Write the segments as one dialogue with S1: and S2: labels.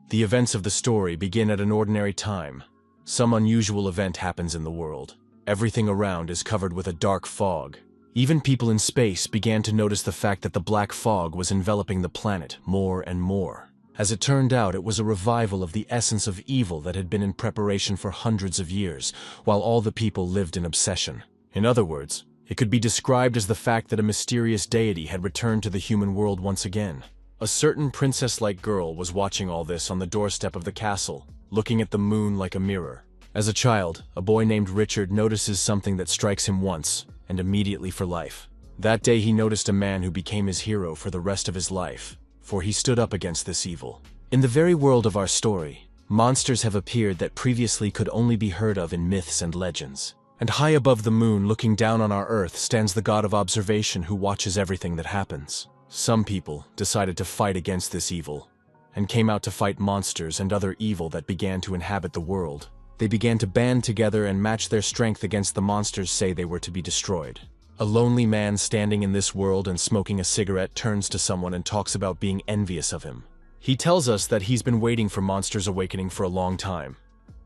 S1: The events of the story begin at an ordinary time. Some unusual event happens in the world. Everything around is covered with a dark fog. Even people in space began to notice the fact that the black fog was enveloping the planet more and more. As it turned out, it was a revival of the essence of evil that had been in preparation for hundreds of years, while all the people lived in obsession. In other words, it could be described as the fact that a mysterious deity had returned to the human world once again. A certain princess-like girl was watching all this on the doorstep of the castle, looking at the moon like a mirror. As a child, a boy named Richard notices something that strikes him once, and immediately for life. That day he noticed a man who became his hero for the rest of his life, for he stood up against this evil. In the very world of our story, monsters have appeared that previously could only be heard of in myths and legends. And high above the moon, looking down on our earth, stands the god of observation who watches everything that happens. Some people decided to fight against this evil, and came out to fight monsters and other evil that began to inhabit the world. They began to band together and match their strength against the monsters say they were to be destroyed. A lonely man standing in this world and smoking a cigarette turns to someone and talks about being envious of him. He tells us that he's been waiting for Monsters Awakening for a long time,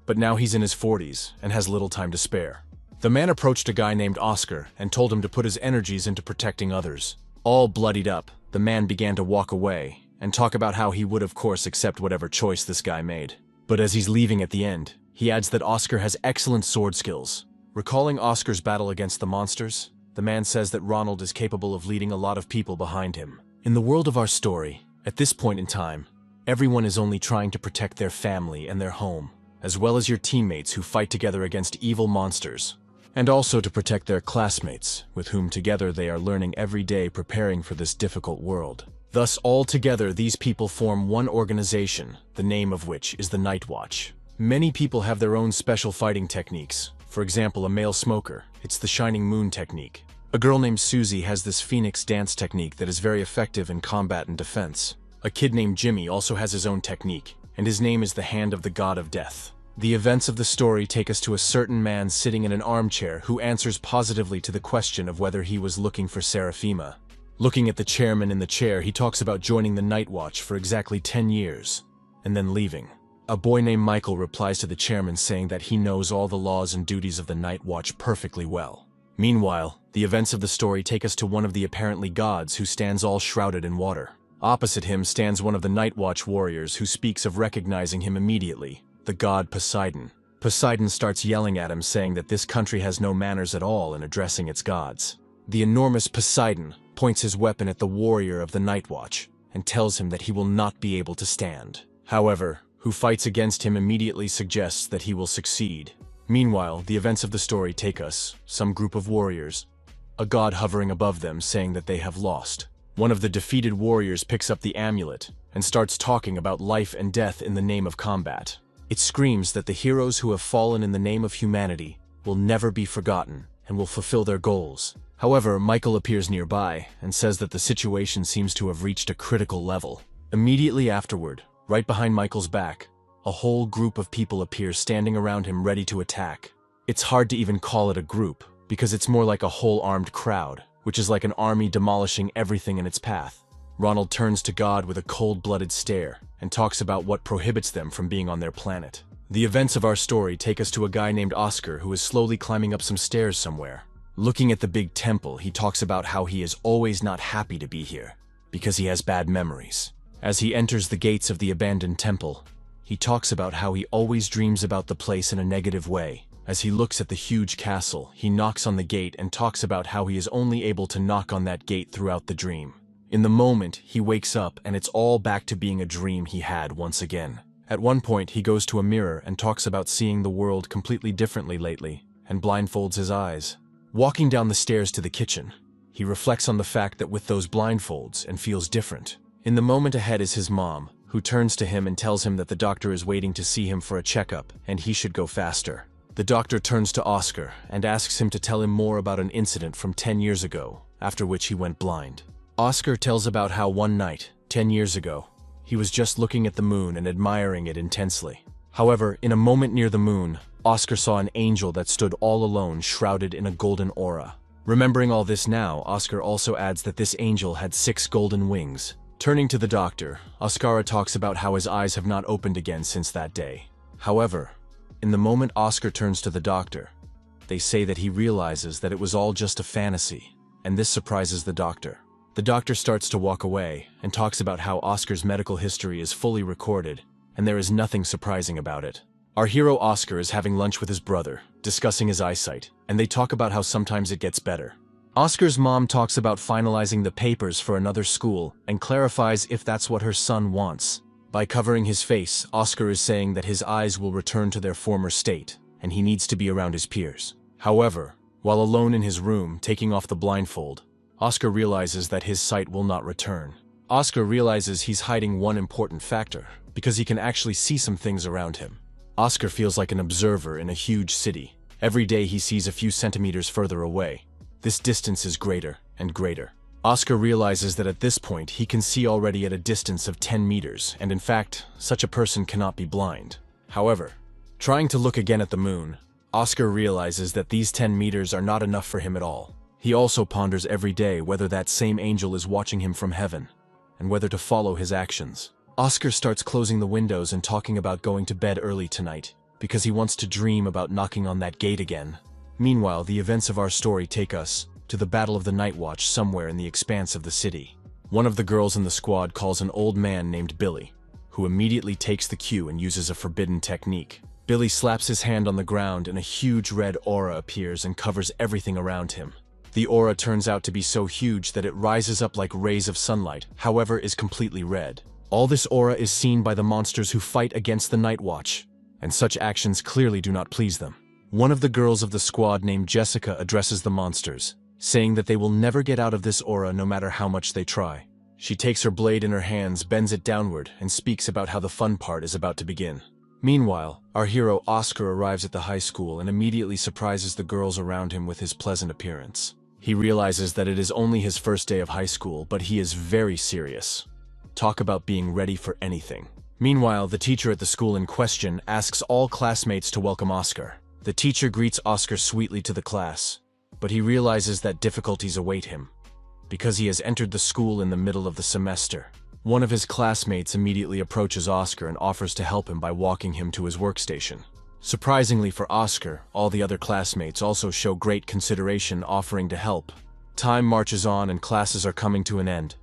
S1: but now he's in his 40s and has little time to spare. The man approached a guy named Oscar and told him to put his energies into protecting others. All bloodied up, the man began to walk away and talk about how he would of course accept whatever choice this guy made. But as he's leaving at the end, he adds that Oscar has excellent sword skills. Recalling Oscar's battle against the monsters, the man says that Ronald is capable of leading a lot of people behind him. In the world of our story, at this point in time, everyone is only trying to protect their family and their home, as well as your teammates who fight together against evil monsters, and also to protect their classmates, with whom together they are learning every day preparing for this difficult world. Thus, all together, these people form one organization, the name of which is the Night Watch. Many people have their own special fighting techniques. For example, a male smoker, it's the Shining Moon technique. A girl named Susie has this Phoenix dance technique that is very effective in combat and defense. A kid named Jimmy also has his own technique, and his name is the Hand of the God of Death. The events of the story take us to a certain man sitting in an armchair who answers positively to the question of whether he was looking for Seraphima. Looking at the chairman in the chair, he talks about joining the Night Watch for exactly 10 years, and then leaving. A boy named Michael replies to the chairman saying that he knows all the laws and duties of the Night Watch perfectly well. Meanwhile, the events of the story take us to one of the apparently gods who stands all shrouded in water. Opposite him stands one of the Night Watch warriors who speaks of recognizing him immediately, the god Poseidon. Poseidon starts yelling at him saying that this country has no manners at all in addressing its gods. The enormous Poseidon points his weapon at the warrior of the Night Watch and tells him that he will not be able to stand. However, who fights against him immediately suggests that he will succeed. Meanwhile, the events of the story take us, some group of warriors, a god hovering above them saying that they have lost. One of the defeated warriors picks up the amulet and starts talking about life and death in the name of combat. It screams that the heroes who have fallen in the name of humanity will never be forgotten and will fulfill their goals. However, Michael appears nearby and says that the situation seems to have reached a critical level. Immediately afterward, right behind Michael's back, a whole group of people appears standing around him ready to attack. It's hard to even call it a group, because it's more like a whole armed crowd, which is like an army demolishing everything in its path. Ronald turns to God with a cold-blooded stare and talks about what prohibits them from being on their planet. The events of our story take us to a guy named Oscar who is slowly climbing up some stairs somewhere. Looking at the big temple, he talks about how he is always not happy to be here, because he has bad memories. As he enters the gates of the abandoned temple, he talks about how he always dreams about the place in a negative way. As he looks at the huge castle, he knocks on the gate and talks about how he is only able to knock on that gate throughout the dream. In the moment, he wakes up and it's all back to being a dream he had once again. At one point, he goes to a mirror and talks about seeing the world completely differently lately, and blindfolds his eyes. Walking down the stairs to the kitchen, he reflects on the fact that with those blindfolds and feels different. In the moment ahead is his mom, who turns to him and tells him that the doctor is waiting to see him for a checkup and he should go faster. The doctor turns to Oscar and asks him to tell him more about an incident from 10 years ago, after which he went blind. Oscar tells about how one night, 10 years ago, he was just looking at the moon and admiring it intensely. However, in a moment near the moon, Oscar saw an angel that stood all alone, shrouded in a golden aura. Remembering all this now, Oscar also adds that this angel had 6 golden wings, Turning to the doctor, Oscar talks about how his eyes have not opened again since that day. However, in the moment Oscar turns to the doctor, they say that he realizes that it was all just a fantasy, and this surprises the doctor. The doctor starts to walk away and talks about how Oscar's medical history is fully recorded, and there is nothing surprising about it. Our hero Oscar is having lunch with his brother, discussing his eyesight, and they talk about how sometimes it gets better. Oscar's mom talks about finalizing the papers for another school and clarifies if that's what her son wants. By covering his face, Oscar is saying that his eyes will return to their former state, and he needs to be around his peers. However, while alone in his room, taking off the blindfold, Oscar realizes that his sight will not return. Oscar realizes he's hiding one important factor, because he can actually see some things around him. Oscar feels like an observer in a huge city. Every day he sees a few centimeters further away. This distance is greater and greater. Oscar realizes that at this point he can see already at a distance of 10 meters, and in fact, such a person cannot be blind. However, trying to look again at the moon, Oscar realizes that these 10 meters are not enough for him at all. He also ponders every day whether that same angel is watching him from heaven, and whether to follow his actions. Oscar starts closing the windows and talking about going to bed early tonight, because he wants to dream about knocking on that gate again. Meanwhile, the events of our story take us to the Battle of the Night Watch somewhere in the expanse of the city. One of the girls in the squad calls an old man named Billy, who immediately takes the cue and uses a forbidden technique. Billy slaps his hand on the ground and a huge red aura appears and covers everything around him. The aura turns out to be so huge that it rises up like rays of sunlight, however is completely red. All this aura is seen by the monsters who fight against the Night Watch, and such actions clearly do not please them. One of the girls of the squad named Jessica addresses the monsters, saying that they will never get out of this aura no matter how much they try. She takes her blade in her hands, bends it downward, and speaks about how the fun part is about to begin. Meanwhile, our hero Oscar arrives at the high school and immediately surprises the girls around him with his pleasant appearance. He realizes that it is only his first day of high school, but he is very serious. Talk about being ready for anything. Meanwhile, the teacher at the school in question asks all classmates to welcome Oscar. The teacher greets Oscar sweetly to the class, but he realizes that difficulties await him, because he has entered the school in the middle of the semester. One of his classmates immediately approaches Oscar and offers to help him by walking him to his workstation. Surprisingly for Oscar, all the other classmates also show great consideration, offering to help. Time marches on and classes are coming to an end,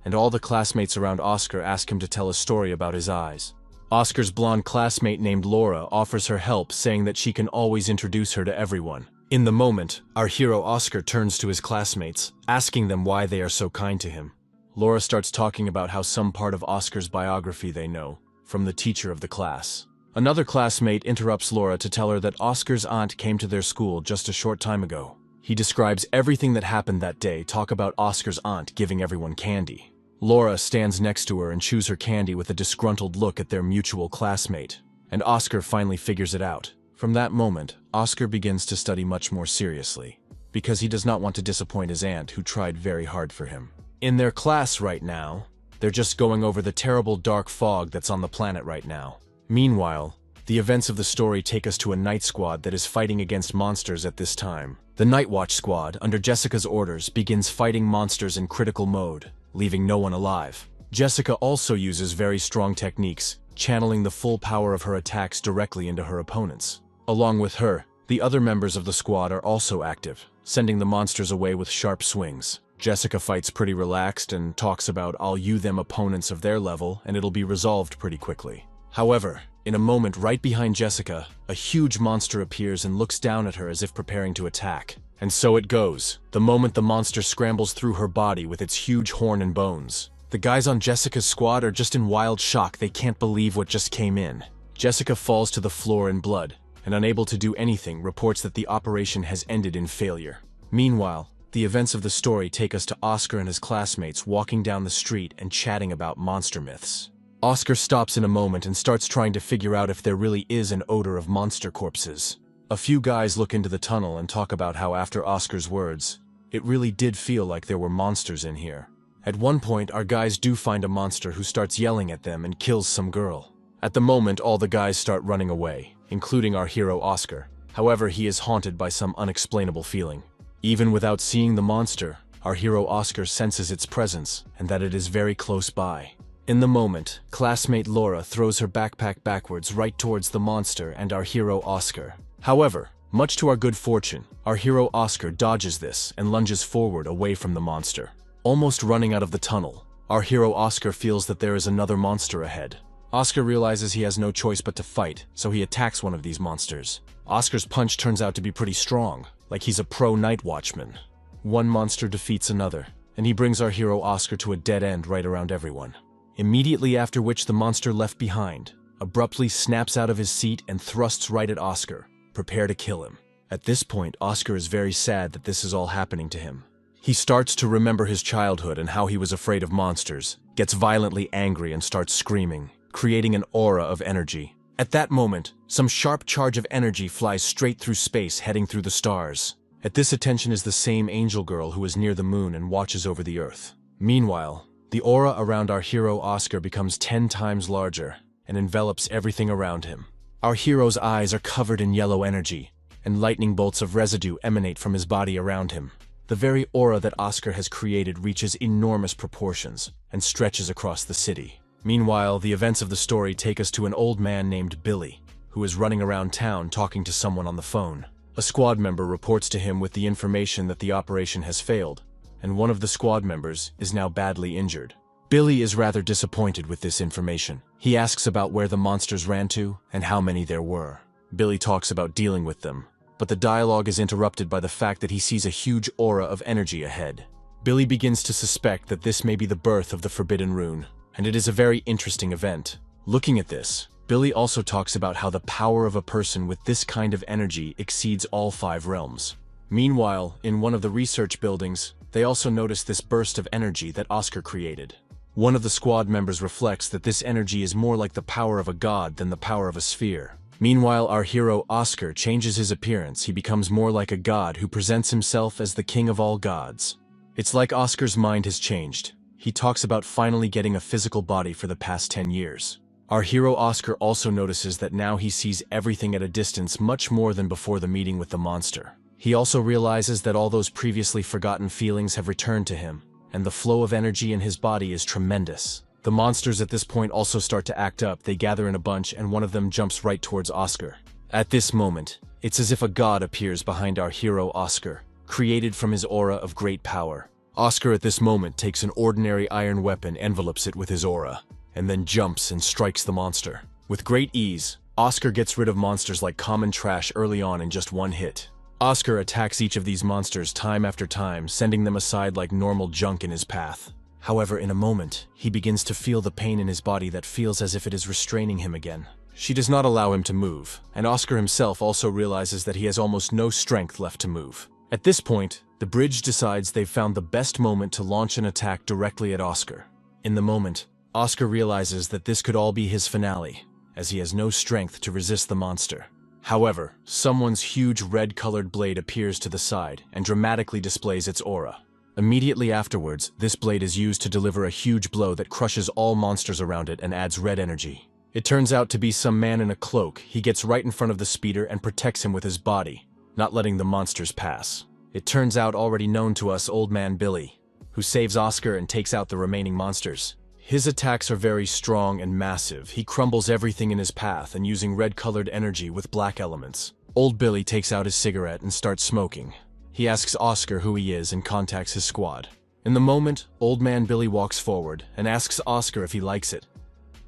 S1: and all the classmates around Oscar ask him to tell a story about his eyes. Oscar's blonde classmate named Laura offers her help, saying that she can always introduce her to everyone. In the moment, our hero Oscar turns to his classmates, asking them why they are so kind to him. Laura starts talking about how some part of Oscar's biography they know from the teacher of the class. Another classmate interrupts Laura to tell her that Oscar's aunt came to their school just a short time ago. He describes everything that happened that day, talk about Oscar's aunt giving everyone candy. Laura stands next to her and chews her candy with a disgruntled look at their mutual classmate, and Oscar finally figures it out. From that moment, Oscar begins to study much more seriously, because he does not want to disappoint his aunt who tried very hard for him. In their class right now, they're just going over the terrible dark fog that's on the planet right now. Meanwhile, the events of the story take us to a night squad that is fighting against monsters at this time. The Night Watch squad, under Jessica's orders, begins fighting monsters in critical mode, leaving no one alive. Jessica also uses very strong techniques, channeling the full power of her attacks directly into her opponents. Along with her, the other members of the squad are also active, sending the monsters away with sharp swings. Jessica fights pretty relaxed and talks about I'll use them opponents of their level and it'll be resolved pretty quickly. However, in a moment right behind Jessica, a huge monster appears and looks down at her as if preparing to attack. And so it goes. The moment the monster scrambles through her body with its huge horn and bones. The guys on Jessica's squad are just in wild shock. They can't believe what just came in. Jessica falls to the floor in blood, and unable to do anything, reports that the operation has ended in failure. Meanwhile, the events of the story take us to Oscar and his classmates walking down the street and chatting about monster myths. Oscar stops in a moment and starts trying to figure out if there really is an odor of monster corpses. A few guys look into the tunnel and talk about how after Oscar's words, it really did feel like there were monsters in here. At one point, our guys do find a monster who starts yelling at them and kills some girl. At the moment, all the guys start running away, including our hero Oscar. However, he is haunted by some unexplainable feeling. Even without seeing the monster, Our hero Oscar senses its presence and that it is very close by. In the moment, classmate Laura throws her backpack backwards right towards the monster and our hero Oscar. However, much to our good fortune, our hero Oscar dodges this and lunges forward away from the monster. Almost running out of the tunnel, our hero Oscar feels that there is another monster ahead. Oscar realizes he has no choice but to fight, so he attacks one of these monsters. Oscar's punch turns out to be pretty strong, like he's a pro night watchman. One monster defeats another, and he brings our hero Oscar to a dead end right around everyone. Immediately after which the monster left behind abruptly snaps out of his seat and thrusts right at Oscar. Prepare to kill him. At this point, Oscar is very sad that this is all happening to him. He starts to remember his childhood and how he was afraid of monsters, gets violently angry and starts screaming, creating an aura of energy. At that moment, some sharp charge of energy flies straight through space, heading through the stars. At this attention is the same angel girl who is near the moon and watches over the earth. Meanwhile, the aura around our hero Oscar becomes 10 times larger and envelops everything around him. Our hero's eyes are covered in yellow energy, and lightning bolts of residue emanate from his body around him. The very aura that Oscar has created reaches enormous proportions and stretches across the city. Meanwhile, the events of the story take us to an old man named Billy, who is running around town talking to someone on the phone. A squad member reports to him with the information that the operation has failed, and one of the squad members is now badly injured. Billy is rather disappointed with this information. He asks about where the monsters ran to and how many there were. Billy talks about dealing with them, but the dialogue is interrupted by the fact that he sees a huge aura of energy ahead. Billy begins to suspect that this may be the birth of the Forbidden Rune, and it is a very interesting event. Looking at this, Billy also talks about how the power of a person with this kind of energy exceeds all 5 realms. Meanwhile, in one of the research buildings, they also notice this burst of energy that Oscar created. One of the squad members reflects that this energy is more like the power of a god than the power of a sphere. Meanwhile, our hero Oscar changes his appearance. He becomes more like a god who presents himself as the king of all gods. It's like Oscar's mind has changed. He talks about finally getting a physical body for the past 10 years. Our hero Oscar also notices that now he sees everything at a distance much more than before the meeting with the monster. He also realizes that all those previously forgotten feelings have returned to him, and the flow of energy in his body is tremendous. The monsters at this point also start to act up. They gather in a bunch and one of them jumps right towards Oscar. At this moment, it's as if a god appears behind our hero Oscar, created from his aura of great power. Oscar at this moment takes an ordinary iron weapon, envelopes it with his aura, and then jumps and strikes the monster. With great ease, Oscar gets rid of monsters like common trash early on in just one hit. Oscar attacks each of these monsters time after time, sending them aside like normal junk in his path. However, in a moment, he begins to feel the pain in his body that feels as if it is restraining him again. She does not allow him to move, and Oscar himself also realizes that he has almost no strength left to move. At this point, the bridge decides they've found the best moment to launch an attack directly at Oscar. In the moment, Oscar realizes that this could all be his finale, as he has no strength to resist the monster. However, someone's huge red-colored blade appears to the side and dramatically displays its aura. Immediately afterwards, this blade is used to deliver a huge blow that crushes all monsters around it and adds red energy. It turns out to be some man in a cloak. He gets right in front of the speeder and protects him with his body, not letting the monsters pass. It turns out already known to us Old Man Billy, who saves Oscar and takes out the remaining monsters. His attacks are very strong and massive. He crumbles everything in his path and using red-colored energy with black elements. Old Billy takes out his cigarette and starts smoking. He asks Oscar who he is and contacts his squad. In the moment, Old Man Billy walks forward and asks Oscar if he likes it.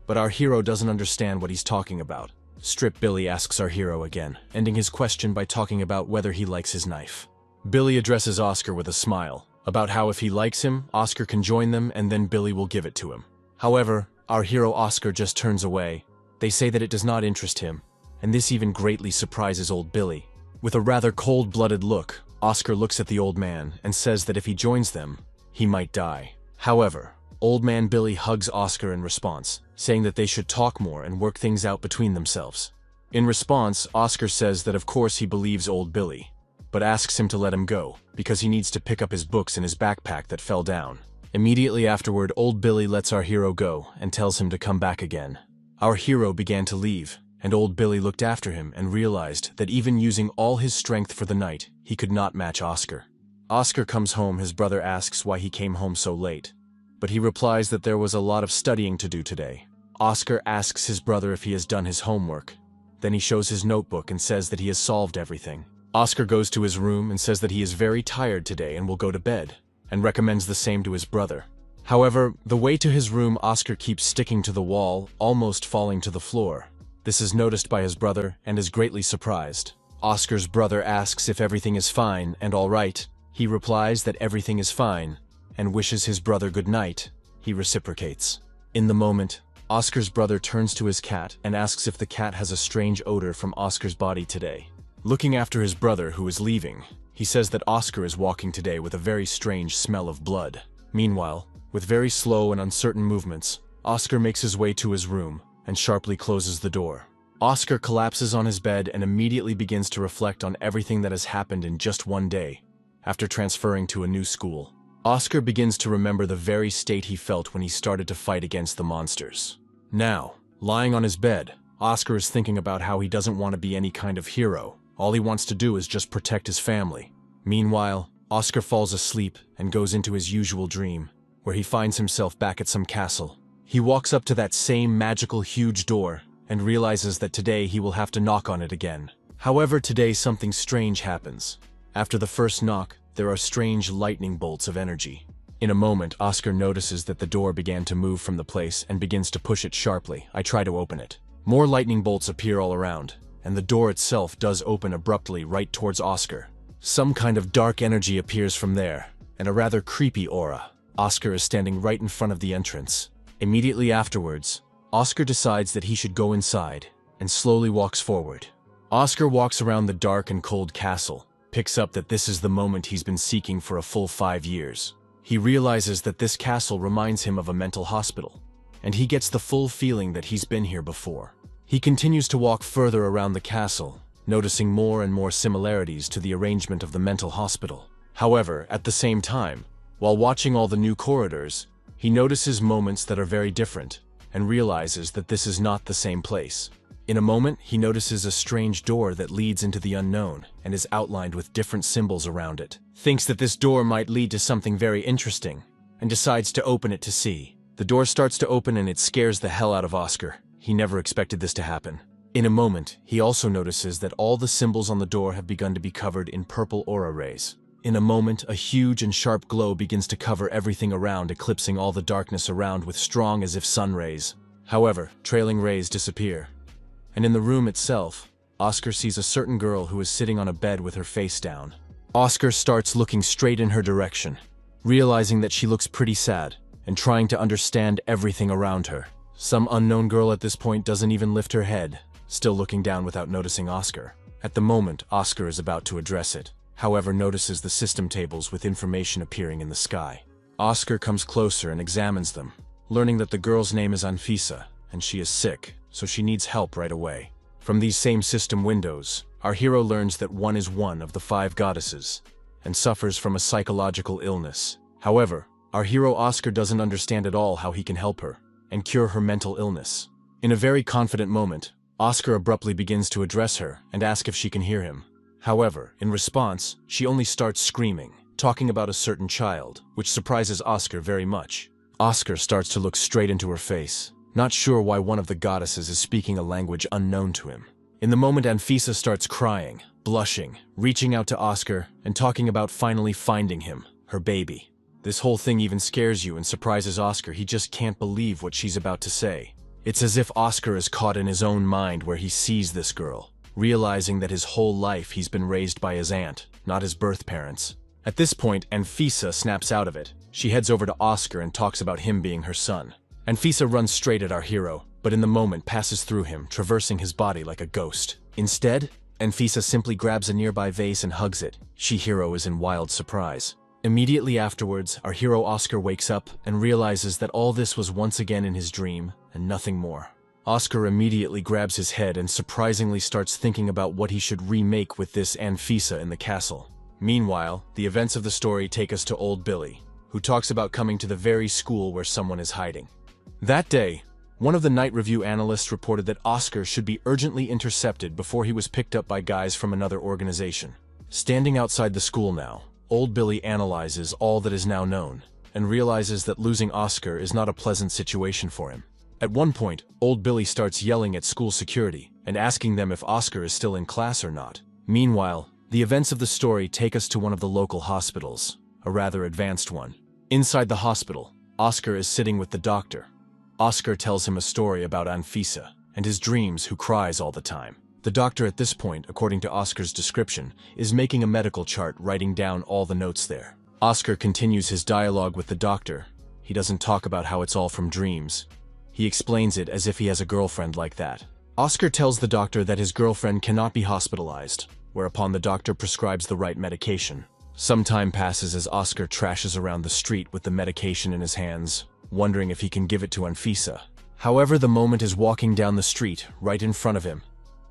S1: But our hero doesn't understand what he's talking about. Strip Billy asks our hero again, ending his question by talking about whether he likes his knife. Billy addresses Oscar with a smile, about how if he likes him, Oscar can join them and then Billy will give it to him. However, our hero Oscar just turns away. They say that it does not interest him, and this even greatly surprises old Billy. With a rather cold-blooded look, Oscar looks at the old man and says that if he joins them, he might die. However, Old Man Billy hugs Oscar in response, saying that they should talk more and work things out between themselves. In response, Oscar says that of course he believes old Billy, but asks him to let him go, because he needs to pick up his books in his backpack that fell down. Immediately afterward, old Billy lets our hero go and tells him to come back again. Our hero began to leave, and old Billy looked after him and realized that even using all his strength for the night, he could not match Oscar. Oscar comes home. His brother asks why he came home so late, but he replies that there was a lot of studying to do today. Oscar asks his brother if he has done his homework. Then he shows his notebook and says that he has solved everything. Oscar goes to his room and says that he is very tired today and will go to bed, and recommends the same to his brother. However, the way to his room, Oscar keeps sticking to the wall, almost falling to the floor. This is noticed by his brother and is greatly surprised. Oscar's brother asks if everything is fine and all right. He replies that everything is fine and wishes his brother good night. He reciprocates. In the moment, Oscar's brother turns to his cat and asks if the cat has a strange odor from Oscar's body today. Looking after his brother, who is leaving, he says that Oscar is walking today with a very strange smell of blood. Meanwhile, with very slow and uncertain movements, Oscar makes his way to his room and sharply closes the door. Oscar collapses on his bed and immediately begins to reflect on everything that has happened in just one day. After transferring to a new school, Oscar begins to remember the very state he felt when he started to fight against the monsters. Now, lying on his bed, Oscar is thinking about how he doesn't want to be any kind of hero. All he wants to do is just protect his family. Meanwhile, Oscar falls asleep and goes into his usual dream, where he finds himself back at some castle. He walks up to that same magical huge door and realizes that today he will have to knock on it again. However, today something strange happens. After the first knock, there are strange lightning bolts of energy. In a moment, Oscar notices that the door began to move from the place and begins to push it sharply. I try to open it. More lightning bolts appear all around, and the door itself does open abruptly right towards Oscar. Some kind of dark energy appears from there, and a rather creepy aura. Oscar is standing right in front of the entrance. Immediately afterwards, Oscar decides that he should go inside, and slowly walks forward. Oscar walks around the dark and cold castle, picks up that this is the moment he's been seeking for a full 5 years. He realizes that this castle reminds him of a mental hospital, and he gets the full feeling that he's been here before. He continues to walk further around the castle, noticing more and more similarities to the arrangement of the mental hospital. However, at the same time, while watching all the new corridors, he notices moments that are very different, and realizes that this is not the same place. In a moment, he notices a strange door that leads into the unknown, and is outlined with different symbols around it. Thinks that this door might lead to something very interesting, and decides to open it to see. The door starts to open and it scares the hell out of Oscar. He never expected this to happen. In a moment, he also notices that all the symbols on the door have begun to be covered in purple aura rays. In a moment, a huge and sharp glow begins to cover everything around, eclipsing all the darkness around with strong as if sun rays. However, trailing rays disappear. And in the room itself, Oscar sees a certain girl who is sitting on a bed with her face down. Oscar starts looking straight in her direction, realizing that she looks pretty sad, and trying to understand everything around her. Some unknown girl at this point doesn't even lift her head, still looking down without noticing Oscar. At the moment, Oscar is about to address it, however notices the system tables with information appearing in the sky. Oscar comes closer and examines them, learning that the girl's name is Anfisa, and she is sick, so she needs help right away. From these same system windows, our hero learns that one is one of the 5 goddesses, and suffers from a psychological illness. However, our hero Oscar doesn't understand at all how he can help her and cure her mental illness. In a very confident moment, Oscar abruptly begins to address her and ask if she can hear him. However, in response, she only starts screaming, talking about a certain child, which surprises Oscar very much. Oscar starts to look straight into her face, not sure why one of the goddesses is speaking a language unknown to him. In the moment, Anfisa starts crying, blushing, reaching out to Oscar, and talking about finally finding him, her baby. This whole thing even scares you and surprises Oscar. He just can't believe what she's about to say. It's as if Oscar is caught in his own mind where he sees this girl, realizing that his whole life he's been raised by his aunt, not his birth parents. At this point, Anfisa snaps out of it. She heads over to Oscar and talks about him being her son. Anfisa runs straight at our hero, but in the moment passes through him, traversing his body like a ghost. Instead, Anfisa simply grabs a nearby vase and hugs it. Hero is in wild surprise. Immediately afterwards, our hero Oscar wakes up and realizes that all this was once again in his dream and nothing more. Oscar immediately grabs his head and surprisingly starts thinking about what he should remake with this Anfisa in the castle. Meanwhile, the events of the story take us to old Billy, who talks about coming to the very school where someone is hiding. That day, one of the night review analysts reported that Oscar should be urgently intercepted before he was picked up by guys from another organization. Standing outside the school now, Old Billy analyzes all that is now known and realizes that losing Oscar is not a pleasant situation for him. At one point, Old Billy starts yelling at school security and asking them if Oscar is still in class or not. Meanwhile, the events of the story take us to one of the local hospitals, a rather advanced one. Inside the hospital, Oscar is sitting with the doctor. Oscar tells him a story about Anfisa and his dreams, who cries all the time. The doctor at this point, according to Oscar's description, is making a medical chart, writing down all the notes there. Oscar continues his dialogue with the doctor. He doesn't talk about how it's all from dreams. He explains it as if he has a girlfriend like that. Oscar tells the doctor that his girlfriend cannot be hospitalized, whereupon the doctor prescribes the right medication. Some time passes as Oscar trashes around the street with the medication in his hands, wondering if he can give it to Anfisa. However, the moment is walking down the street, right in front of him.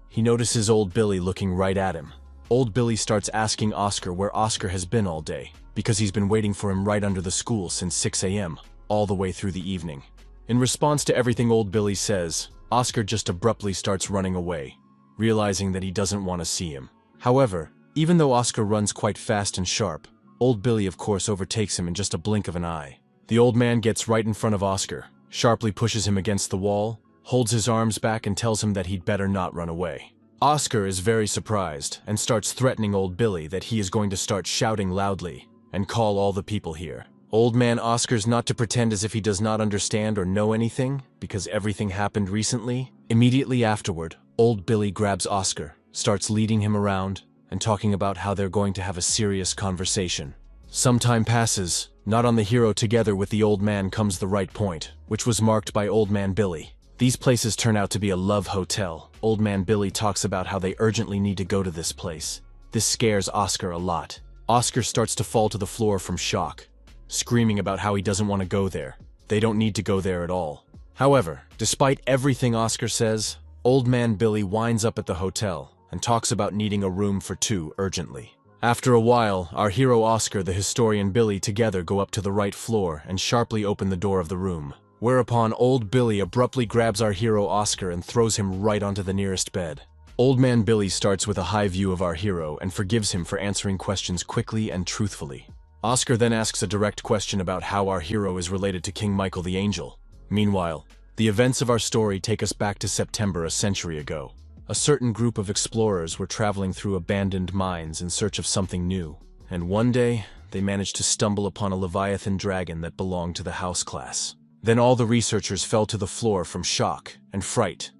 S1: He notices Old Billy looking right at him. Old Billy starts asking Oscar where Oscar has been all day, because he's been waiting for him right under the school since 6 a.m., all the way through the evening. In response to everything Old Billy says, Oscar just abruptly starts running away, realizing that he doesn't want to see him. However, even though Oscar runs quite fast and sharp, Old Billy of course overtakes him in just a blink of an eye. The old man gets right in front of Oscar, sharply pushes him against the wall, holds his arms back and tells him that he'd better not run away. Oscar is very surprised and starts threatening Old Billy that he is going to start shouting loudly and call all the people here. Old man Oscar's not to pretend as if he does not understand or know anything, because everything happened recently. Immediately afterward, Old Billy grabs Oscar, starts leading him around, and talking about how they're going to have a serious conversation. Some time passes. Not on the hero together with the old man comes the right point, which was marked by Old Man Billy. These places turn out to be a love hotel. Old Man Billy talks about how they urgently need to go to this place. This scares Oscar a lot. Oscar starts to fall to the floor from shock, screaming about how he doesn't want to go there. They don't need to go there at all. However, despite everything Oscar says, Old Man Billy winds up at the hotel and talks about needing a room for two urgently. After a while, our hero Oscar, the historian Billy together go up to the right floor and sharply open the door of the room. Whereupon Old Billy abruptly grabs our hero Oscar and throws him right onto the nearest bed. Old Man Billy starts with a high view of our hero and forgives him for answering questions quickly and truthfully. Oscar then asks a direct question about how our hero is related to King Michael the Angel. Meanwhile, the events of our story take us back to September a century ago. A certain group of explorers were traveling through abandoned mines in search of something new, and one day, they managed to stumble upon a Leviathan dragon that belonged to the house class. Then all the researchers fell to the floor from shock and fright,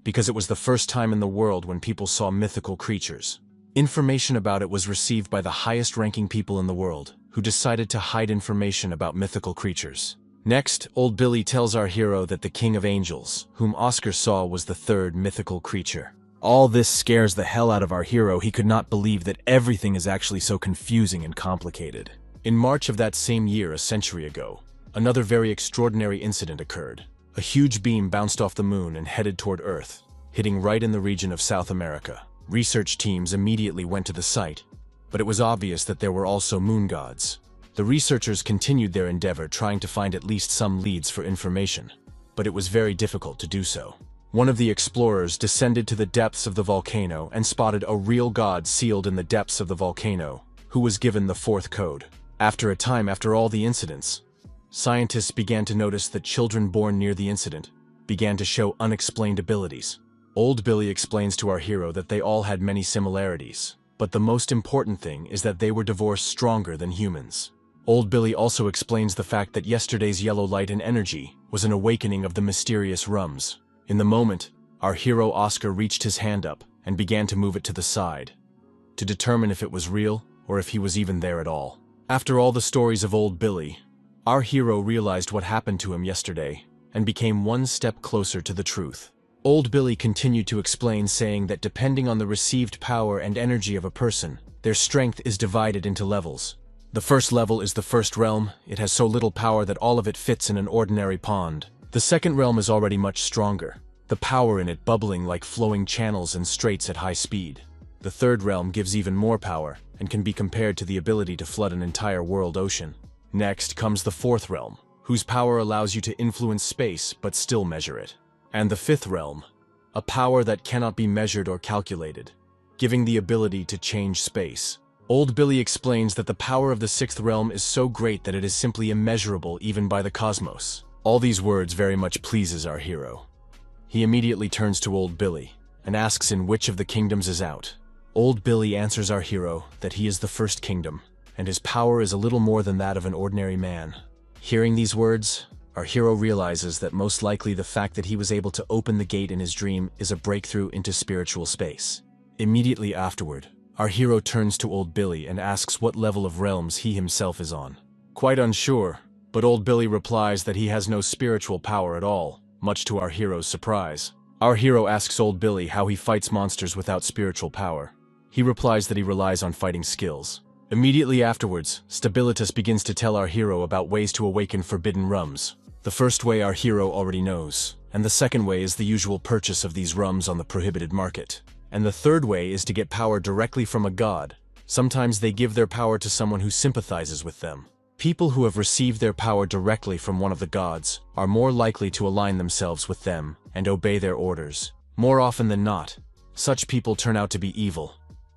S1: because it was the first time in the world when people saw mythical creatures. Information about it was received by the highest-ranking people in the world, who decided to hide information about mythical creatures. Next, Old Billy tells our hero that the King of Angels, whom Oscar saw, was the third mythical creature. All this scares the hell out of our hero. He could not believe that everything is actually so confusing and complicated. In March of that same year, a century ago, another very extraordinary incident occurred. A huge beam bounced off the moon and headed toward Earth, hitting right in the region of South America. Research teams immediately went to the site, but it was obvious that there were also moon gods. The researchers continued their endeavor, trying to find at least some leads for information, but it was very difficult to do so. One of the explorers descended to the depths of the volcano and spotted a real god sealed in the depths of the volcano, who was given the fourth code. After a time, after all the incidents, scientists began to notice that children born near the incident began to show unexplained abilities. Old Billy explains to our hero that they all had many similarities, but the most important thing is that they were divorced stronger than humans. Old Billy also explains the fact that yesterday's yellow light and energy was an awakening of the mysterious rums. In the moment, our hero Oscar reached his hand up and began to move it to the side, to determine if it was real or if he was even there at all. After all the stories of Old Billy, our hero realized what happened to him yesterday and became one step closer to the truth. Old Billy continued to explain, saying that depending on the received power and energy of a person, their strength is divided into levels. The first level is the first realm. It has so little power that all of it fits in an ordinary pond. The second realm is already much stronger, the power in it bubbling like flowing channels and straits at high speed. The third realm gives even more power and can be compared to the ability to flood an entire world ocean. Next comes the fourth realm, whose power allows you to influence space but still measure it. And the fifth realm, a power that cannot be measured or calculated, giving the ability to change space. Old Billy explains that the power of the sixth realm is so great that it is simply immeasurable even by the cosmos. All these words very much pleases our hero. He immediately turns to Old Billy and asks in which of the kingdoms is out. Old Billy answers our hero that he is the first kingdom, and his power is a little more than that of an ordinary man. Hearing these words, our hero realizes that most likely the fact that he was able to open the gate in his dream is a breakthrough into spiritual space. Immediately afterward, our hero turns to Old Billy and asks what level of realms he himself is on. Quite unsure, but Old Billy replies that he has no spiritual power at all, much to our hero's surprise. Our hero asks Old Billy how he fights monsters without spiritual power. He replies that he relies on fighting skills. Immediately afterwards, Stabilitas begins to tell our hero about ways to awaken forbidden rums. The first way our hero already knows, and the second way is the usual purchase of these rums on the prohibited market. And the third way is to get power directly from a god. Sometimes they give their power to someone who sympathizes with them. People who have received their power directly from one of the gods are more likely to align themselves with them and obey their orders. More often than not, such people turn out to be evil,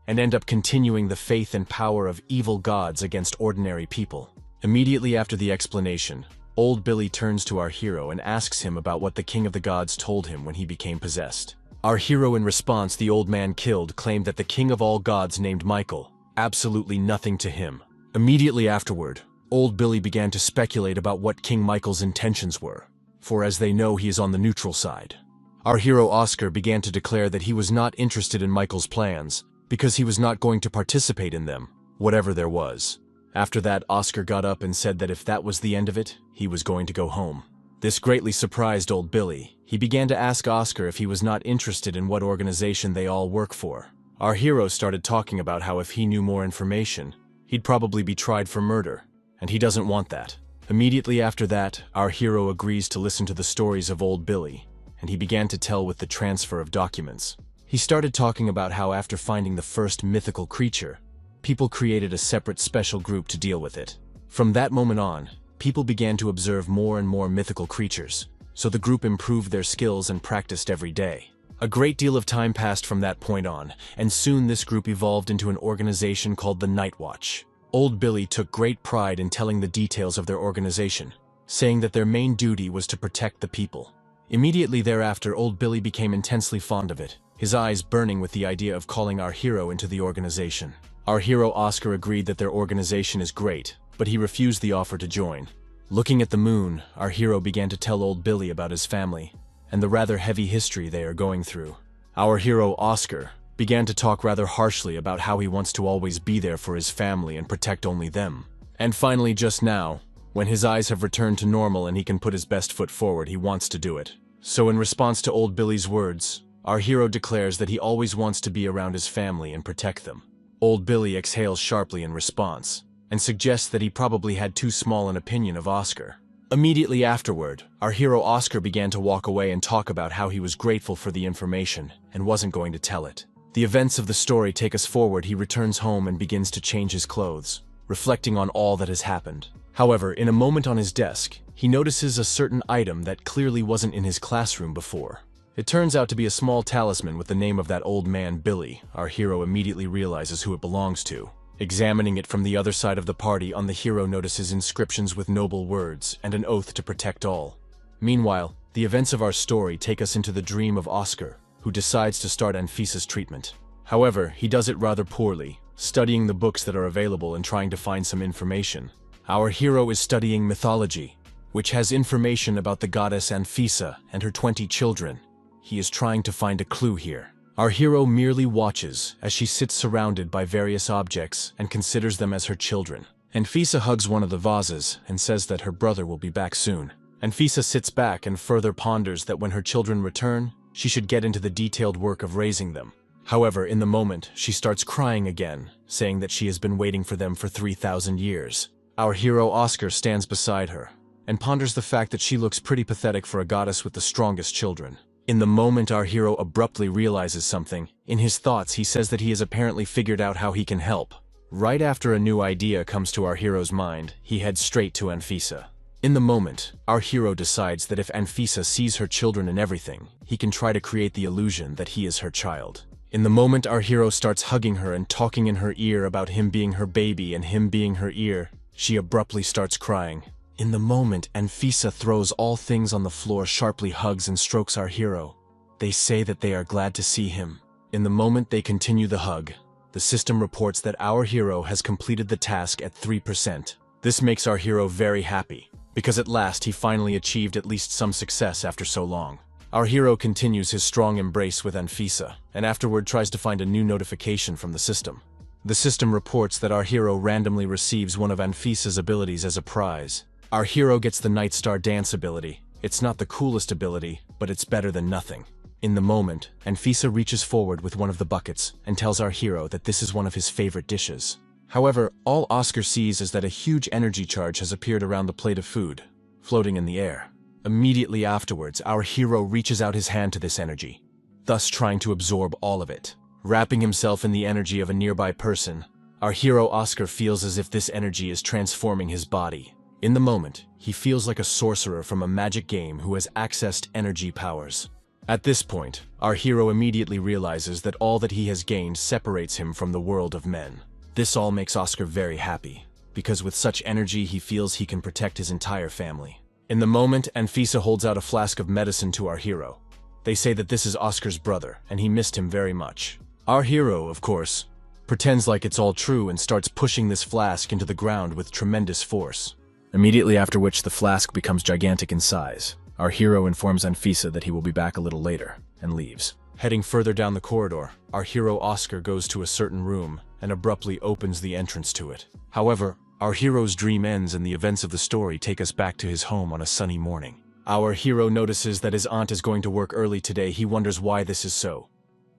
S1: and end up continuing the faith and power of evil gods against ordinary people. Immediately after the explanation, Old Billy turns to our hero and asks him about what the king of the gods told him when he became possessed. Our hero, in response, the old man killed, claimed that the king of all gods named Michael, absolutely nothing to him. Immediately afterward, Old Billy began to speculate about what King Michael's intentions were, for as they know he is on the neutral side. Our hero Oscar began to declare that he was not interested in Michael's plans, because he was not going to participate in them, whatever there was. After that, Oscar got up and said that if that was the end of it, he was going to go home. This greatly surprised Old Billy. He began to ask Oscar if he was not interested in what organization they all work for. Our hero started talking about how if he knew more information, he'd probably be tried for murder, and he doesn't want that. Immediately after that, our hero agrees to listen to the stories of Old Billy, and he began to tell with the transfer of documents. He started talking about how after finding the first mythical creature, people created a separate special group to deal with it. From that moment on, people began to observe more and more mythical creatures, so the group improved their skills and practiced every day. A great deal of time passed from that point on, and soon this group evolved into an organization called the Night Watch. Old Billy took great pride in telling the details of their organization, saying that their main duty was to protect the people. Immediately thereafter, Old Billy became intensely fond of it, his eyes burning with the idea of calling our hero into the organization. Our hero Oscar agreed that their organization is great, but he refused the offer to join. Looking at the moon, our hero began to tell Old Billy about his family and the rather heavy history they are going through. Our hero Oscar began to talk rather harshly about how he wants to always be there for his family and protect only them. And finally, just now, when his eyes have returned to normal and he can put his best foot forward, he wants to do it. So in response to Old Billy's words, our hero declares that he always wants to be around his family and protect them. Old Billy exhales sharply in response, and suggests that he probably had too small an opinion of Oscar. Immediately afterward, our hero Oscar began to walk away and talk about how he was grateful for the information and wasn't going to tell it. The events of the story take us forward. He returns home and begins to change his clothes, reflecting on all that has happened. However, in a moment on his desk, he notices a certain item that clearly wasn't in his classroom before. It turns out to be a small talisman with the name of that old man Billy. Our hero immediately realizes who it belongs to. Examining it from the other side of the party, the hero notices inscriptions with noble words and an oath to protect all. Meanwhile, the events of our story take us into the dream of Oscar, who decides to start Anfisa's treatment. However, he does it rather poorly, studying the books that are available and trying to find some information. Our hero is studying mythology, which has information about the goddess Anfisa and her 20 children. He is trying to find a clue here. Our hero merely watches as she sits surrounded by various objects and considers them as her children. Anfisa hugs one of the vases and says that her brother will be back soon. Anfisa sits back and further ponders that when her children return, she should get into the detailed work of raising them. However, in the moment, she starts crying again, saying that she has been waiting for them for 3,000 years. Our hero Oscar stands beside her and ponders the fact that she looks pretty pathetic for a goddess with the strongest children. In the moment, our hero abruptly realizes something. In his thoughts, he says that he has apparently figured out how he can help. Right after a new idea comes to our hero's mind, he heads straight to Anfisa. In the moment, our hero decides that if Anfisa sees her children and everything, he can try to create the illusion that he is her child. In the moment our hero starts hugging her and talking in her ear about him being her baby and him being her ear, she abruptly starts crying. In the moment, Anfisa throws all things on the floor, sharply hugs and strokes our hero. They say that they are glad to see him. In the moment they continue the hug, the system reports that our hero has completed the task at 3%. This makes our hero very happy, because at last he finally achieved at least some success after so long. Our hero continues his strong embrace with Anfisa, and afterward tries to find a new notification from the system. The system reports that our hero randomly receives one of Anfisa's abilities as a prize. Our hero gets the Night Star Dance ability. It's not the coolest ability, but it's better than nothing. In the moment, Anfisa reaches forward with one of the buckets and tells our hero that this is one of his favorite dishes. However, all Oscar sees is that a huge energy charge has appeared around the plate of food, floating in the air. Immediately afterwards, our hero reaches out his hand to this energy, thus trying to absorb all of it. Wrapping himself in the energy of a nearby person, our hero Oscar feels as if this energy is transforming his body. In the moment, he feels like a sorcerer from a magic game who has accessed energy powers. At this point, our hero immediately realizes that all that he has gained separates him from the world of men. This all makes Oscar very happy, because with such energy he feels he can protect his entire family. In the moment, Anfisa holds out a flask of medicine to our hero. They say that this is Oscar's brother, and he missed him very much. Our hero, of course, pretends like it's all true and starts pushing this flask into the ground with tremendous force. Immediately after which the flask becomes gigantic in size. Our hero informs Anfisa that he will be back a little later, and leaves. Heading further down the corridor, our hero Oscar goes to a certain room and abruptly opens the entrance to it. However, our hero's dream ends and the events of the story take us back to his home on a sunny morning. Our hero notices that his aunt is going to work early today. He wonders why this is so.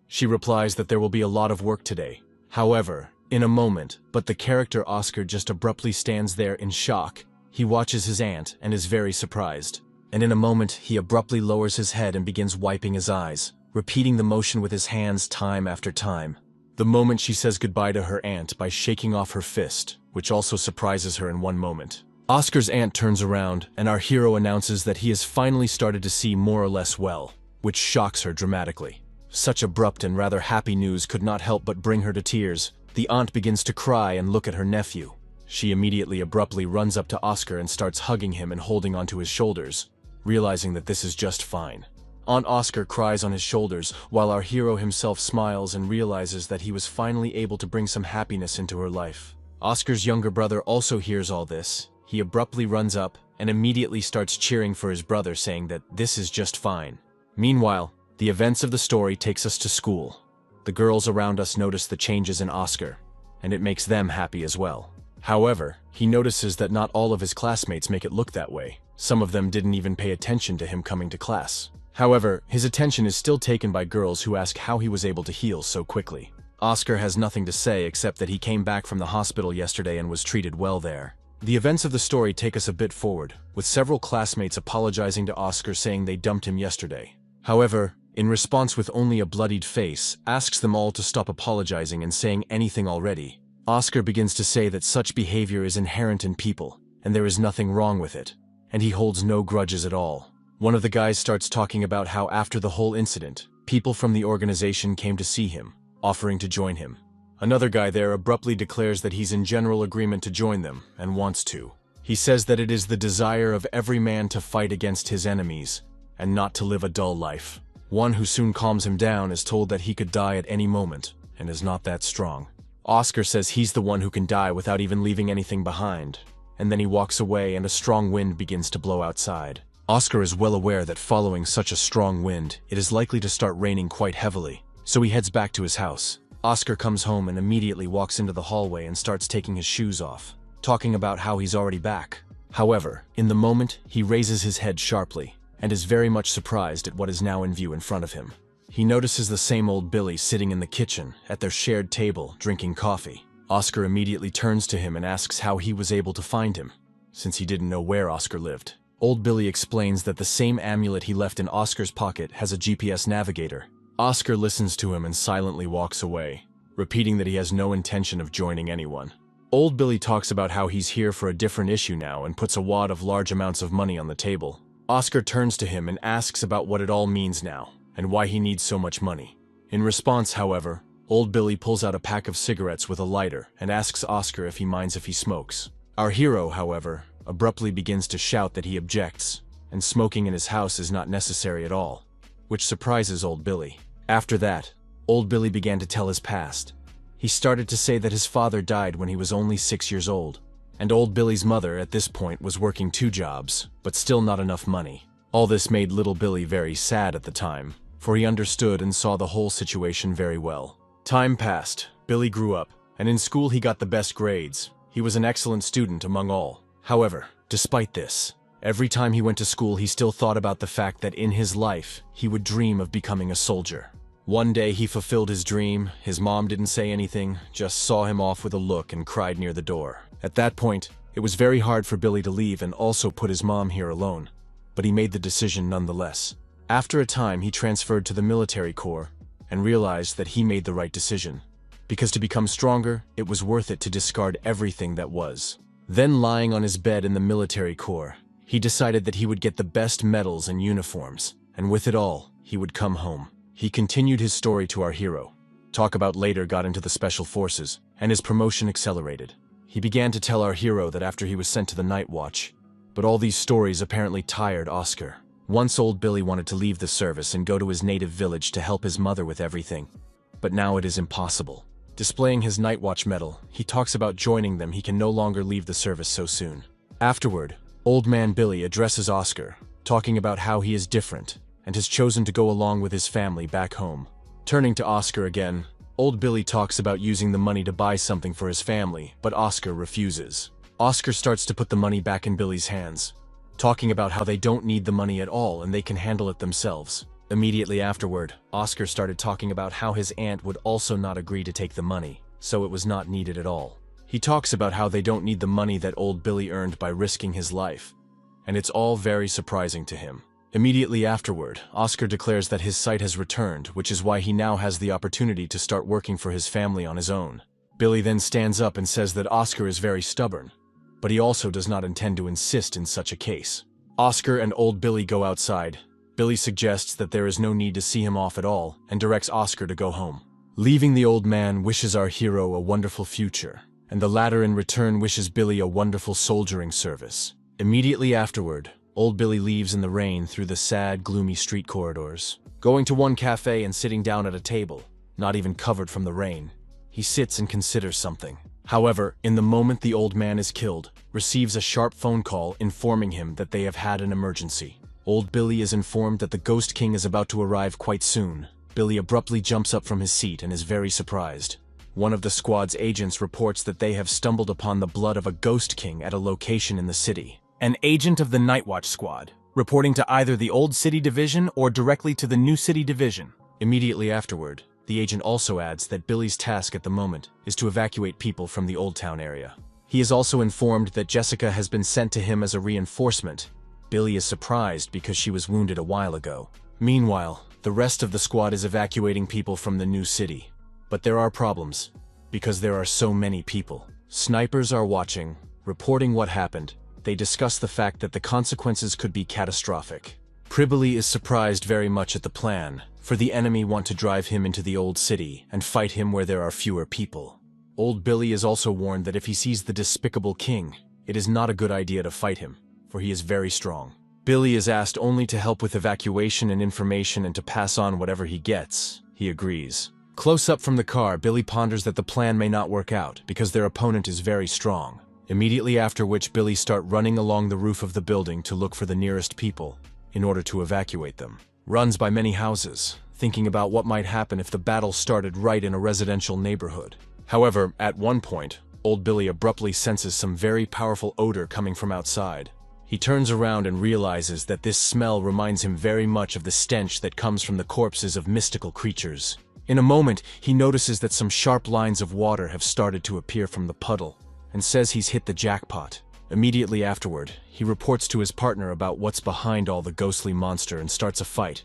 S1: She replies that there will be a lot of work today. However, in a moment, but the character Oscar just abruptly stands there in shock. He watches his aunt and is very surprised. And in a moment, he abruptly lowers his head and begins wiping his eyes, repeating the motion with his hands time after time. The moment she says goodbye to her aunt by shaking off her fist, which also surprises her in one moment. Oscar's aunt turns around, and our hero announces that he has finally started to see more or less well, which shocks her dramatically. Such abrupt and rather happy news could not help but bring her to tears. The aunt begins to cry and look at her nephew. She immediately abruptly runs up to Oscar and starts hugging him and holding onto his shoulders, realizing that this is just fine. Aunt Oscar cries on his shoulders, while our hero himself smiles and realizes that he was finally able to bring some happiness into her life. Oscar's younger brother also hears all this. He abruptly runs up and immediately starts cheering for his brother, saying that this is just fine. Meanwhile, the events of the story takes us to school. The girls around us notice the changes in Oscar, and it makes them happy as well. However, he notices that not all of his classmates make it look that way. Some of them didn't even pay attention to him coming to class. However, his attention is still taken by girls who ask how he was able to heal so quickly. Oscar has nothing to say except that he came back from the hospital yesterday and was treated well there. The events of the story take us a bit forward, with several classmates apologizing to Oscar saying they dumped him yesterday. However, in response with only a bloodied face, asks them all to stop apologizing and saying anything already. Oscar begins to say that such behavior is inherent in people, and there is nothing wrong with it, and he holds no grudges at all. One of the guys starts talking about how after the whole incident, people from the organization came to see him, offering to join him. Another guy there abruptly declares that he's in general agreement to join them, and wants to. He says that it is the desire of every man to fight against his enemies, and not to live a dull life. One who soon calms him down is told that he could die at any moment, and is not that strong. Oscar says he's the one who can die without even leaving anything behind, and then he walks away and a strong wind begins to blow outside. Oscar is well aware that following such a strong wind, it is likely to start raining quite heavily, so he heads back to his house. Oscar comes home and immediately walks into the hallway and starts taking his shoes off, talking about how he's already back. However, in the moment, he raises his head sharply, and is very much surprised at what is now in view in front of him. He notices the same old Billy sitting in the kitchen, at their shared table, drinking coffee. Oscar immediately turns to him and asks how he was able to find him, since he didn't know where Oscar lived. Old Billy explains that the same amulet he left in Oscar's pocket has a GPS navigator. Oscar listens to him and silently walks away, repeating that he has no intention of joining anyone. Old Billy talks about how he's here for a different issue now and puts a wad of large amounts of money on the table. Oscar turns to him and asks about what it all means now, and why he needs so much money. In response, however, old Billy pulls out a pack of cigarettes with a lighter and asks Oscar if he minds if he smokes. Our hero, however, abruptly begins to shout that he objects, and smoking in his house is not necessary at all, which surprises old Billy. After that, old Billy began to tell his past. He started to say that his father died when he was only 6 years old, and old Billy's mother at this point was working 2 jobs, but still not enough money. All this made little Billy very sad at the time, for he understood and saw the whole situation very well. Time passed, Billy grew up, and in school he got the best grades. He was an excellent student among all. However, despite this, every time he went to school he still thought about the fact that in his life he would dream of becoming a soldier. One day he fulfilled his dream, his mom didn't say anything, just saw him off with a look and cried near the door. At that point, it was very hard for Billy to leave and also put his mom here alone, but he made the decision nonetheless. After a time, he transferred to the military corps and realized that he made the right decision, because to become stronger, it was worth it to discard everything that was. Then, lying on his bed in the military corps, he decided that he would get the best medals and uniforms, and with it all, he would come home. He continued his story to our hero. Talk about later got into the special forces, and his promotion accelerated. He began to tell our hero that after he was sent to the night watch, but all these stories apparently tired Oscar. Once old Billy wanted to leave the service and go to his native village to help his mother with everything, but now it is impossible. Displaying his night watch medal, he talks about joining them. He can no longer leave the service so soon. Afterward, old man Billy addresses Oscar, talking about how he is different and has chosen to go along with his family back home. Turning to Oscar again, old Billy talks about using the money to buy something for his family, but Oscar refuses. Oscar starts to put the money back in Billy's hands, talking about how they don't need the money at all and they can handle it themselves. Immediately afterward, Oscar started talking about how his aunt would also not agree to take the money, so it was not needed at all. He talks about how they don't need the money that old Billy earned by risking his life, and it's all very surprising to him. Immediately afterward, Oscar declares that his sight has returned, which is why he now has the opportunity to start working for his family on his own. Billy then stands up and says that Oscar is very stubborn, but he also does not intend to insist in such a case. Oscar and old Billy go outside. Billy suggests that there is no need to see him off at all and directs Oscar to go home. Leaving, the old man wishes our hero a wonderful future, and the latter in return wishes Billy a wonderful soldiering service. Immediately afterward, old Billy leaves in the rain through the sad, gloomy street corridors. Going to one cafe and sitting down at a table, not even covered from the rain, he sits and considers something. However, in the moment the old man is killed, receives a sharp phone call informing him that they have had an emergency. Old Billy is informed that the Ghost King is about to arrive quite soon. Billy abruptly jumps up from his seat and is very surprised. One of the squad's agents reports that they have stumbled upon the blood of a Ghost King at a location in the city. An agent of the Night Watch squad, reporting to either the Old City Division or directly to the New City Division. Immediately afterward, the agent also adds that Billy's task at the moment is to evacuate people from the Old Town area. He is also informed that Jessica has been sent to him as a reinforcement. Billy is surprised because she was wounded a while ago. Meanwhile, the rest of the squad is evacuating people from the new city. But there are problems, because there are so many people. Snipers are watching, reporting what happened. They discuss the fact that the consequences could be catastrophic. Pribily is surprised very much at the plan, for the enemy want to drive him into the old city and fight him where there are fewer people. Old Billy is also warned that if he sees the despicable king, it is not a good idea to fight him, for he is very strong. Billy is asked only to help with evacuation and information and to pass on whatever he gets. He agrees. Close up from the car, Billy ponders that the plan may not work out because their opponent is very strong. Immediately after which, Billy starts running along the roof of the building to look for the nearest people in order to evacuate them. Runs by many houses, thinking about what might happen if the battle started right in a residential neighborhood. However, at one point, old Billy abruptly senses some very powerful odor coming from outside. He turns around and realizes that this smell reminds him very much of the stench that comes from the corpses of mystical creatures. In a moment, he notices that some sharp lines of water have started to appear from the puddle, and says he's hit the jackpot. Immediately afterward, he reports to his partner about what's behind all the ghostly monster and starts a fight.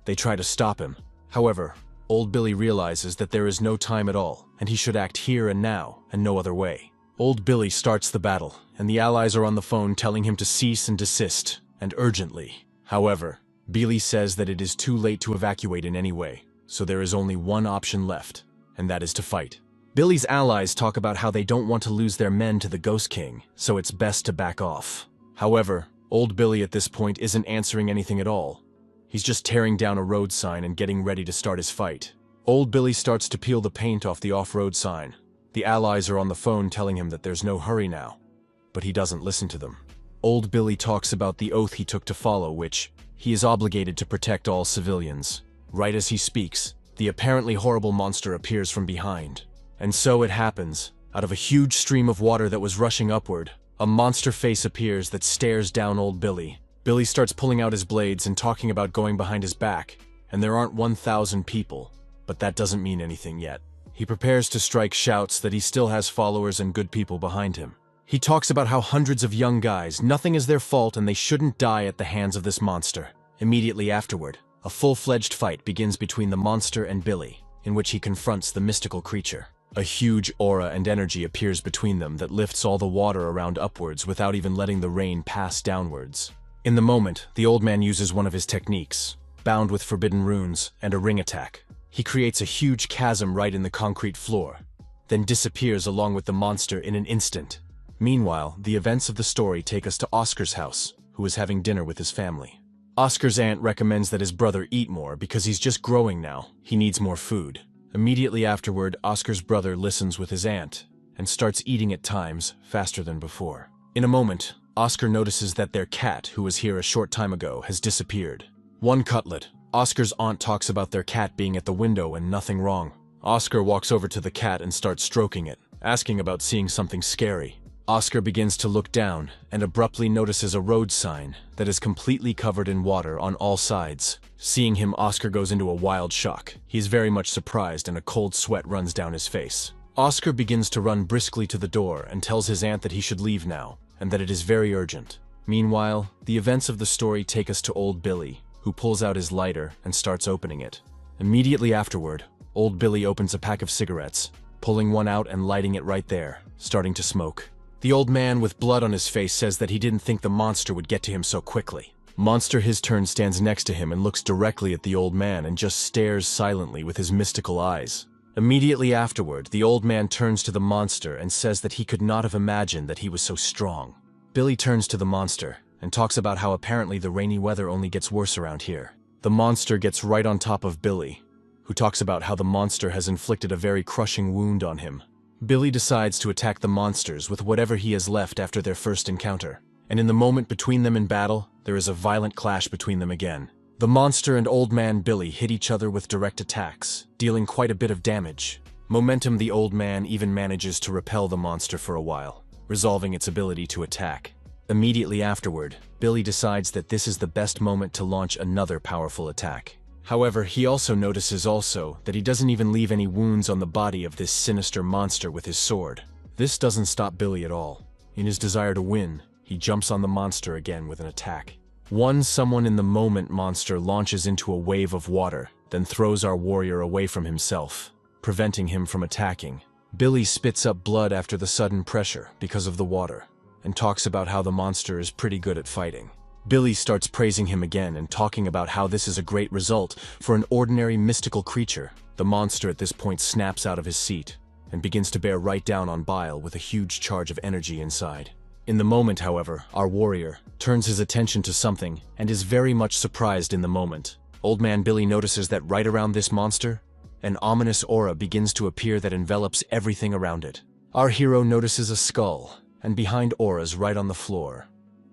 S1: They try to stop him. However, old Billy realizes that there is no time at all, and he should act here and now, and no other way. Old Billy starts the battle, and the allies are on the phone telling him to cease and desist, and urgently. However, Billy says that it is too late to evacuate in any way, so there is only one option left, and that is to fight. Billy's allies talk about how they don't want to lose their men to the Ghost King, so it's best to back off. However, old Billy at this point isn't answering anything at all. He's just tearing down a road sign and getting ready to start his fight. Old Billy starts to peel the paint off the off-road sign. The allies are on the phone telling him that there's no hurry now, but he doesn't listen to them. Old Billy talks about the oath he took to follow, which he is obligated to protect all civilians. Right as he speaks, the apparently horrible monster appears from behind. And so it happens. Out of a huge stream of water that was rushing upward, a monster face appears that stares down old Billy. Billy starts pulling out his blades and talking about going behind his back, and there aren't 1,000 people, but that doesn't mean anything yet. He prepares to strike, shouts that he still has followers and good people behind him. He talks about how hundreds of young guys, nothing is their fault and they shouldn't die at the hands of this monster. Immediately afterward, a full-fledged fight begins between the monster and Billy, in which he confronts the mystical creature. A huge aura and energy appears between them that lifts all the water around upwards without even letting the rain pass downwards. In the moment, the old man uses one of his techniques, bound with forbidden runes, and a ring attack. He creates a huge chasm right in the concrete floor, then disappears along with the monster in an instant. Meanwhile, the events of the story take us to Oscar's house, who is having dinner with his family. Oscar's aunt recommends that his brother eat more because he's just growing now. He needs more food. Immediately afterward, Oscar's brother listens with his aunt and starts eating at times faster than before. In a moment, Oscar notices that their cat, who was here a short time ago, has disappeared. One cutlet. Oscar's aunt talks about their cat being at the window and nothing wrong. Oscar walks over to the cat and starts stroking it, asking about seeing something scary. Oscar begins to look down and abruptly notices a road sign that is completely covered in water on all sides. Seeing him, Oscar goes into a wild shock. He is very much surprised and a cold sweat runs down his face. Oscar begins to run briskly to the door and tells his aunt that he should leave now and that it is very urgent. Meanwhile, the events of the story take us to old Billy, who pulls out his lighter and starts opening it. Immediately afterward, old Billy opens a pack of cigarettes, pulling one out and lighting it right there, starting to smoke. The old man with blood on his face says that he didn't think the monster would get to him so quickly. Monster, his turn, stands next to him and looks directly at the old man and just stares silently with his mystical eyes. Immediately afterward, the old man turns to the monster and says that he could not have imagined that he was so strong. Billy turns to the monster and talks about how apparently the rainy weather only gets worse around here. The monster gets right on top of Billy, who talks about how the monster has inflicted a very crushing wound on him. Billy decides to attack the monsters with whatever he has left after their first encounter, and in the moment between them in battle, there is a violent clash between them again. The monster and old man Billy hit each other with direct attacks, dealing quite a bit of damage. Momentum, the old man even manages to repel the monster for a while, resolving its ability to attack. Immediately afterward, Billy decides that this is the best moment to launch another powerful attack. However, he also notices that he doesn't even leave any wounds on the body of this sinister monster with his sword. This doesn't stop Billy at all. In his desire to win, he jumps on the monster again with an attack. Someone in the moment monster launches into a wave of water, then throws our warrior away from himself, preventing him from attacking. Billy spits up blood after the sudden pressure because of the water, and talks about how the monster is pretty good at fighting. Billy starts praising him again and talking about how this is a great result for an ordinary mystical creature. The monster at this point snaps out of his seat and begins to bear right down on Bile with a huge charge of energy inside. In the moment, however, our warrior turns his attention to something and is very much surprised in the moment. Old man Billy notices that right around this monster, an ominous aura begins to appear that envelops everything around it. Our hero notices a skull, and behind auras right on the floor,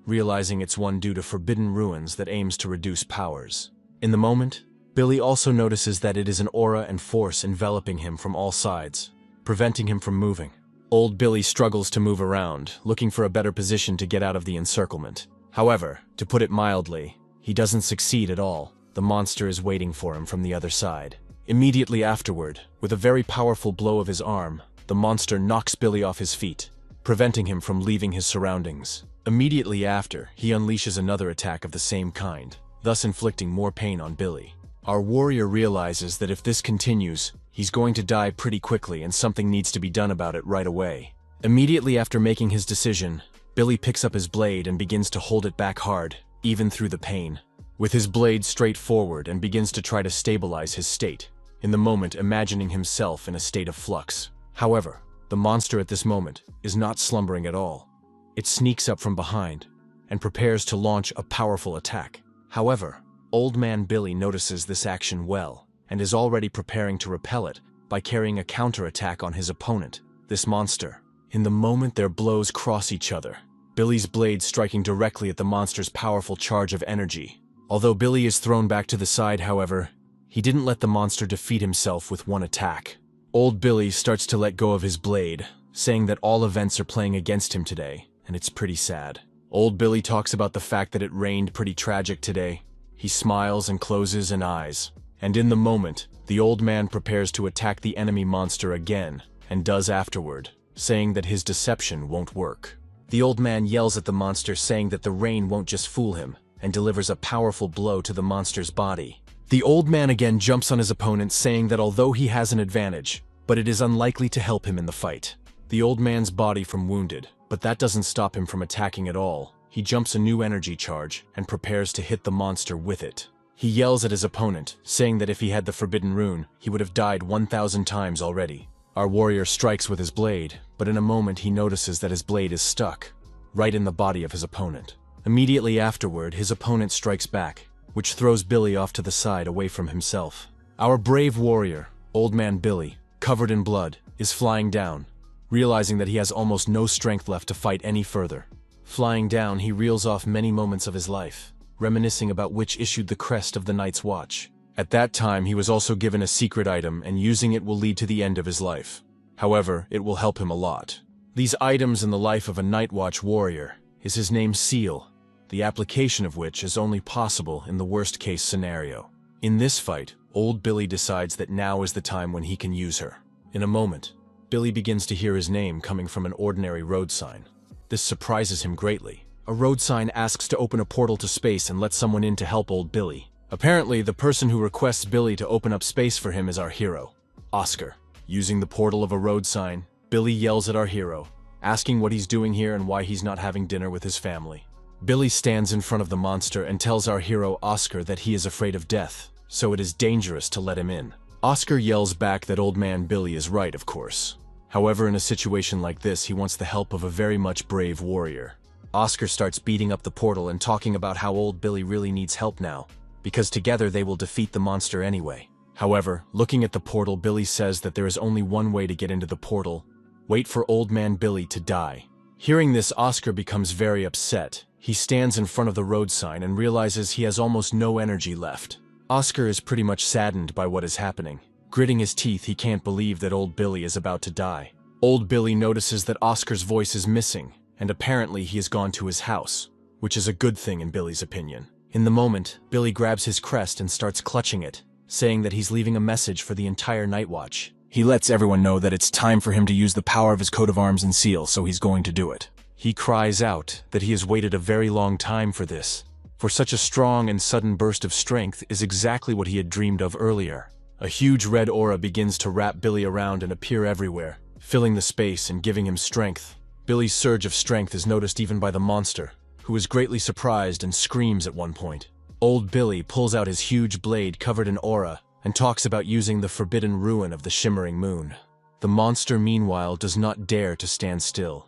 S1: realizing it's one due to forbidden ruins that aims to reduce powers. In the moment, Billy also notices that it is an aura and force enveloping him from all sides, preventing him from moving. Old Billy struggles to move around, looking for a better position to get out of the encirclement. However, to put it mildly, he doesn't succeed at all. The monster is waiting for him from the other side. Immediately afterward, with a very powerful blow of his arm, the monster knocks Billy off his feet, preventing him from leaving his surroundings. Immediately after, he unleashes another attack of the same kind, thus inflicting more pain on Billy. Our warrior realizes that if this continues, he's going to die pretty quickly and something needs to be done about it right away. Immediately after making his decision, Billy picks up his blade and begins to hold it back hard, even through the pain. With his blade straight forward and begins to try to stabilize his state. in the moment imagining himself in a state of flux. However, the monster at this moment is not slumbering at all. It sneaks up from behind and prepares to launch a powerful attack. However, Old Man Billy notices this action well and is already preparing to repel it by carrying a counterattack on his opponent, this monster. In the moment their blows cross each other, Billy's blade striking directly at the monster's powerful charge of energy. Although Billy is thrown back to the side, however, he didn't let the monster defeat himself with one attack. Old Billy starts to let go of his blade, saying that all events are playing against him today, and it's pretty sad. Old Billy talks about the fact that it rained pretty tragic today. He smiles and closes an eyes. And in the moment, the old man prepares to attack the enemy monster again, and does afterward, saying that his deception won't work. The old man yells at the monster saying that the rain won't just fool him, and delivers a powerful blow to the monster's body. The old man again jumps on his opponent saying that although he has an advantage, but it is unlikely to help him in the fight. The old man's body from wounded, but that doesn't stop him from attacking at all. He jumps a new energy charge and prepares to hit the monster with it. He yells at his opponent, saying that if he had the forbidden rune, he would have died 1,000 times already. Our warrior strikes with his blade, but in a moment he notices that his blade is stuck, right in the body of his opponent. Immediately afterward, his opponent strikes back, which throws Billy off to the side away from himself. Our brave warrior, Old Man Billy, covered in blood, is flying down, realizing that he has almost no strength left to fight any further. Flying down, he reels off many moments of his life, reminiscing about which issued the crest of the Night's Watch. At that time, he was also given a secret item, and using it will lead to the end of his life. However, it will help him a lot. These items in the life of a Night Watch warrior is his name's seal, the application of which is only possible in the worst-case scenario. In this fight, Old Billy decides that now is the time when he can use her. In a moment, Billy begins to hear his name coming from an ordinary road sign. This surprises him greatly. A road sign asks to open a portal to space and let someone in to help Old Billy. Apparently, the person who requests Billy to open up space for him is our hero, Oscar. Using the portal of a road sign, Billy yells at our hero, asking what he's doing here and why he's not having dinner with his family. Billy stands in front of the monster and tells our hero Oscar that he is afraid of death, so it is dangerous to let him in. Oscar yells back that Old Man Billy is right, of course. However, in a situation like this, he wants the help of a very much brave warrior. Oscar starts beating up the portal and talking about how Old Billy really needs help now, because together they will defeat the monster anyway. However, looking at the portal, Billy says that there is only one way to get into the portal: wait for Old Man Billy to die. Hearing this, Oscar becomes very upset. He stands in front of the road sign and realizes he has almost no energy left. Oscar is pretty much saddened by what is happening. Gritting his teeth, he can't believe that Old Billy is about to die. Old Billy notices that Oscar's voice is missing, and apparently he has gone to his house, which is a good thing in Billy's opinion. In the moment, Billy grabs his crest and starts clutching it, saying that he's leaving a message for the entire Night Watch. He lets everyone know that it's time for him to use the power of his coat of arms and seal, so he's going to do it. He cries out that he has waited a very long time for this, for such a strong and sudden burst of strength is exactly what he had dreamed of earlier. A huge red aura begins to wrap Billy around and appear everywhere, filling the space and giving him strength. Billy's surge of strength is noticed even by the monster, who is greatly surprised and screams at one point. Old Billy pulls out his huge blade covered in aura and talks about using the forbidden ruin of the shimmering moon. The monster, meanwhile, does not dare to stand still.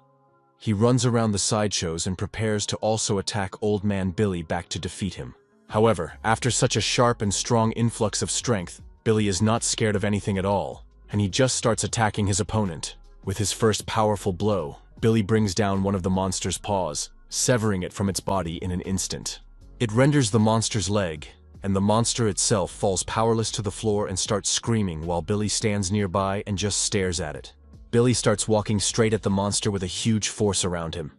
S1: He runs around the sideshows and prepares to also attack Old Man Billy back to defeat him. However, after such a sharp and strong influx of strength, Billy is not scared of anything at all, and he just starts attacking his opponent. With his first powerful blow, Billy brings down one of the monster's paws, severing it from its body in an instant. It renders the monster's leg, and the monster itself falls powerless to the floor and starts screaming while Billy stands nearby and just stares at it. Billy starts walking straight at the monster with a huge force around him.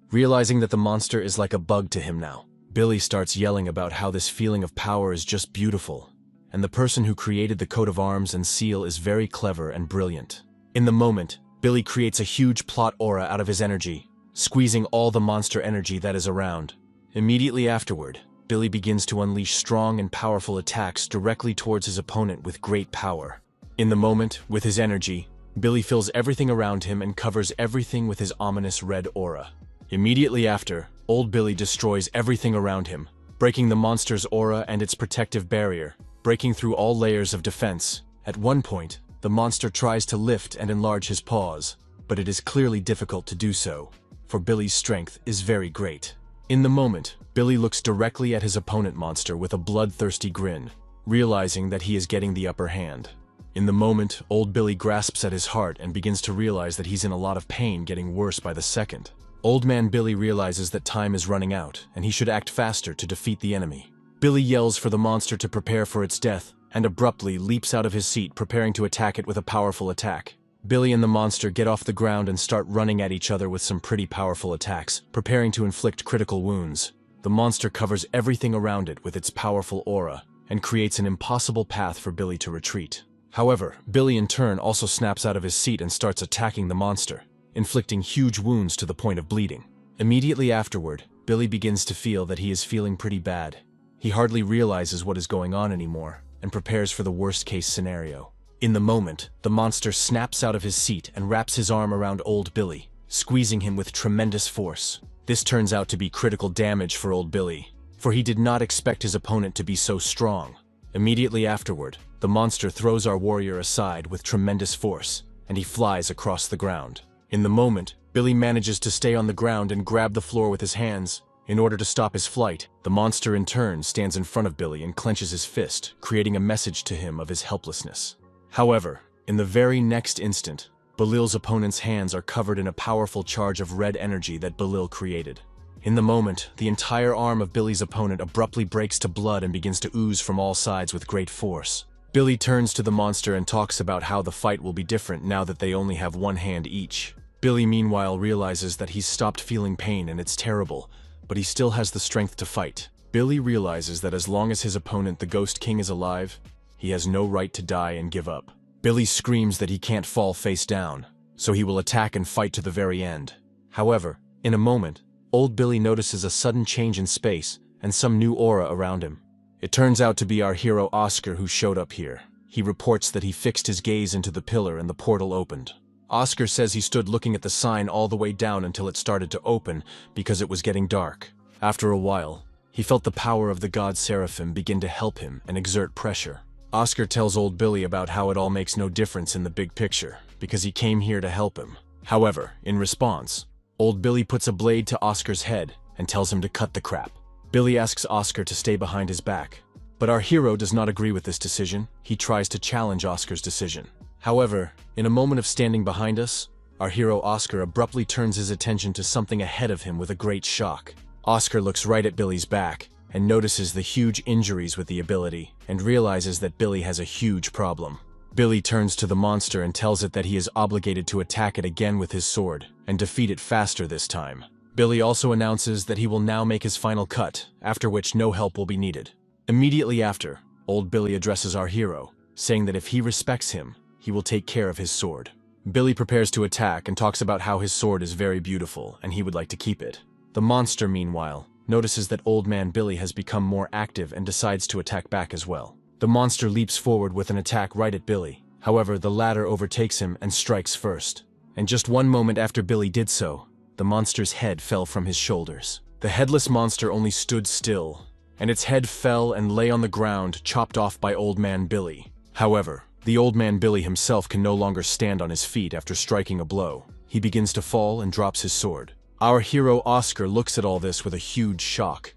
S1: Realizing that the monster is like a bug to him now, Billy starts yelling about how this feeling of power is just beautiful, and the person who created the coat of arms and seal is very clever and brilliant. In the moment, Billy creates a huge plot aura out of his energy, squeezing all the monster energy that is around. Immediately afterward, Billy begins to unleash strong and powerful attacks directly towards his opponent with great power. In the moment, with his energy, Billy fills everything around him and covers everything with his ominous red aura. Immediately after, Old Billy destroys everything around him, breaking the monster's aura and its protective barrier, breaking through all layers of defense, At one point, the monster tries to lift and enlarge his paws, but it is clearly difficult to do so, for Billy's strength is very great. In the moment, Billy looks directly at his opponent monster with a bloodthirsty grin, realizing that he is getting the upper hand. In the moment, old Billy grasps at his heart and begins to realize that he's in a lot of pain, getting worse by the second. Old man Billy realizes that time is running out, and he should act faster to defeat the enemy. Billy yells for the monster to prepare for its death, and abruptly leaps out of his seat, preparing to attack it with a powerful attack. Billy and the monster get off the ground and start running at each other with some pretty powerful attacks, preparing to inflict critical wounds. The monster covers everything around it with its powerful aura, and creates an impossible path for Billy to retreat. However, Billy in turn also snaps out of his seat and starts attacking the monster, inflicting huge wounds to the point of bleeding. Immediately afterward, Billy begins to feel that he is feeling pretty bad. He hardly realizes what is going on anymore, and prepares for the worst-case scenario. In the moment, the monster snaps out of his seat and wraps his arm around old Billy, squeezing him with tremendous force. This turns out to be critical damage for old Billy, for he did not expect his opponent to be so strong. Immediately afterward, the monster throws our warrior aside with tremendous force, and he flies across the ground. In the moment, Billy manages to stay on the ground and grab the floor with his hands. In order to stop his flight, the monster in turn stands in front of Billy and clenches his fist, creating a message to him of his helplessness. However, in the very next instant, Belil's opponent's hands are covered in a powerful charge of red energy that Belil created. In the moment, the entire arm of Billy's opponent abruptly breaks to blood and begins to ooze from all sides with great force. Billy turns to the monster and talks about how the fight will be different now that they only have one hand each. Billy meanwhile realizes that he's stopped feeling pain and it's terrible, but he still has the strength to fight. Billy realizes that as long as his opponent, the Ghost King, is alive, he has no right to die and give up. Billy screams that he can't fall face down, so he will attack and fight to the very end. However, in a moment, old Billy notices a sudden change in space and some new aura around him. It turns out to be our hero Oscar who showed up here. He reports that he fixed his gaze into the pillar and the portal opened. Oscar says he stood looking at the sign all the way down until it started to open because it was getting dark. After a while, he felt the power of the god Seraphim begin to help him and exert pressure. Oscar tells old Billy about how it all makes no difference in the big picture because he came here to help him. However, in response, old Billy puts a blade to Oscar's head and tells him to cut the crap. Billy asks Oscar to stay behind his back, but our hero does not agree with this decision. He tries to challenge Oscar's decision. However, in a moment of standing behind us, our hero Oscar abruptly turns his attention to something ahead of him with a great shock. Oscar looks right at Billy's back and notices the huge injuries with the ability and realizes that Billy has a huge problem. Billy turns to the monster and tells it that he is obligated to attack it again with his sword and defeat it faster this time. Billy also announces that he will now make his final cut, after which no help will be needed. Immediately after, old Billy addresses our hero, saying that if he respects him, he will take care of his sword. Billy prepares to attack and talks about how his sword is very beautiful and he would like to keep it. The monster, meanwhile, notices that old man Billy has become more active and decides to attack back as well. The monster leaps forward with an attack right at Billy. However, the latter overtakes him and strikes first. And just one moment after Billy did so, the monster's head fell from his shoulders. The headless monster only stood still, and its head fell and lay on the ground, chopped off by old man Billy. However, the old man Billy himself can no longer stand on his feet after striking a blow. He begins to fall and drops his sword. Our hero Oscar looks at all this with a huge shock.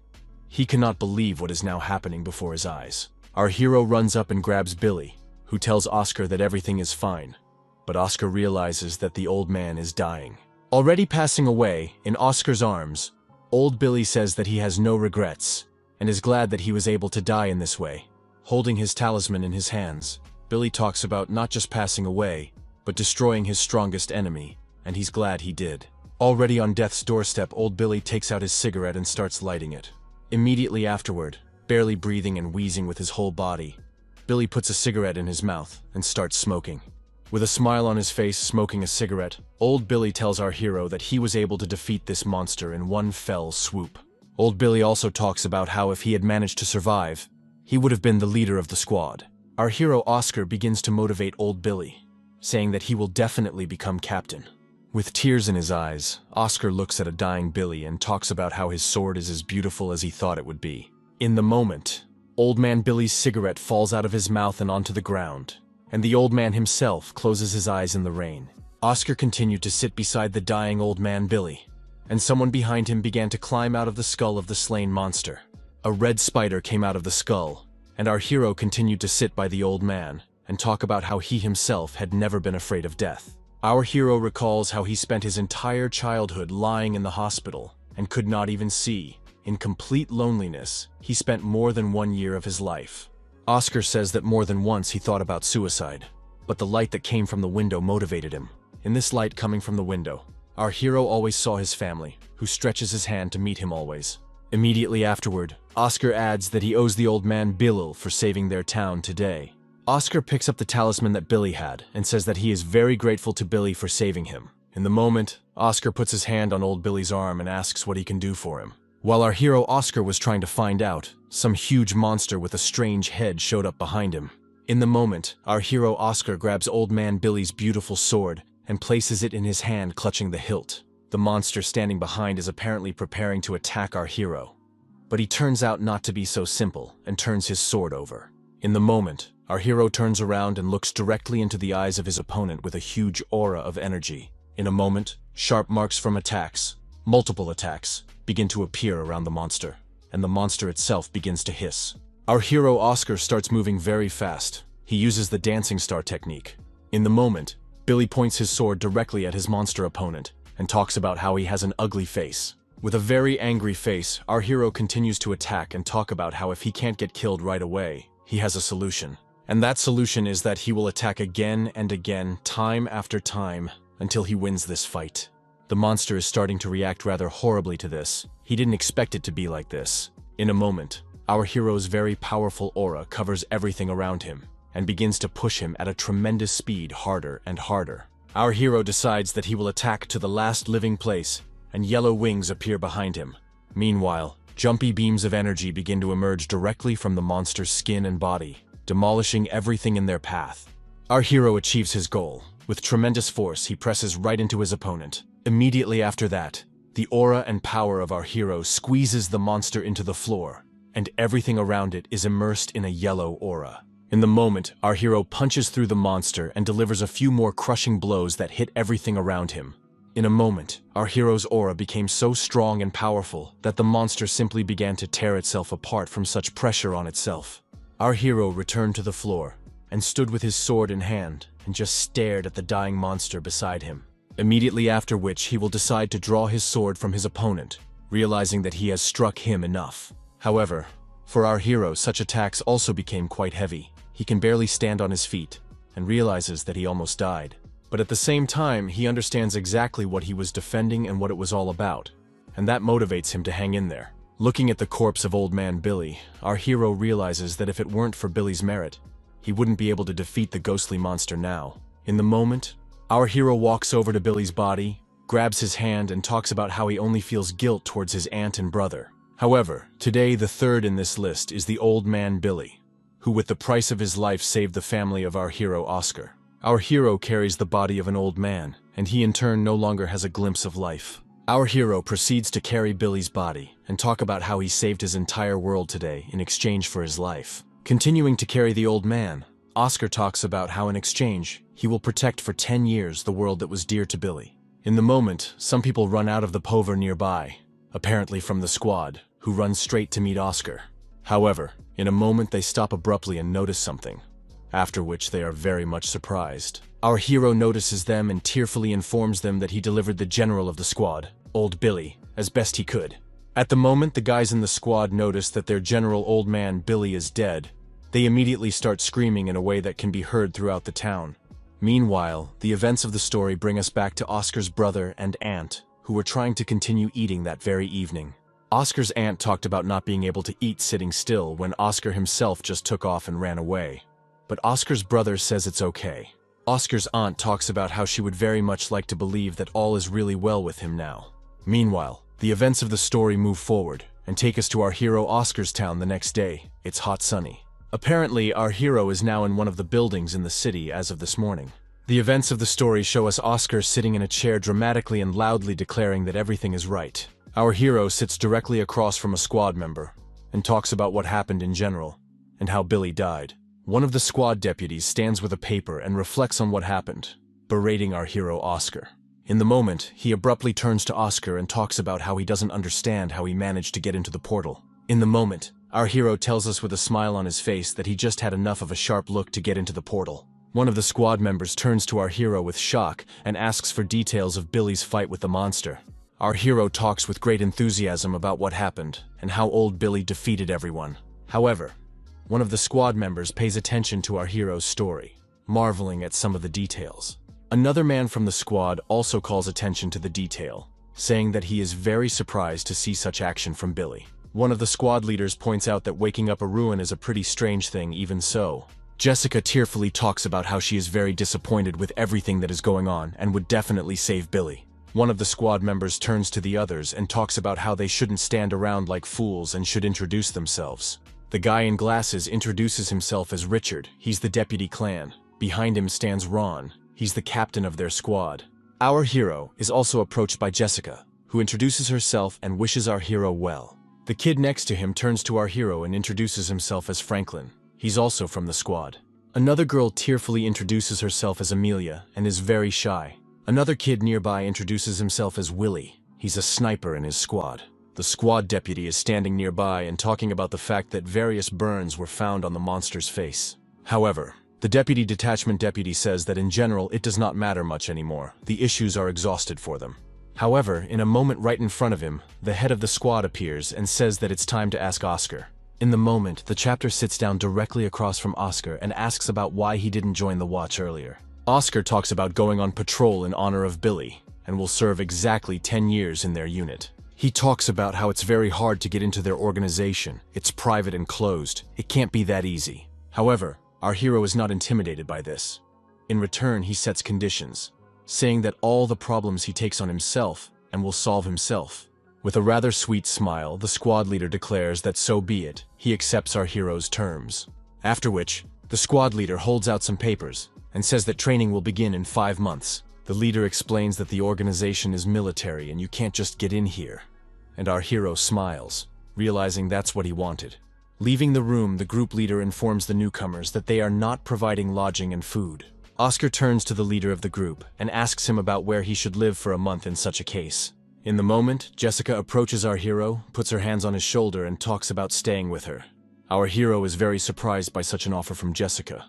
S1: He cannot believe what is now happening before his eyes. Our hero runs up and grabs Billy, who tells Oscar that everything is fine. But Oscar realizes that the old man is dying. Already passing away, in Oscar's arms, old Billy says that he has no regrets, and is glad that he was able to die in this way. Holding his talisman in his hands, Billy talks about not just passing away, but destroying his strongest enemy, and he's glad he did. Already on death's doorstep, old Billy takes out his cigarette and starts lighting it. Immediately afterward, barely breathing and wheezing with his whole body, Billy puts a cigarette in his mouth and starts smoking. With a smile on his face, smoking a cigarette, old Billy tells our hero that he was able to defeat this monster in one fell swoop. Old Billy also talks about how if he had managed to survive, he would have been the leader of the squad. Our hero Oscar begins to motivate old Billy, saying that he will definitely become captain. With tears in his eyes, Oscar looks at a dying Billy and talks about how his sword is as beautiful as he thought it would be. In the moment, old man Billy's cigarette falls out of his mouth and onto the ground, and the old man himself closes his eyes in the rain. Oscar continued to sit beside the dying old man Billy, and someone behind him began to climb out of the skull of the slain monster. A red spider came out of the skull, and our hero continued to sit by the old man and talk about how he himself had never been afraid of death. Our hero recalls how he spent his entire childhood lying in the hospital and could not even see. In complete loneliness, he spent more than 1 year of his life. Oscar says that more than once he thought about suicide, but the light that came from the window motivated him. In this light coming from the window, our hero always saw his family, who stretches his hand to meet him always. Immediately afterward, Oscar adds that he owes the old man Billy for saving their town today. Oscar picks up the talisman that Billy had and says that he is very grateful to Billy for saving him. In the moment, Oscar puts his hand on old Billy's arm and asks what he can do for him. While our hero Oscar was trying to find out, some huge monster with a strange head showed up behind him. In the moment, our hero Oscar grabs old man Billy's beautiful sword and places it in his hand, clutching the hilt. The monster standing behind is apparently preparing to attack our hero. But he turns out not to be so simple and turns his sword over. In the moment, our hero turns around and looks directly into the eyes of his opponent with a huge aura of energy. In a moment, sharp marks from attacks, multiple attacks, begin to appear around the monster, and the monster itself begins to hiss. Our hero Oscar starts moving very fast. He uses the dancing star technique. In the moment, Billy points his sword directly at his monster opponent and talks about how he has an ugly face. With a very angry face, our hero continues to attack and talk about how if he can't get killed right away, he has a solution. And that solution is that he will attack again and again, time after time, until he wins this fight. The monster is starting to react rather horribly to this. He didn't expect it to be like this. In a moment, our hero's very powerful aura covers everything around him and begins to push him at a tremendous speed harder and harder. Our hero decides that he will attack to the last living place, and yellow wings appear behind him. Meanwhile, jumpy beams of energy begin to emerge directly from the monster's skin and body, demolishing everything in their path. Our hero achieves his goal. With tremendous force, he presses right into his opponent. Immediately after that, the aura and power of our hero squeezes the monster into the floor, and everything around it is immersed in a yellow aura. In the moment, our hero punches through the monster and delivers a few more crushing blows that hit everything around him. In a moment, our hero's aura became so strong and powerful that the monster simply began to tear itself apart from such pressure on itself. Our hero returned to the floor and stood with his sword in hand and just stared at the dying monster beside him. Immediately after which, he will decide to draw his sword from his opponent, realizing that he has struck him enough. However, for our hero, such attacks also became quite heavy. He can barely stand on his feet and realizes that he almost died. But at the same time, he understands exactly what he was defending and what it was all about, and that motivates him to hang in there. Looking at the corpse of old man Billy, our hero realizes that if it weren't for Billy's merit, he wouldn't be able to defeat the ghostly monster now. In the moment, our hero walks over to Billy's body, grabs his hand, and talks about how he only feels guilt towards his aunt and brother. However, today the third in this list is the old man Billy, who with the price of his life saved the family of our hero Oscar. Our hero carries the body of an old man, and he in turn no longer has a glimpse of life. Our hero proceeds to carry Billy's body and talk about how he saved his entire world today in exchange for his life. Continuing to carry the old man, Oscar talks about how in exchange, he will protect for 10 years the world that was dear to Billy. In the moment, some people run out of the pover nearby, apparently from the squad, who run straight to meet Oscar. However, in a moment they stop abruptly and notice something, after which they are very much surprised. Our hero notices them and tearfully informs them that he delivered the general of the squad, old Billy, as best he could. At the moment the guys in the squad notice that their general old man Billy is dead, they immediately start screaming in a way that can be heard throughout the town. Meanwhile, the events of the story bring us back to Oscar's brother and aunt, who were trying to continue eating that very evening. Oscar's aunt talked about not being able to eat sitting still when Oscar himself just took off and ran away. But Oscar's brother says it's okay. Oscar's aunt talks about how she would very much like to believe that all is really well with him now. Meanwhile, the events of the story move forward and take us to our hero Oscar's town the next day. It's hot sunny. Apparently, our hero is now in one of the buildings in the city as of this morning. The events of the story show us Oscar sitting in a chair dramatically and loudly declaring that everything is right. Our hero sits directly across from a squad member and talks about what happened in general and how Billy died. One of the squad deputies stands with a paper and reflects on what happened, berating our hero Oscar. In the moment, he abruptly turns to Oscar and talks about how he doesn't understand how he managed to get into the portal. In the moment, our hero tells us with a smile on his face that he just had enough of a sharp look to get into the portal. One of the squad members turns to our hero with shock and asks for details of Billy's fight with the monster. Our hero talks with great enthusiasm about what happened and how old Billy defeated everyone. However, one of the squad members pays attention to our hero's story, marveling at some of the details. Another man from the squad also calls attention to the detail, saying that he is very surprised to see such action from Billy. One of the squad leaders points out that waking up a ruin is a pretty strange thing even so. Jessica tearfully talks about how she is very disappointed with everything that is going on and would definitely save Billy. One of the squad members turns to the others and talks about how they shouldn't stand around like fools and should introduce themselves. The guy in glasses introduces himself as Richard. He's the deputy clan. Behind him stands Ron. He's the captain of their squad. Our hero is also approached by Jessica, who introduces herself and wishes our hero well. The kid next to him turns to our hero and introduces himself as Franklin. He's also from the squad. Another girl tearfully introduces herself as Amelia and is very shy. Another kid nearby introduces himself as Willie. He's a sniper in his squad. The squad deputy is standing nearby and talking about the fact that various burns were found on the monster's face. However, the deputy detachment deputy says that in general it does not matter much anymore. The issues are exhausted for them. However, in a moment right in front of him, the head of the squad appears and says that it's time to ask Oscar. In the moment, the chapter sits down directly across from Oscar and asks about why he didn't join the watch earlier. Oscar talks about going on patrol in honor of Billy and will serve exactly 10 years in their unit. He talks about how it's very hard to get into their organization. It's private and closed. It can't be that easy. However, our hero is not intimidated by this. In return, he sets conditions, saying that all the problems he takes on himself and will solve himself. With a rather sweet smile, the squad leader declares that so be it, he accepts our hero's terms. After which, the squad leader holds out some papers and says that training will begin in 5 months. The leader explains that the organization is military and you can't just get in here. And our hero smiles, realizing that's what he wanted. Leaving the room, the group leader informs the newcomers that they are not providing lodging and food. Oscar turns to the leader of the group and asks him about where he should live for a month in such a case. In the moment, Jessica approaches our hero, puts her hands on his shoulder and talks about staying with her. Our hero is very surprised by such an offer from Jessica,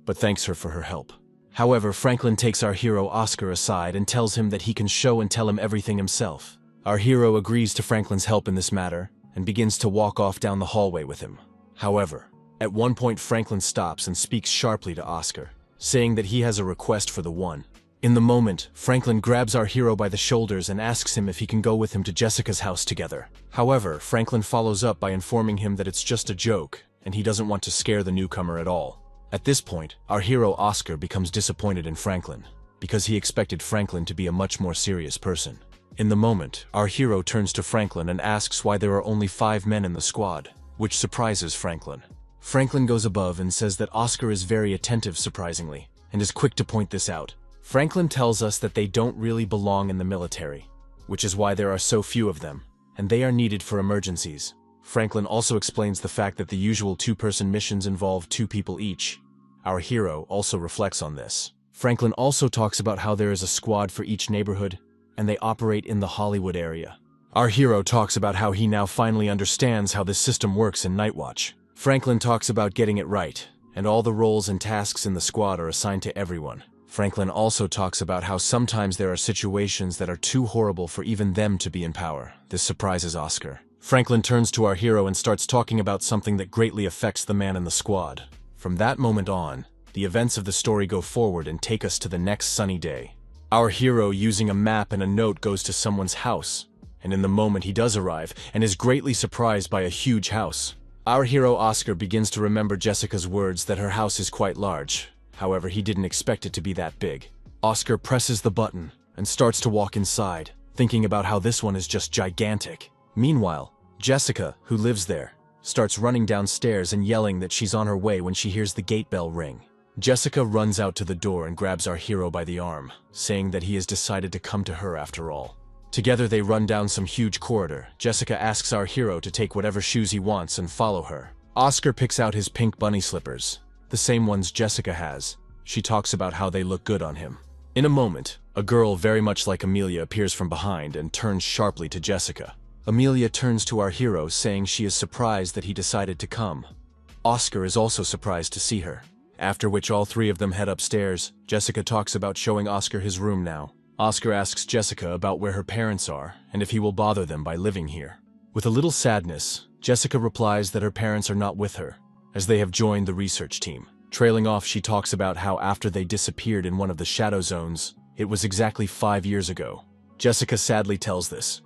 S1: but thanks her for her help. However, Franklin takes our hero Oscar aside and tells him that he can show and tell him everything himself. Our hero agrees to Franklin's help in this matter and begins to walk off down the hallway with him. However, at one point Franklin stops and speaks sharply to Oscar, saying that he has a request for the one. In the moment, Franklin grabs our hero by the shoulders and asks him if he can go with him to Jessica's house together. However, Franklin follows up by informing him that it's just a joke and he doesn't want to scare the newcomer at all. At this point, our hero Oscar becomes disappointed in Franklin because he expected Franklin to be a much more serious person. In the moment, our hero turns to Franklin and asks why there are only 5 men in the squad, which surprises Franklin. Franklin goes above and says that Oscar is very attentive surprisingly, and is quick to point this out. Franklin tells us that they don't really belong in the military, which is why there are so few of them, and they are needed for emergencies. Franklin also explains the fact that the usual 2-person missions involve 2 people each. Our hero also reflects on this. Franklin also talks about how there is a squad for each neighborhood, and they operate in the Hollywood area. Our hero talks about how he now finally understands how this system works in Nightwatch. Franklin talks about getting it right, and all the roles and tasks in the squad are assigned to everyone. Franklin also talks about how sometimes there are situations that are too horrible for even them to be in power. This surprises Oscar. Franklin turns to our hero and starts talking about something that greatly affects the man in the squad. From that moment on, the events of the story go forward and take us to the next sunny day. Our hero, using a map and a note, goes to someone's house, and in the moment he does arrive and is greatly surprised by a huge house. Our hero Oscar begins to remember Jessica's words that her house is quite large. However, he didn't expect it to be that big. Oscar presses the button and starts to walk inside, thinking about how this one is just gigantic. Meanwhile, Jessica, who lives there, starts running downstairs and yelling that she's on her way when she hears the gate bell ring. Jessica runs out to the door and grabs our hero by the arm, saying that he has decided to come to her after all. Together they run down some huge corridor. Jessica asks our hero to take whatever shoes he wants and follow her. Oscar picks out his pink bunny slippers, the same ones Jessica has. She talks about how they look good on him. In a moment, a girl very much like Amelia appears from behind and turns sharply to Jessica. Amelia turns to our hero, saying she is surprised that he decided to come. Oscar is also surprised to see her. After which all three of them head upstairs. Jessica talks about showing Oscar his room now. Oscar asks Jessica about where her parents are and if he will bother them by living here. With a little sadness, Jessica replies that her parents are not with her, as they have joined the research team. Trailing off, she talks about how after they disappeared in one of the shadow zones, it was exactly 5 years ago. Jessica sadly tells this,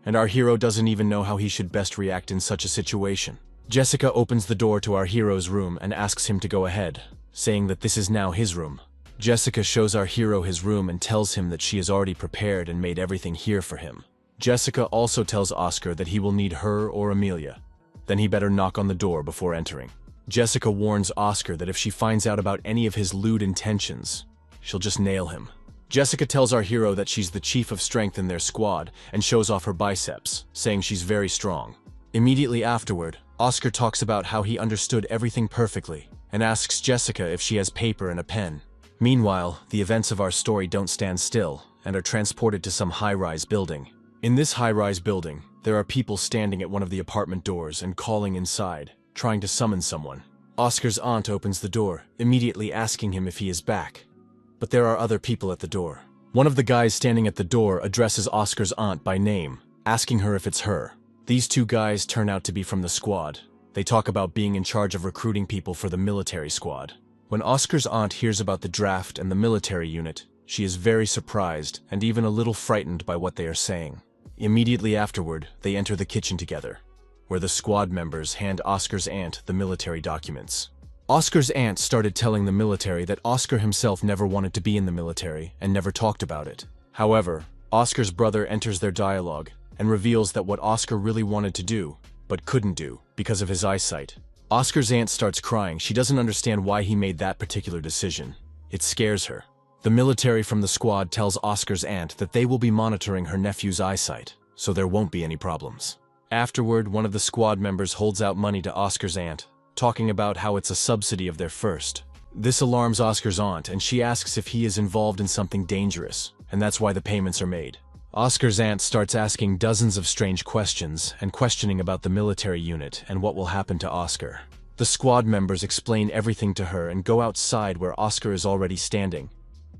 S1: and our hero doesn't even know how he should best react in such a situation. Jessica opens the door to our hero's room and asks him to go ahead, saying that this is now his room. Jessica shows our hero his room and tells him that she has already prepared and made everything here for him. Jessica also tells Oscar that he will need her or Amelia. Then he better knock on the door before entering. Jessica warns Oscar that if she finds out about any of his lewd intentions, she'll just nail him. Jessica tells our hero that she's the chief of strength in their squad and shows off her biceps, saying she's very strong. Immediately afterward, Oscar talks about how he understood everything perfectly and asks Jessica if she has paper and a pen. Meanwhile, the events of our story don't stand still and are transported to some high-rise building. In this high-rise building, there are people standing at one of the apartment doors and calling inside, trying to summon someone. Oscar's aunt opens the door, immediately asking him if he is back. But there are other people at the door. One of the guys standing at the door addresses Oscar's aunt by name, asking her if it's her. These two guys turn out to be from the squad. They talk about being in charge of recruiting people for the military squad. When Oscar's aunt hears about the draft and the military unit, she is very surprised and even a little frightened by what they are saying. Immediately afterward, they enter the kitchen together, where the squad members hand Oscar's aunt the military documents. Oscar's aunt started telling the military that Oscar himself never wanted to be in the military and never talked about it. However, Oscar's brother enters their dialogue and reveals that what Oscar really wanted to do, but couldn't do because of his eyesight. Oscar's aunt starts crying. She doesn't understand why he made that particular decision. It scares her. The military from the squad tells Oscar's aunt that they will be monitoring her nephew's eyesight, so there won't be any problems. Afterward, one of the squad members holds out money to Oscar's aunt, talking about how it's a subsidy of their first. This alarms Oscar's aunt, and she asks if he is involved in something dangerous, and that's why the payments are made. Oscar's aunt starts asking dozens of strange questions and questioning about the military unit and what will happen to Oscar. The squad members explain everything to her and go outside where Oscar is already standing.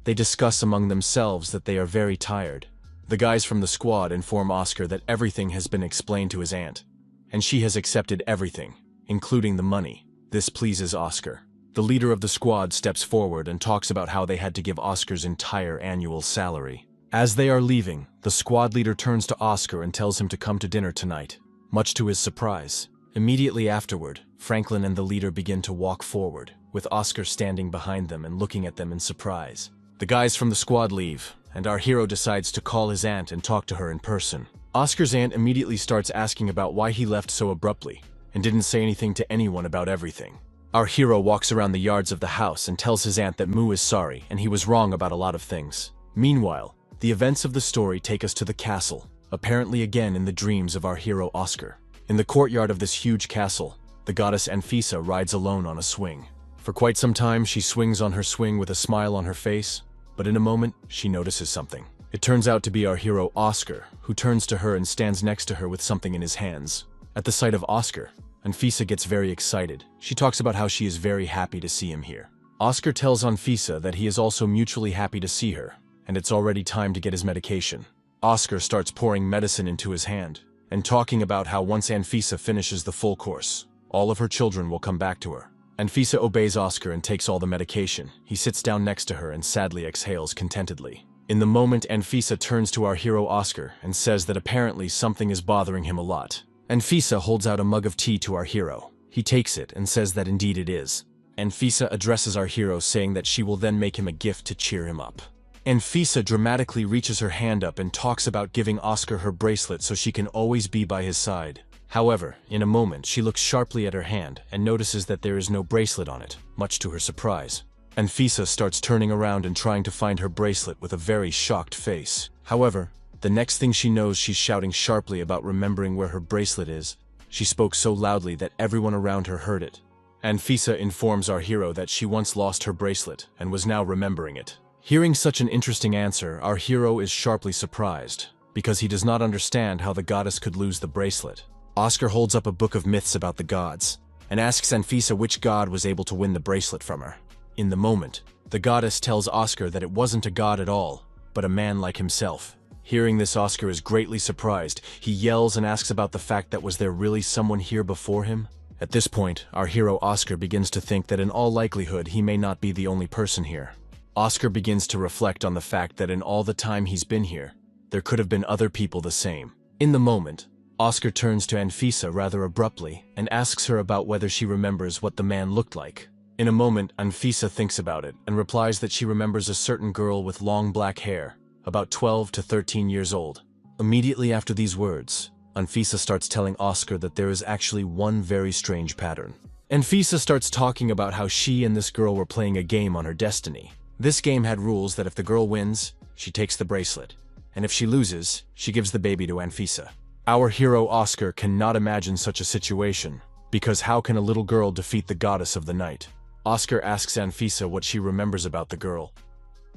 S1: They discuss among themselves that they are very tired. The guys from the squad inform Oscar that everything has been explained to his aunt, and she has accepted everything, including the money. This pleases Oscar. The leader of the squad steps forward and talks about how they had to give Oscar's entire annual salary. As they are leaving, the squad leader turns to Oscar and tells him to come to dinner tonight, much to his surprise. Immediately afterward, Franklin and the leader begin to walk forward, with Oscar standing behind them and looking at them in surprise. The guys from the squad leave, and our hero decides to call his aunt and talk to her in person. Oscar's aunt immediately starts asking about why he left so abruptly, and didn't say anything to anyone about everything. Our hero walks around the yards of the house and tells his aunt that Mu is sorry and he was wrong about a lot of things. Meanwhile, the events of the story take us to the castle, apparently again in the dreams of our hero Oscar. In the courtyard of this huge castle, the goddess Anfisa rides alone on a swing. For quite some time, she swings on her swing with a smile on her face, but in a moment, she notices something. It turns out to be our hero Oscar, who turns to her and stands next to her with something in his hands. At the sight of Oscar, Anfisa gets very excited. She talks about how she is very happy to see him here. Oscar tells Anfisa that he is also mutually happy to see her, and it's already time to get his medication. Oscar starts pouring medicine into his hand, and talking about how once Anfisa finishes the full course, all of her children will come back to her. Anfisa obeys Oscar and takes all the medication. He sits down next to her and sadly exhales contentedly. In the moment, Anfisa turns to our hero Oscar and says that apparently something is bothering him a lot. Anfisa holds out a mug of tea to our hero. He takes it and says that indeed it is. Anfisa addresses our hero, saying that she will then make him a gift to cheer him up. Anfisa dramatically reaches her hand up and talks about giving Oscar her bracelet so she can always be by his side. However, in a moment, she looks sharply at her hand and notices that there is no bracelet on it, much to her surprise. Anfisa starts turning around and trying to find her bracelet with a very shocked face. However, the next thing she knows, she's shouting sharply about remembering where her bracelet is. She spoke so loudly that everyone around her heard it, Anfisa informs our hero that she once lost her bracelet and was now remembering it. Hearing such an interesting answer, our hero is sharply surprised, because he does not understand how the goddess could lose the bracelet. Oscar holds up a book of myths about the gods, and asks Anfisa which god was able to win the bracelet from her. In the moment, the goddess tells Oscar that it wasn't a god at all, but a man like himself. Hearing this, Oscar is greatly surprised. He yells and asks about the fact that was there really someone here before him? At this point, our hero Oscar begins to think that in all likelihood he may not be the only person here. Oscar begins to reflect on the fact that in all the time he's been here, there could have been other people the same. In the moment, Oscar turns to Anfisa rather abruptly and asks her about whether she remembers what the man looked like. In a moment, Anfisa thinks about it and replies that she remembers a certain girl with long black hair, about 12 to 13 years old. Immediately after these words, Anfisa starts telling Oscar that there is actually one very strange pattern. Anfisa starts talking about how she and this girl were playing a game on her destiny. This game had rules that if the girl wins, she takes the bracelet, and if she loses, she gives the baby to Anfisa. Our hero Oscar cannot imagine such a situation, because how can a little girl defeat the goddess of the night? Oscar asks Anfisa what she remembers about the girl,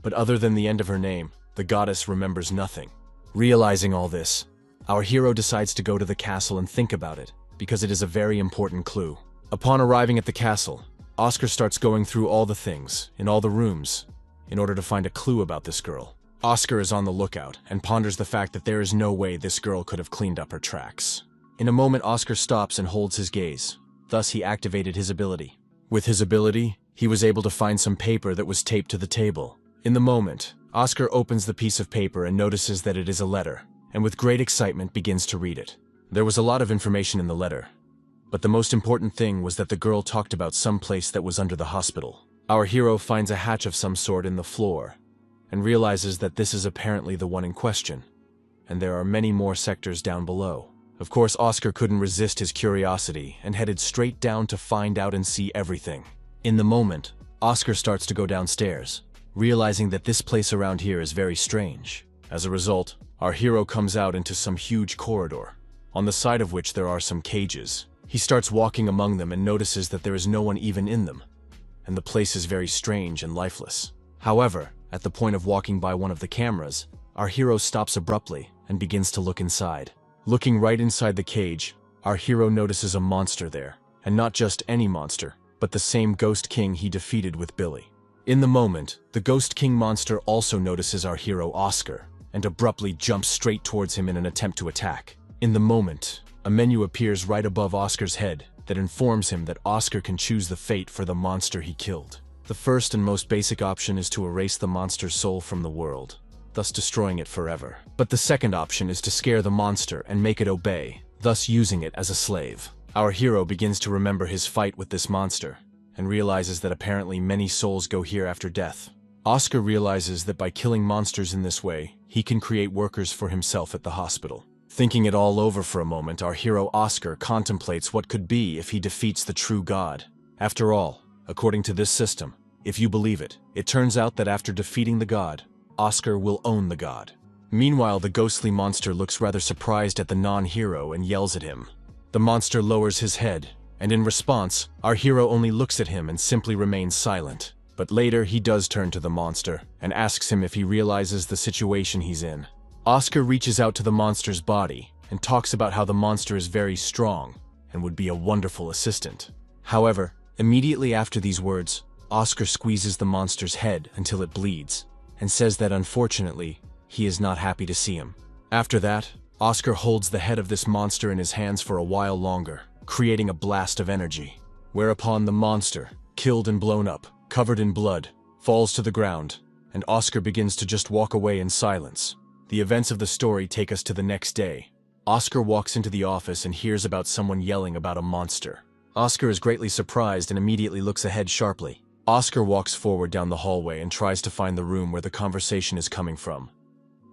S1: but other than the end of her name, the goddess remembers nothing. Realizing all this, our hero decides to go to the castle and think about it, because it is a very important clue. Upon arriving at the castle, Oscar starts going through all the things, in all the rooms, in order to find a clue about this girl. Oscar is on the lookout and ponders the fact that there is no way this girl could have cleaned up her tracks. In a moment, Oscar stops and holds his gaze. Thus, he activated his ability. With his ability, he was able to find some paper that was taped to the table. In the moment, Oscar opens the piece of paper and notices that it is a letter, and with great excitement begins to read it. There was a lot of information in the letter, but the most important thing was that the girl talked about some place that was under the hospital. Our hero finds a hatch of some sort in the floor, and realizes that this is apparently the one in question, and there are many more sectors down below. Of course, Oscar couldn't resist his curiosity and headed straight down to find out and see everything. In the moment, Oscar starts to go downstairs, realizing that this place around here is very strange. As a result, our hero comes out into some huge corridor, on the side of which there are some cages. He starts walking among them and notices that there is no one even in them, and the place is very strange and lifeless. However, at the point of walking by one of the cameras, our hero stops abruptly and begins to look inside. Looking right inside the cage, our hero notices a monster there, and not just any monster, but the same Ghost King he defeated with Billy. In the moment, the Ghost King monster also notices our hero Oscar, and abruptly jumps straight towards him in an attempt to attack. In the moment, a menu appears right above Oscar's head that informs him that Oscar can choose the fate for the monster he killed. The first and most basic option is to erase the monster's soul from the world, thus destroying it forever. But the second option is to scare the monster and make it obey, thus using it as a slave. Our hero begins to remember his fight with this monster, and realizes that apparently many souls go here after death. Oscar realizes that by killing monsters in this way, he can create workers for himself at the hospital. Thinking it all over for a moment, our hero Oscar contemplates what could be if he defeats the true god. After all, according to this system, if you believe it, it turns out that after defeating the god, Oscar will own the god. Meanwhile, the ghostly monster looks rather surprised at the non-hero and yells at him. The monster lowers his head, and in response, our hero only looks at him and simply remains silent. But later, he does turn to the monster and asks him if he realizes the situation he's in. Oscar reaches out to the monster's body and talks about how the monster is very strong and would be a wonderful assistant. However, immediately after these words, Oscar squeezes the monster's head until it bleeds and says that unfortunately, he is not happy to see him. After that, Oscar holds the head of this monster in his hands for a while longer, creating a blast of energy, whereupon the monster, killed and blown up, covered in blood, falls to the ground, and Oscar begins to just walk away in silence. The events of the story take us to the next day. Oscar walks into the office and hears about someone yelling about a monster. Oscar is greatly surprised and immediately looks ahead sharply. Oscar walks forward down the hallway and tries to find the room where the conversation is coming from.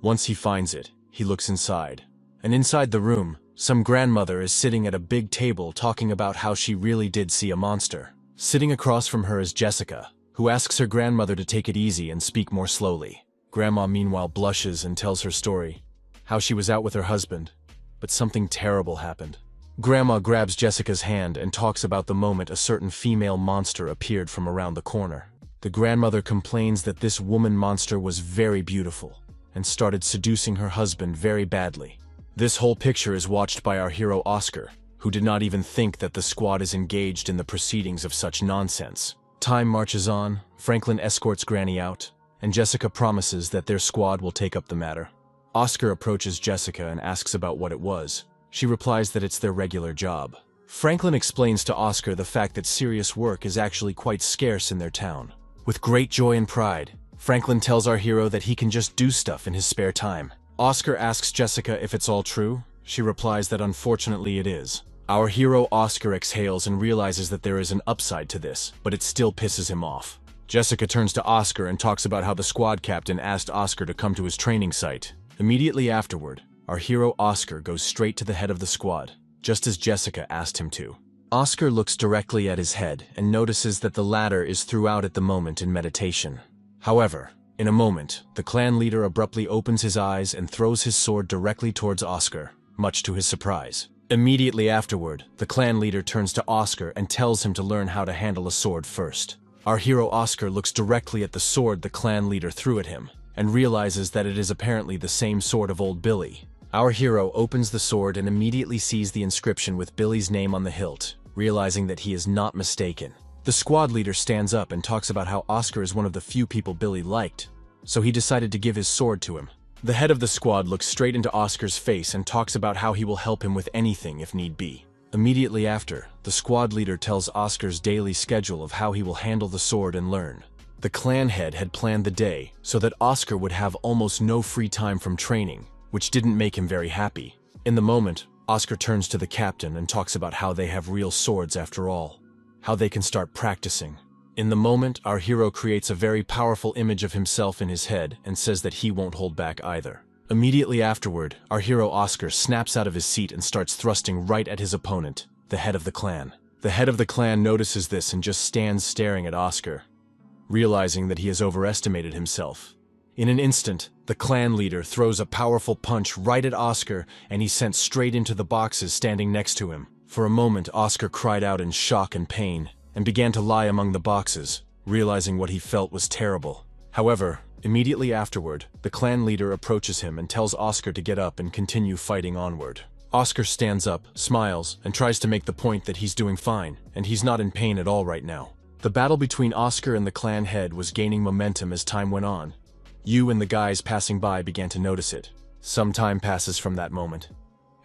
S1: Once he finds it, he looks inside. And inside the room, some grandmother is sitting at a big table talking about how she really did see a monster. Sitting across from her is Jessica, who asks her grandmother to take it easy and speak more slowly. Grandma meanwhile blushes and tells her story, how she was out with her husband, but something terrible happened. Grandma grabs Jessica's hand and talks about the moment a certain female monster appeared from around the corner. The grandmother complains that this woman monster was very beautiful and started seducing her husband very badly. This whole picture is watched by our hero Oscar, who did not even think that the squad is engaged in the proceedings of such nonsense. Time marches on, Franklin escorts Granny out, and Jessica promises that their squad will take up the matter. Oscar approaches Jessica and asks about what it was. She replies that it's their regular job. Franklin explains to Oscar the fact that serious work is actually quite scarce in their town. With great joy and pride, Franklin tells our hero that he can just do stuff in his spare time. Oscar asks Jessica if it's all true. She replies that unfortunately it is. Our hero Oscar exhales and realizes that there is an upside to this, but it still pisses him off. Jessica turns to Oscar and talks about how the squad captain asked Oscar to come to his training site. Immediately afterward, our hero Oscar goes straight to the head of the squad, just as Jessica asked him to. Oscar looks directly at his head and notices that the latter is throughout at the moment in meditation. However, in a moment, the clan leader abruptly opens his eyes and throws his sword directly towards Oscar, much to his surprise. Immediately afterward, the clan leader turns to Oscar and tells him to learn how to handle a sword first. Our hero Oscar looks directly at the sword the clan leader threw at him, and realizes that it is apparently the same sword of old Billy. Our hero opens the sword and immediately sees the inscription with Billy's name on the hilt, realizing that he is not mistaken. The squad leader stands up and talks about how Oscar is one of the few people Billy liked, so he decided to give his sword to him. The head of the squad looks straight into Oscar's face and talks about how he will help him with anything if need be. Immediately after, the squad leader tells Oscar's daily schedule of how he will handle the sword and learn. The clan head had planned the day so that Oscar would have almost no free time from training, which didn't make him very happy. In the moment, Oscar turns to the captain and talks about how they have real swords after all, how they can start practicing. In the moment, our hero creates a very powerful image of himself in his head and says that he won't hold back either. Immediately afterward, our hero Oscar snaps out of his seat and starts thrusting right at his opponent, the head of the clan. The head of the clan notices this and just stands staring at Oscar, realizing that he has overestimated himself. In an instant, the clan leader throws a powerful punch right at Oscar and he's sent straight into the boxes standing next to him. For a moment, Oscar cried out in shock and pain and began to lie among the boxes, realizing what he felt was terrible. However, immediately afterward, the clan leader approaches him and tells Oscar to get up and continue fighting onward. Oscar stands up, smiles, and tries to make the point that he's doing fine, and he's not in pain at all right now. The battle between Oscar and the clan head was gaining momentum as time went on. You and the guys passing by began to notice it. Some time passes from that moment,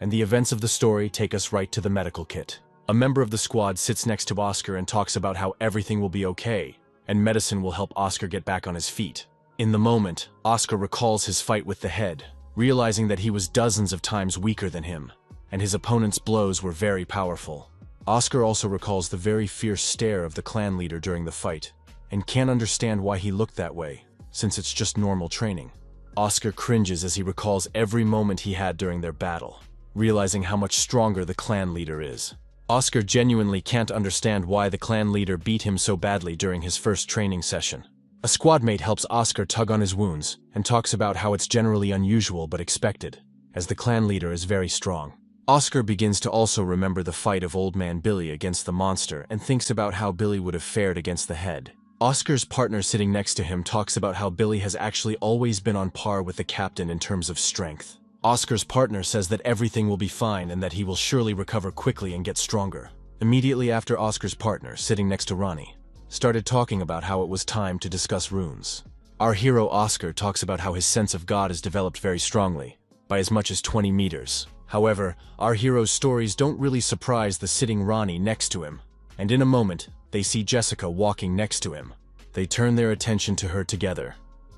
S1: and the events of the story take us right to the medical kit. A member of the squad sits next to Oscar and talks about how everything will be okay, and medicine will help Oscar get back on his feet. In the moment, Oscar recalls his fight with the head, realizing that he was dozens of times weaker than him, and his opponent's blows were very powerful. Oscar also recalls the very fierce stare of the clan leader during the fight, and can't understand why he looked that way, since it's just normal training. Oscar cringes as he recalls every moment he had during their battle, realizing how much stronger the clan leader is. Oscar genuinely can't understand why the clan leader beat him so badly during his first training session. A squadmate helps Oscar tug on his wounds and talks about how it's generally unusual but expected, as the clan leader is very strong. Oscar begins to also remember the fight of Old Man Billy against the monster and thinks about how Billy would have fared against the head. Oscar's partner sitting next to him talks about how Billy has actually always been on par with the captain in terms of strength. Oscar's partner says that everything will be fine and that he will surely recover quickly and get stronger. Immediately after, Oscar's partner, sitting next to Ronnie, started talking about how it was time to discuss runes. Our hero Oscar talks about how his sense of God is developed very strongly, by as much as 20 meters. However, our hero's stories don't really surprise the sitting Ronnie next to him, and in a moment, they see Jessica walking next to him. They turn their attention to her together,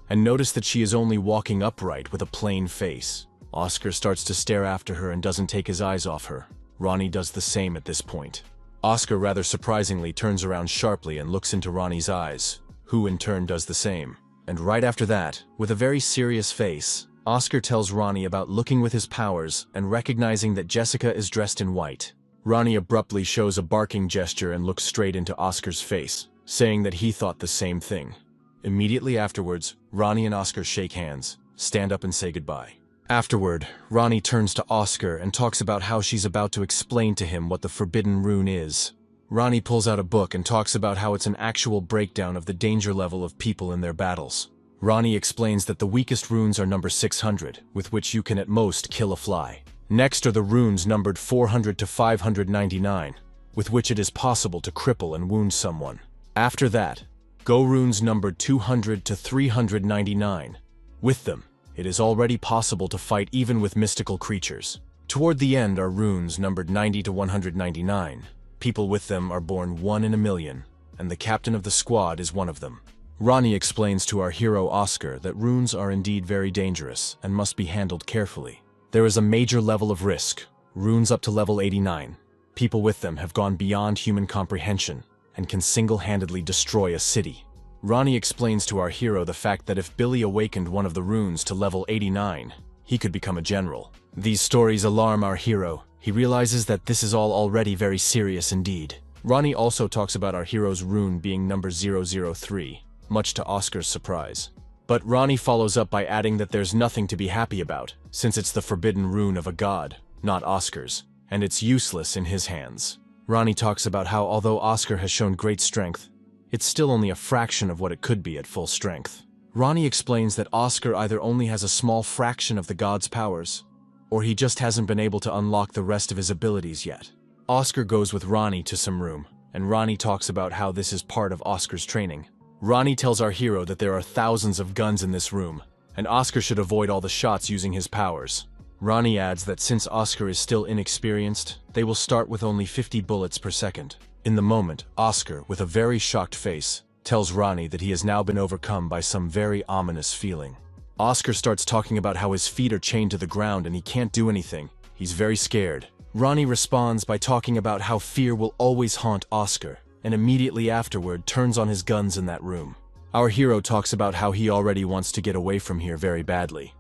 S1: and notice that she is only walking upright with a plain face. Oscar starts to stare after her and doesn't take his eyes off her. Ronnie does the same at this point. Oscar rather surprisingly turns around sharply and looks into Ronnie's eyes, who in turn does the same. And right after that, with a very serious face, Oscar tells Ronnie about looking with his powers and recognizing that Jessica is dressed in white. Ronnie abruptly shows a barking gesture and looks straight into Oscar's face, saying that he thought the same thing. Immediately afterwards, Ronnie and Oscar shake hands, stand up and say goodbye. Afterward, Ronnie turns to Oscar and talks about how she's about to explain to him what the forbidden rune is. Ronnie pulls out a book and talks about how it's an actual breakdown of the danger level of people in their battles. Ronnie explains that the weakest runes are number 600, with which you can at most kill a fly. Next are the runes numbered 400 to 599, with which it is possible to cripple and wound someone. After that, go runes numbered 200 to 399. With them, it is already possible to fight even with mystical creatures. Toward the end are runes numbered 90 to 199. People with them are born 1 in a million, and the captain of the squad is one of them. Ronnie explains to our hero Oscar that runes are indeed very dangerous and must be handled carefully. There is a major level of risk, runes up to level 89. People with them have gone beyond human comprehension and can single-handedly destroy a city. Ronnie explains to our hero the fact that if Billy awakened one of the runes to level 89, he could become a general. These stories alarm our hero. He realizes that this is all already very serious indeed. Ronnie also talks about our hero's rune being number 003, much to Oscar's surprise. But Ronnie follows up by adding that there's nothing to be happy about, since it's the forbidden rune of a god, not Oscar's, and it's useless in his hands. Ronnie talks about how although Oscar has shown great strength, it's still only a fraction of what it could be at full strength. Ronnie explains that Oscar either only has a small fraction of the god's powers, or he just hasn't been able to unlock the rest of his abilities yet. Oscar goes with Ronnie to some room, and Ronnie talks about how this is part of Oscar's training. Ronnie tells our hero that there are thousands of guns in this room, and Oscar should avoid all the shots using his powers. Ronnie adds that since Oscar is still inexperienced, they will start with only 50 bullets per second. In the moment, Oscar, with a very shocked face, tells Ronnie that he has now been overcome by some very ominous feeling. Oscar starts talking about how his feet are chained to the ground and he can't do anything. He's very scared. Ronnie responds by talking about how fear will always haunt Oscar, and immediately afterward turns on his guns in that room. Our hero talks about how he already wants to get away from here very badly.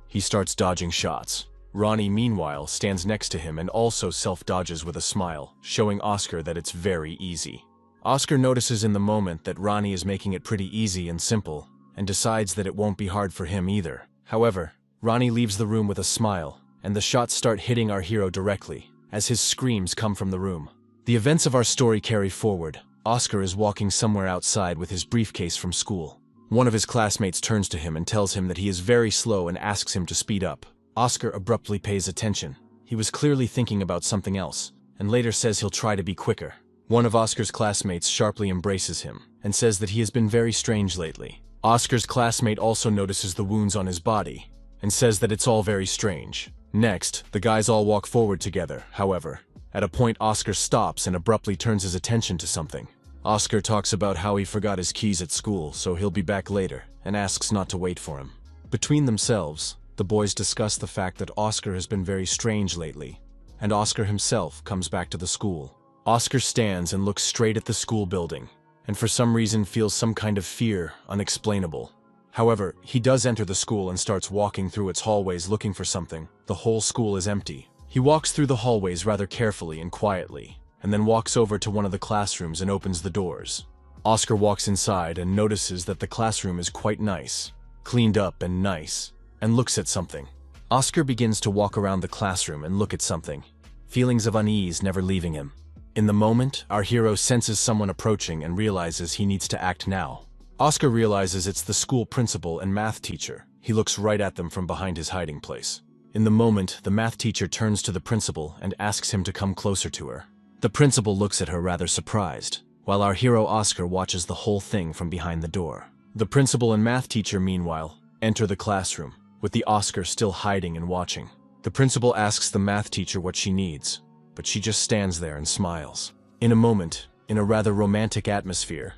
S1: He starts dodging shots. Ronnie, meanwhile, stands next to him and also self-dodges with a smile, showing Oscar that it's very easy. Oscar notices in the moment that Ronnie is making it pretty easy and simple, and decides that it won't be hard for him either. However, Ronnie leaves the room with a smile, and the shots start hitting our hero directly, as his screams come from the room. The events of our story carry forward. Oscar is walking somewhere outside with his briefcase from school. One of his classmates turns to him and tells him that he is very slow and asks him to speed up. Oscar abruptly pays attention. He was clearly thinking about something else, and later says he'll try to be quicker. One of Oscar's classmates sharply embraces him, and says that he has been very strange lately. Oscar's classmate also notices the wounds on his body, and says that it's all very strange. Next, the guys all walk forward together, however. At a point, Oscar stops and abruptly turns his attention to something. Oscar talks about how he forgot his keys at school, so he'll be back later, and asks not to wait for him. Between themselves, the boys discuss the fact that Oscar has been very strange lately, and Oscar himself comes back to the school. Oscar stands and looks straight at the school building, and for some reason feels some kind of fear, unexplainable. However, he does enter the school and starts walking through its hallways looking for something. The whole school is empty. He walks through the hallways rather carefully and quietly, and then walks over to one of the classrooms and opens the doors. Oscar walks inside and notices that the classroom is quite nice, cleaned up and nice, and looks at something. Oscar begins to walk around the classroom and look at something, feelings of unease never leaving him. In the moment, our hero senses someone approaching and realizes he needs to act now. Oscar realizes it's the school principal and math teacher. He looks right at them from behind his hiding place. In the moment, the math teacher turns to the principal and asks him to come closer to her. The principal looks at her rather surprised, while our hero Oscar watches the whole thing from behind the door. The principal and math teacher, meanwhile, enter the classroom, with the Oscar still hiding and watching. The principal asks the math teacher what she needs, but she just stands there and smiles. In a moment, in a rather romantic atmosphere,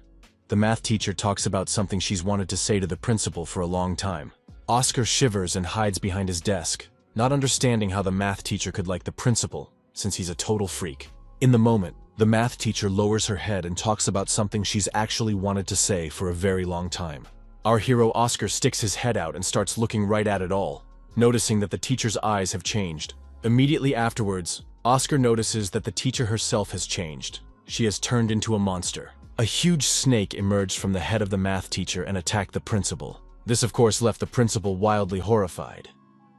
S1: the math teacher talks about something she's wanted to say to the principal for a long time. Oscar shivers and hides behind his desk, not understanding how the math teacher could like the principal, since he's a total freak. In the moment, the math teacher lowers her head and talks about something she's actually wanted to say for a very long time. Our hero Oscar sticks his head out and starts looking right at it all, noticing that the teacher's eyes have changed. Immediately afterwards, Oscar notices that the teacher herself has changed. She has turned into a monster. A huge snake emerged from the head of the math teacher and attacked the principal. This, of course, left the principal wildly horrified.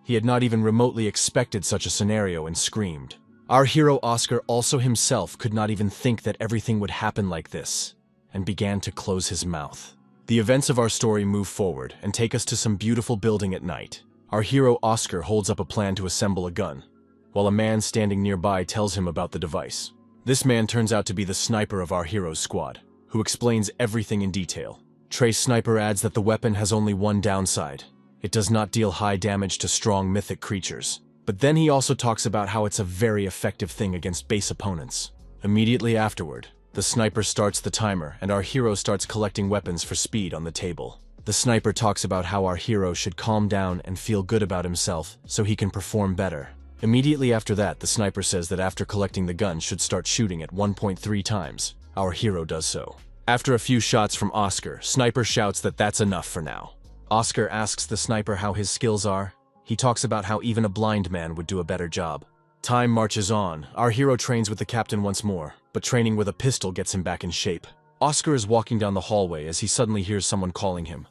S1: He had not even remotely expected such a scenario and screamed. Our hero Oscar also himself could not even think that everything would happen like this, and began to close his mouth. The events of our story move forward and take us to some beautiful building at night. Our hero Oscar holds up a plan to assemble a gun, while a man standing nearby tells him about the device. This man turns out to be the sniper of our hero's squad, who explains everything in detail. Trace Sniper adds that the weapon has only one downside. It does not deal high damage to strong mythic creatures. But then he also talks about how it's a very effective thing against base opponents. Immediately afterward, the sniper starts the timer and our hero starts collecting weapons for speed on the table. The sniper talks about how our hero should calm down and feel good about himself so he can perform better. Immediately after that, the sniper says that after collecting the gun should start shooting at 1.3 times. Our hero does so. After a few shots from Oscar, Sniper shouts that that's enough for now. Oscar asks the sniper how his skills are. He talks about how even a blind man would do a better job. Time marches on. Our hero trains with the captain once more, but training with a pistol gets him back in shape. Oscar is walking down the hallway as he suddenly hears someone calling him.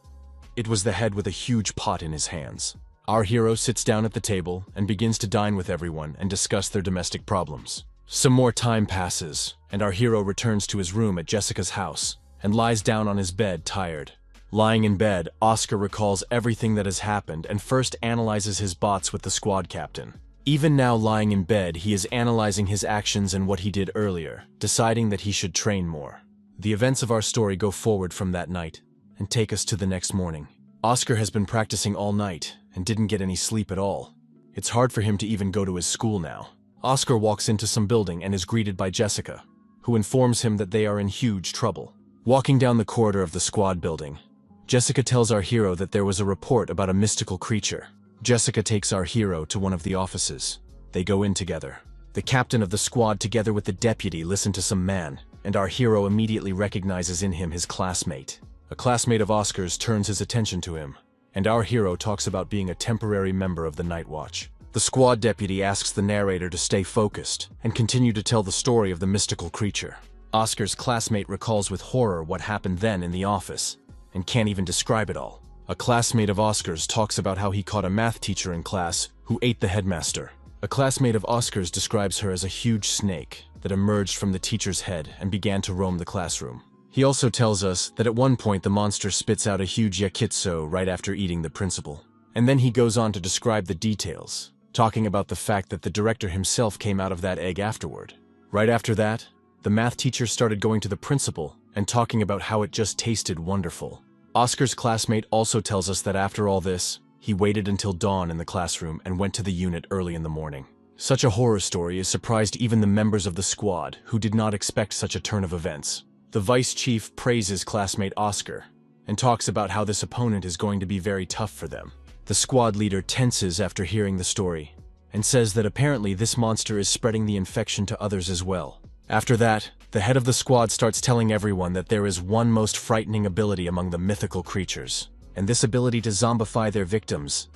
S1: It was the head with a huge pot in his hands. Our hero sits down at the table and begins to dine with everyone and discuss their domestic problems. Some more time passes, and our hero returns to his room at Jessica's house and lies down on his bed, tired. Lying in bed, Oscar recalls everything that has happened and first analyzes his bots with the squad captain. Even now lying in bed, he is analyzing his actions and what he did earlier, deciding that he should train more. The events of our story go forward from that night and take us to the next morning. Oscar has been practicing all night and didn't get any sleep at all. It's hard for him to even go to his school now. Oscar walks into some building and is greeted by Jessica, who informs him that they are in huge trouble. Walking down the corridor of the squad building, Jessica tells our hero that there was a report about a mystical creature. Jessica takes our hero to one of the offices. They go in together. The captain of the squad together with the deputy listen to some man, and our hero immediately recognizes in him his classmate. A classmate of Oscar's turns his attention to him, and our hero talks about being a temporary member of the Night Watch. The squad deputy asks the narrator to stay focused and continue to tell the story of the mystical creature. Oscar's classmate recalls with horror what happened then in the office, and can't even describe it all. A classmate of Oscar's talks about how he caught a math teacher in class who ate the headmaster. A classmate of Oscar's describes her as a huge snake that emerged from the teacher's head and began to roam the classroom. He also tells us that at one point the monster spits out a huge yakitsu right after eating the principal. And then he goes on to describe the details, talking about the fact that the director himself came out of that egg afterward. Right after that, the math teacher started going to the principal and talking about how it just tasted wonderful. Oscar's classmate also tells us that after all this, he waited until dawn in the classroom and went to the unit early in the morning. Such a horror story has surprised even the members of the squad, who did not expect such a turn of events. The vice chief praises classmate Oscar and talks about how this opponent is going to be very tough for them. The squad leader tenses after hearing the story and says that apparently this monster is spreading the infection to others as well. After that, the head of the squad starts telling everyone that there is one most frightening ability among the mythical creatures, and this ability to zombify their victims.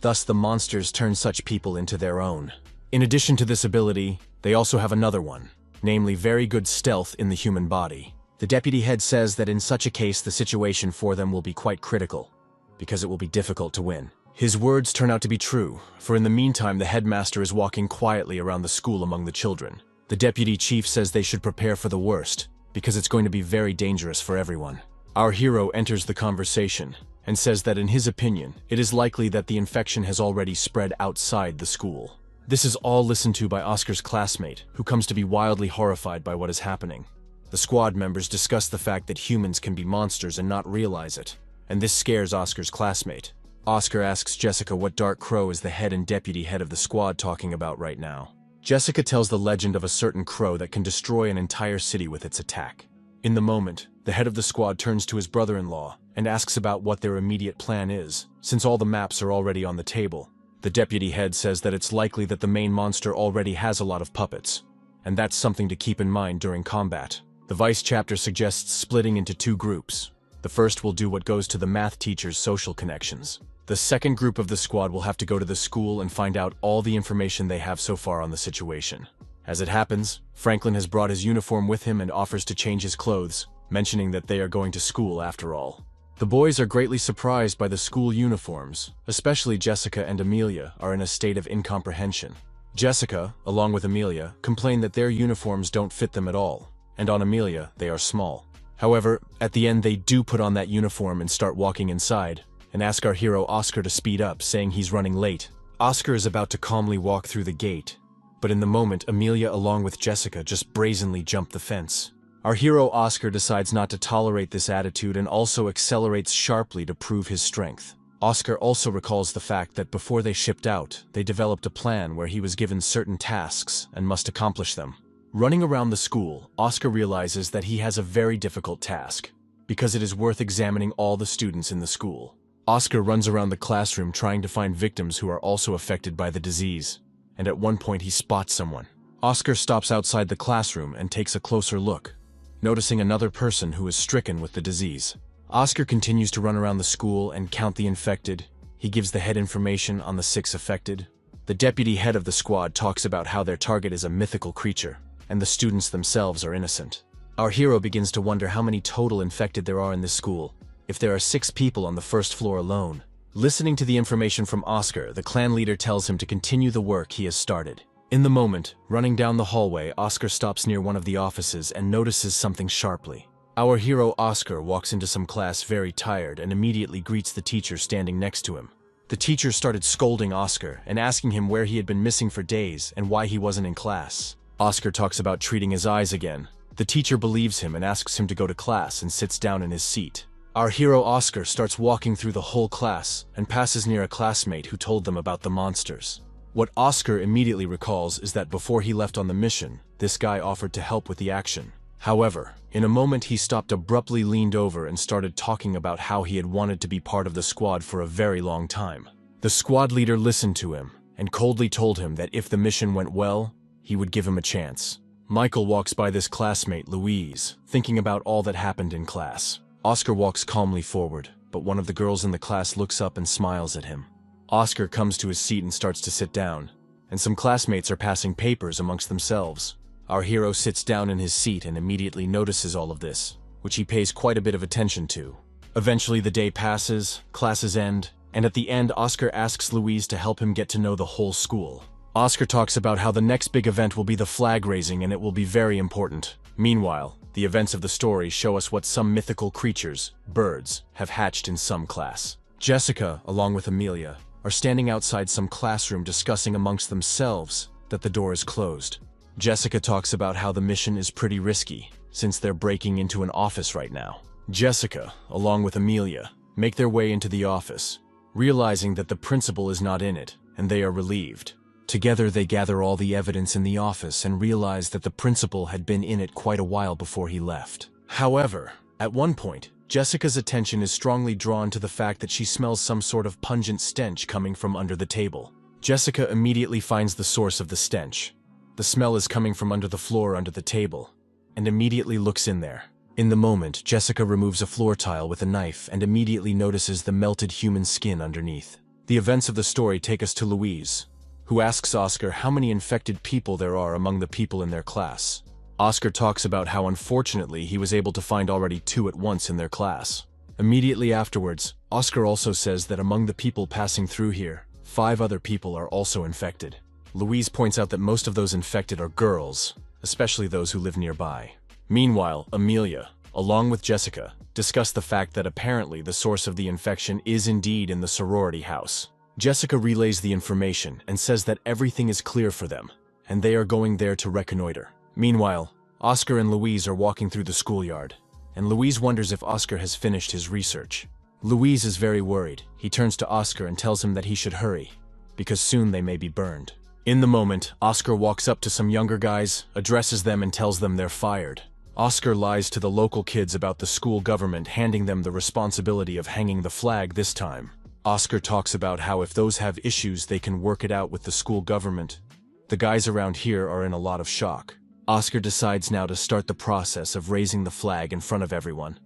S1: Thus the monsters turn such people into their own. In addition to this ability, they also have another one, namely very good stealth in the human body. The deputy head says that in such a case the situation for them will be quite critical, because it will be difficult to win. His words turn out to be true, for in the meantime the headmaster is walking quietly around the school among the children. The deputy chief says they should prepare for the worst, because it's going to be very dangerous for everyone. Our hero enters the conversation and says that in his opinion, it is likely that the infection has already spread outside the school. This is all listened to by Oscar's classmate, who comes to be wildly horrified by what is happening. The squad members discuss the fact that humans can be monsters and not realize it, and this scares Oscar's classmate. Oscar asks Jessica what Dark Crow is the head and deputy head of the squad talking about right now. Jessica tells the legend of a certain crow that can destroy an entire city with its attack. In the moment, the head of the squad turns to his brother-in-law and asks about what their immediate plan is, since all the maps are already on the table. The deputy head says that it's likely that the main monster already has a lot of puppets, and that's something to keep in mind during combat. The vice chapter suggests splitting into two groups. The first will do what goes to the math teacher's social connections. The second group of the squad will have to go to the school and find out all the information they have so far on the situation. As it happens, Franklin has brought his uniform with him and offers to change his clothes, mentioning that they are going to school after all. The boys are greatly surprised by the school uniforms, especially Jessica and Amelia are in a state of incomprehension. Jessica, along with Amelia, complain that their uniforms don't fit them at all, and on Amelia, they are small. However, at the end they do put on that uniform and start walking inside, and ask our hero Oscar to speed up, saying he's running late. Oscar is about to calmly walk through the gate, but in the moment, Amelia along with Jessica just brazenly jump the fence. Our hero Oscar decides not to tolerate this attitude and also accelerates sharply to prove his strength. Oscar also recalls the fact that before they shipped out, they developed a plan where he was given certain tasks and must accomplish them. Running around the school, Oscar realizes that he has a very difficult task, because it is worth examining all the students in the school. Oscar runs around the classroom trying to find victims who are also affected by the disease, and at one point he spots someone. Oscar stops outside the classroom and takes a closer look, noticing another person who is stricken with the disease. Oscar continues to run around the school and count the infected. He gives the head information on the 6 affected. The deputy head of the squad talks about how their target is a mythical creature, and the students themselves are innocent. Our hero begins to wonder how many total infected there are in this school, if there are 6 people on the first floor alone. Listening to the information from Oscar, the clan leader tells him to continue the work he has started. In the moment, running down the hallway, Oscar stops near one of the offices and notices something sharply. Our hero Oscar walks into some class very tired and immediately greets the teacher standing next to him. The teacher started scolding Oscar and asking him where he had been missing for days and why he wasn't in class. Oscar talks about treating his eyes again. The teacher believes him and asks him to go to class and sits down in his seat. Our hero Oscar starts walking through the whole class and passes near a classmate who told them about the monsters. What Oscar immediately recalls is that before he left on the mission, this guy offered to help with the action. However, in a moment he stopped abruptly, leaned over and started talking about how he had wanted to be part of the squad for a very long time. The squad leader listened to him and coldly told him that if the mission went well, he would give him a chance. Michael walks by this classmate, Louise, thinking about all that happened in class. Oscar walks calmly forward, but one of the girls in the class looks up and smiles at him. Oscar comes to his seat and starts to sit down, and some classmates are passing papers amongst themselves. Our hero sits down in his seat and immediately notices all of this, which he pays quite a bit of attention to. Eventually the day passes, classes end, and at the end Oscar asks Louise to help him get to know the whole school. Oscar talks about how the next big event will be the flag raising and it will be very important. Meanwhile, the events of the story show us what some mythical creatures, birds, have hatched in some class. Jessica, along with Amelia, are standing outside some classroom discussing amongst themselves that the door is closed. Jessica talks about how the mission is pretty risky, since they're breaking into an office right now. Jessica, along with Amelia, make their way into the office, realizing that the principal is not in it, and they are relieved. Together they gather all the evidence in the office and realize that the principal had been in it quite a while before he left. However, at one point, Jessica's attention is strongly drawn to the fact that she smells some sort of pungent stench coming from under the table. Jessica immediately finds the source of the stench. The smell is coming from under the floor under the table, and immediately looks in there. In the moment, Jessica removes a floor tile with a knife and immediately notices the melted human skin underneath. The events of the story take us to Louise, who asks Oscar how many infected people there are among the people in their class. Oscar talks about how unfortunately he was able to find already 2 at once in their class. Immediately afterwards, Oscar also says that among the people passing through here, 5 other people are also infected. Louise points out that most of those infected are girls, especially those who live nearby. Meanwhile, Amelia, along with Jessica, discuss the fact that apparently the source of the infection is indeed in the sorority house. Jessica relays the information and says that everything is clear for them, and they are going there to reconnoiter. Meanwhile, Oscar and Louise are walking through the schoolyard, and Louise wonders if Oscar has finished his research. Louise is very worried. He turns to Oscar and tells him that he should hurry, because soon they may be burned. In the moment, Oscar walks up to some younger guys, addresses them and tells them they're fired. Oscar lies to the local kids about the school government handing them the responsibility of hanging the flag this time. Oscar talks about how if those have issues they can work it out with the school government. The guys around here are in a lot of shock. Oscar decides now to start the process of raising the flag in front of everyone.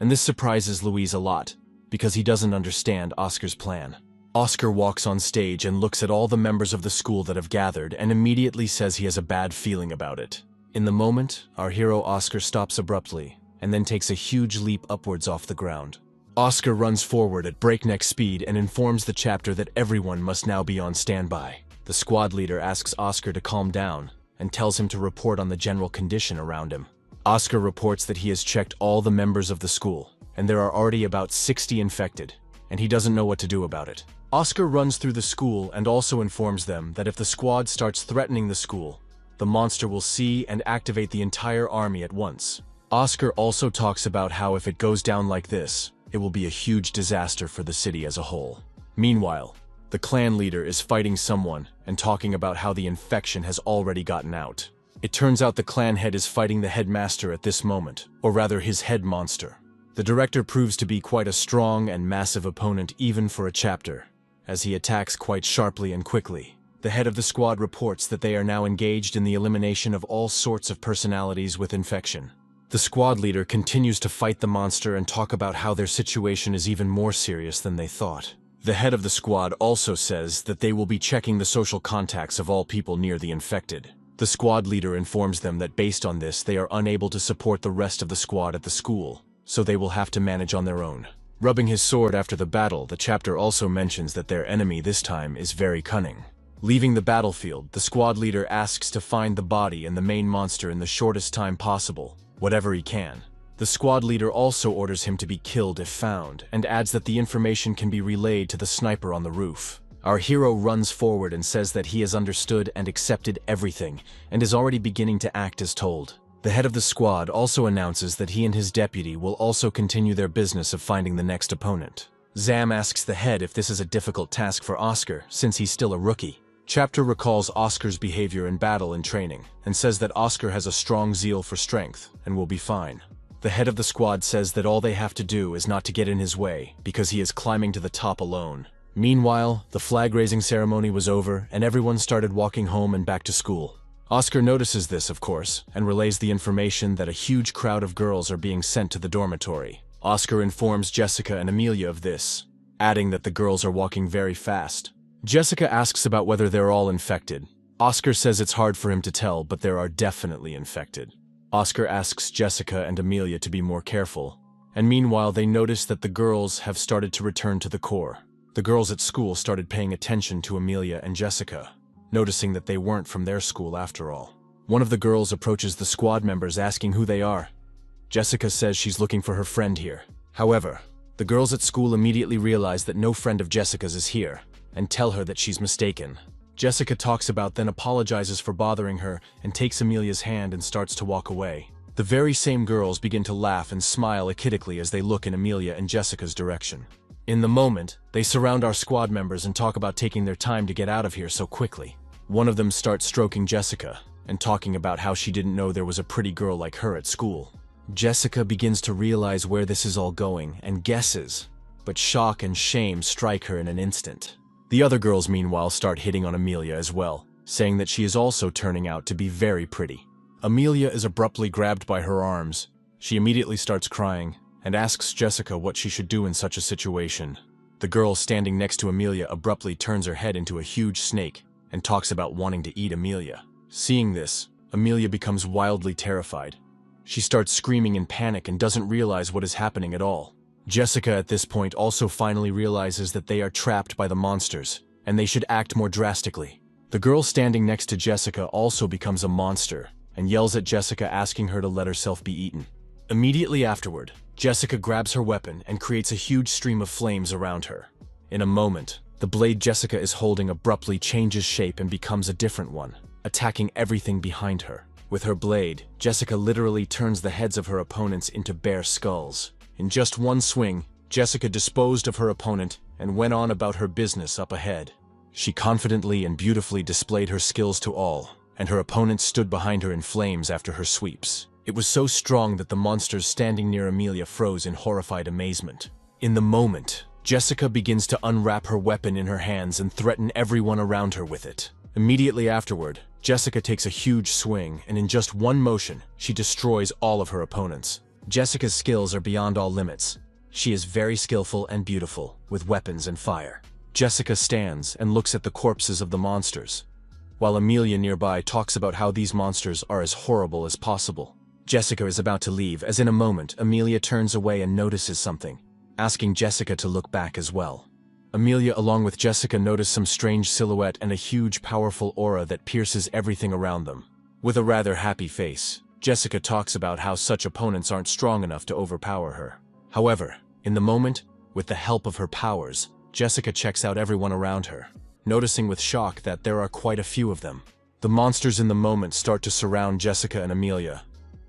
S1: And this surprises Louise a lot, because he doesn't understand Oscar's plan. Oscar walks on stage and looks at all the members of the school that have gathered and immediately says he has a bad feeling about it. In the moment, our hero Oscar stops abruptly and then takes a huge leap upwards off the ground. Oscar runs forward at breakneck speed and informs the chapter that everyone must now be on standby. The squad leader asks Oscar to calm down and tells him to report on the general condition around him. Oscar reports that he has checked all the members of the school, and there are already about 60 infected, and he doesn't know what to do about it. Oscar runs through the school and also informs them that if the squad starts threatening the school, the monster will see and activate the entire army at once. Oscar also talks about how if it goes down like this, it will be a huge disaster for the city as a whole. Meanwhile, the clan leader is fighting someone and talking about how the infection has already gotten out. It turns out the clan head is fighting the headmaster at this moment, or rather his head monster. The director proves to be quite a strong and massive opponent even for a chapter, as he attacks quite sharply and quickly. The head of the squad reports that they are now engaged in the elimination of all sorts of personalities with infection. The squad leader continues to fight the monster and talk about how their situation is even more serious than they thought. The head of the squad also says that they will be checking the social contacts of all people near the infected. The squad leader informs them that based on this, they are unable to support the rest of the squad at the school, so they will have to manage on their own. Rubbing his sword after the battle, the chapter also mentions that their enemy this time is very cunning. Leaving the battlefield, the squad leader asks to find the body and the main monster in the shortest time possible, whatever he can. The squad leader also orders him to be killed if found, and adds that the information can be relayed to the sniper on the roof. Our hero runs forward and says that he has understood and accepted everything, and is already beginning to act as told. The head of the squad also announces that he and his deputy will also continue their business of finding the next opponent. Zam asks the head if this is a difficult task for Oscar, since he's still a rookie. Chapter recalls Oscar's behavior in battle and training, and says that Oscar has a strong zeal for strength, and will be fine. The head of the squad says that all they have to do is not to get in his way, because he is climbing to the top alone. Meanwhile, the flag-raising ceremony was over, and everyone started walking home and back to school. Oscar notices this, of course, and relays the information that a huge crowd of girls are being sent to the dormitory. Oscar informs Jessica and Amelia of this, adding that the girls are walking very fast. Jessica asks about whether they're all infected. Oscar says it's hard for him to tell, but there are definitely infected. Oscar asks Jessica and Amelia to be more careful, and meanwhile they notice that the girls have started to return to the core. The girls at school started paying attention to Amelia and Jessica, noticing that they weren't from their school after all. One of the girls approaches the squad members asking who they are. Jessica says she's looking for her friend here. However, the girls at school immediately realize that no friend of Jessica's is here, and tell her that she's mistaken. Jessica talks about then apologizes for bothering her and takes Amelia's hand and starts to walk away. The very same girls begin to laugh and smile achidically as they look in Amelia and Jessica's direction. In the moment, they surround our squad members and talk about taking their time to get out of here so quickly. One of them starts stroking Jessica and talking about how she didn't know there was a pretty girl like her at school. Jessica begins to realize where this is all going and guesses, but shock and shame strike her in an instant. The other girls, meanwhile, start hitting on Amelia as well, saying that she is also turning out to be very pretty. Amelia is abruptly grabbed by her arms. She immediately starts crying and asks Jessica what she should do in such a situation. The girl standing next to Amelia abruptly turns her head into a huge snake and talks about wanting to eat Amelia. Seeing this, Amelia becomes wildly terrified. She starts screaming in panic and doesn't realize what is happening at all. Jessica at this point also finally realizes that they are trapped by the monsters, and they should act more drastically. The girl standing next to Jessica also becomes a monster, and yells at Jessica asking her to let herself be eaten. Immediately afterward, Jessica grabs her weapon and creates a huge stream of flames around her. In a moment, the blade Jessica is holding abruptly changes shape and becomes a different one, attacking everything behind her. With her blade, Jessica literally turns the heads of her opponents into bare skulls. In just one swing, Jessica disposed of her opponent and went on about her business up ahead. She confidently and beautifully displayed her skills to all, and her opponent stood behind her in flames after her sweeps. It was so strong that the monsters standing near Amelia froze in horrified amazement. In the moment, Jessica begins to unwrap her weapon in her hands and threaten everyone around her with it. Immediately afterward, Jessica takes a huge swing, and in just one motion, she destroys all of her opponents. Jessica's skills are beyond all limits. She is very skillful and beautiful, with weapons and fire. Jessica stands and looks at the corpses of the monsters, while Amelia nearby talks about how these monsters are as horrible as possible. Jessica is about to leave, as in a moment, Amelia turns away and notices something. asking Jessica to look back as well. Amelia along with Jessica notice some strange silhouette and a huge powerful aura that pierces everything around them. With a rather happy face, Jessica talks about how such opponents aren't strong enough to overpower her. However, in the moment, with the help of her powers, Jessica checks out everyone around her, noticing with shock that there are quite a few of them. The monsters in the moment start to surround Jessica and Amelia.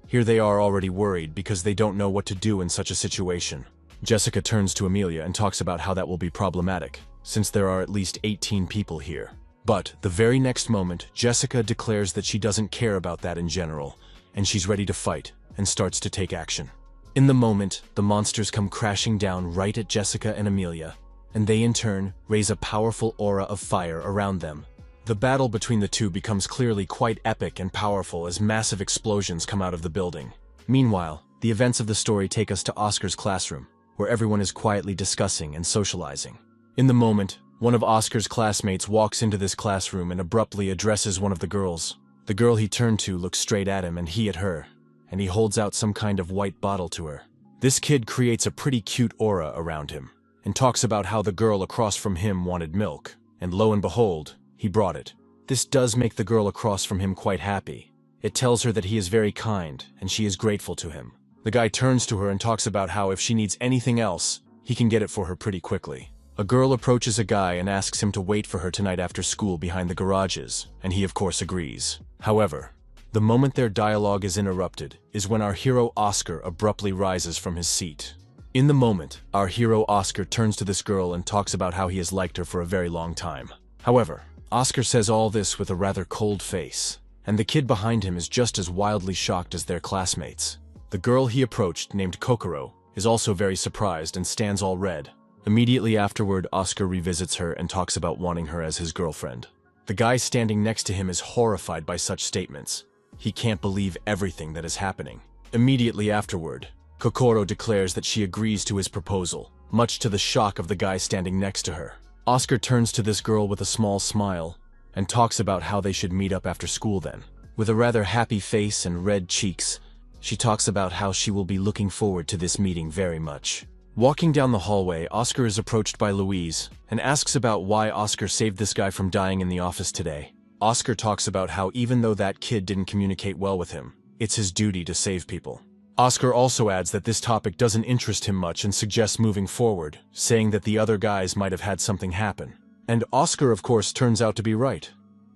S1: Here they are already worried because they don't know what to do in such a situation. Jessica turns to Amelia and talks about how that will be problematic, since there are at least 18 people here. But the very next moment, Jessica declares that she doesn't care about that in general, and she's ready to fight, and starts to take action. In the moment, the monsters come crashing down right at Jessica and Amelia, and they in turn raise a powerful aura of fire around them. The battle between the two becomes clearly quite epic and powerful as massive explosions come out of the building. Meanwhile, the events of the story take us to Oscar's classroom, where everyone is quietly discussing and socializing. In the moment, one of Oscar's classmates walks into this classroom and abruptly addresses one of the girls. The girl he turned to looks straight at him and he at her, and he holds out some kind of white bottle to her. This kid creates a pretty cute aura around him, and talks about how the girl across from him wanted milk, and lo and behold, he brought it. This does make the girl across from him quite happy. It tells her that he is very kind, and she is grateful to him. The guy turns to her and talks about how if she needs anything else, he can get it for her pretty quickly. A girl approaches a guy and asks him to wait for her tonight after school behind the garages, and he of course agrees. However, the moment their dialogue is interrupted is when our hero Oscar abruptly rises from his seat. In the moment, our hero Oscar turns to this girl and talks about how he has liked her for a very long time. However, Oscar says all this with a rather cold face, and the kid behind him is just as wildly shocked as their classmates. The girl he approached, named Kokoro, is also very surprised and stands all red. Immediately afterward, Oscar revisits her and talks about wanting her as his girlfriend. The guy standing next to him is horrified by such statements. He can't believe everything that is happening. Immediately afterward, Kokoro declares that she agrees to his proposal, much to the shock of the guy standing next to her. Oscar turns to this girl with a small smile and talks about how they should meet up after school then. With a rather happy face and red cheeks, she talks about how she will be looking forward to this meeting very much. Walking down the hallway, Oscar is approached by Louise and asks about why Oscar saved this guy from dying in the office today. Oscar talks about how even though that kid didn't communicate well with him, it's his duty to save people. Oscar also adds that this topic doesn't interest him much and suggests moving forward, saying that the other guys might have had something happen. And Oscar of course turns out to be right,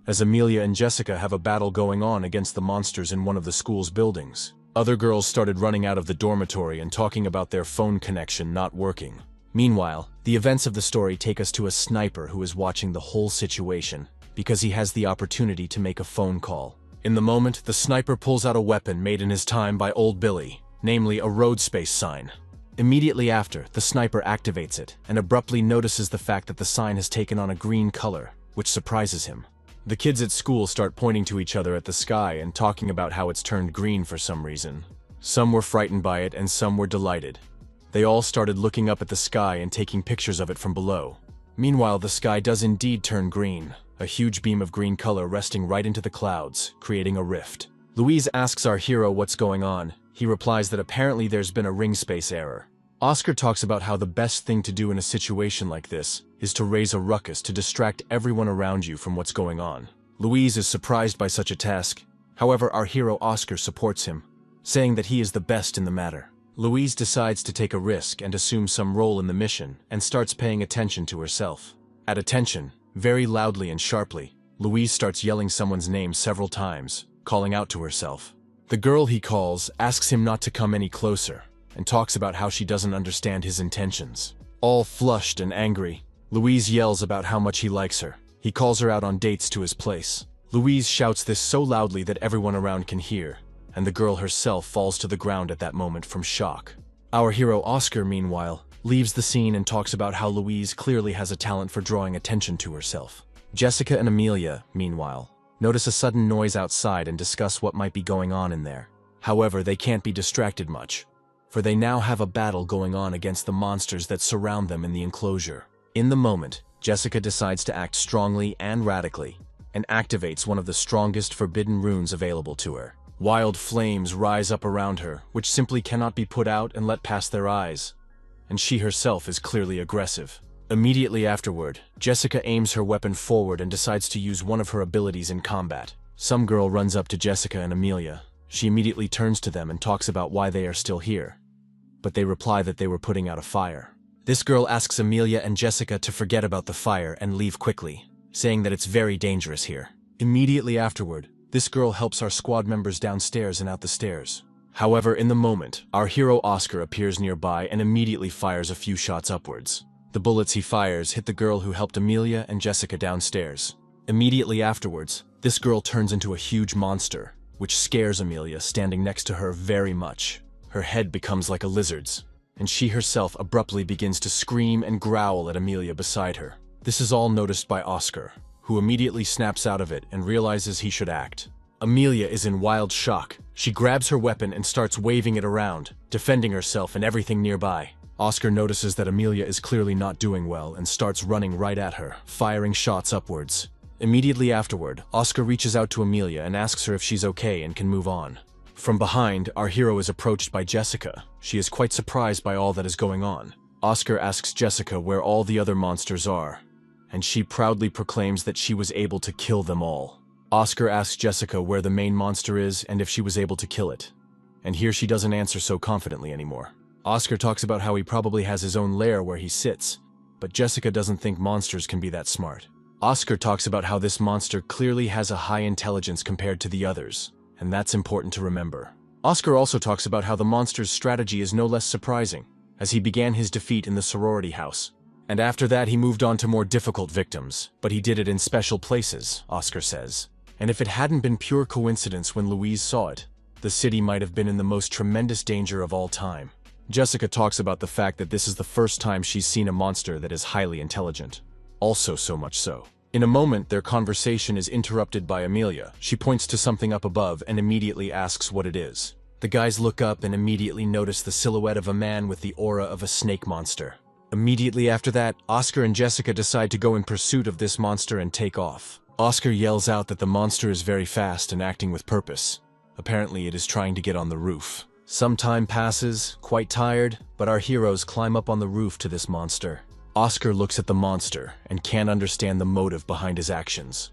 S1: as Amelia and Jessica have a battle going on against the monsters in one of the school's buildings. Other girls started running out of the dormitory and talking about their phone connection not working. Meanwhile, the events of the story take us to a sniper who is watching the whole situation because he has the opportunity to make a phone call. In the moment, the sniper pulls out a weapon made in his time by Old Billy, namely a road space sign. Immediately after, the sniper activates it and abruptly notices the fact that the sign has taken on a green color, which surprises him. The kids at school start pointing to each other at the sky and talking about how it's turned green for some reason. Some were frightened by it and some were delighted. They all started looking up at the sky and taking pictures of it from below. Meanwhile, the sky does indeed turn green, a huge beam of green color resting right into the clouds, creating a rift. Louise asks our hero what's going on. He replies that apparently there's been a ring space error. Oscar talks about how the best thing to do in a situation like this is to raise a ruckus to distract everyone around you from what's going on. Louise is surprised by such a task. However, our hero Oscar supports him, saying that he is the best in the matter. Louise decides to take a risk and assume some role in the mission and starts paying attention to herself. At attention, very loudly and sharply, Louise starts yelling someone's name several times, calling out to herself. The girl he calls asks him not to come any closer, and talks about how she doesn't understand his intentions. All flushed and angry, Louise yells about how much he likes her. He calls her out on dates to his place. Louise shouts this so loudly that everyone around can hear, and the girl herself falls to the ground at that moment from shock. Our hero Oscar, meanwhile, leaves the scene and talks about how Louise clearly has a talent for drawing attention to herself. Jessica and Amelia, meanwhile, notice a sudden noise outside and discuss what might be going on in there. However, they can't be distracted much, for they now have a battle going on against the monsters that surround them in the enclosure. In the moment, Jessica decides to act strongly and radically, and activates one of the strongest forbidden runes available to her. Wild flames rise up around her, which simply cannot be put out and let past their eyes. and she herself is clearly aggressive. Immediately afterward, Jessica aims her weapon forward and decides to use one of her abilities in combat. Some girl runs up to Jessica and Amelia. She immediately turns to them and talks about why they are still here, but they reply that they were putting out a fire. This girl asks Amelia and Jessica to forget about the fire and leave quickly, saying that it's very dangerous here. Immediately afterward, this girl helps our squad members downstairs and out the stairs. However, in the moment, our hero Oscar appears nearby and immediately fires a few shots upwards. The bullets he fires hit the girl who helped Amelia and Jessica downstairs. Immediately afterwards, this girl turns into a huge monster, which scares Amelia standing next to her very much. Her head becomes like a lizard's, and she herself abruptly begins to scream and growl at Amelia beside her. This is all noticed by Oscar, who immediately snaps out of it and realizes he should act. Amelia is in wild shock. She grabs her weapon and starts waving it around, defending herself and everything nearby. Oscar notices that Amelia is clearly not doing well and starts running right at her, firing shots upwards. Immediately afterward, Oscar reaches out to Amelia and asks her if she's okay and can move on. From behind, our hero is approached by Jessica. She is quite surprised by all that is going on. Oscar asks Jessica where all the other monsters are, and she proudly proclaims that she was able to kill them all. Oscar asks Jessica where the main monster is and if she was able to kill it, and here she doesn't answer so confidently anymore. Oscar talks about how he probably has his own lair where he sits, but Jessica doesn't think monsters can be that smart. Oscar talks about how this monster clearly has a high intelligence compared to the others, and that's important to remember. Oscar also talks about how the monster's strategy is no less surprising, as he began his defeat in the sorority house. And after that he moved on to more difficult victims, but he did it in special places, Oscar says. And if it hadn't been pure coincidence when Louise saw it, the city might have been in the most tremendous danger of all time. Jessica talks about the fact that this is the first time she's seen a monster that is highly intelligent. Also so much so. In a moment, their conversation is interrupted by Amelia. She points to something up above and immediately asks what it is. The guys look up and immediately notice the silhouette of a man with the aura of a snake monster. Immediately after that, Oscar and Jessica decide to go in pursuit of this monster and take off. Oscar yells out that the monster is very fast and acting with purpose. Apparently it is trying to get on the roof. Some time passes, quite tired, but our heroes climb up on the roof to this monster. Oscar looks at the monster and can't understand the motive behind his actions,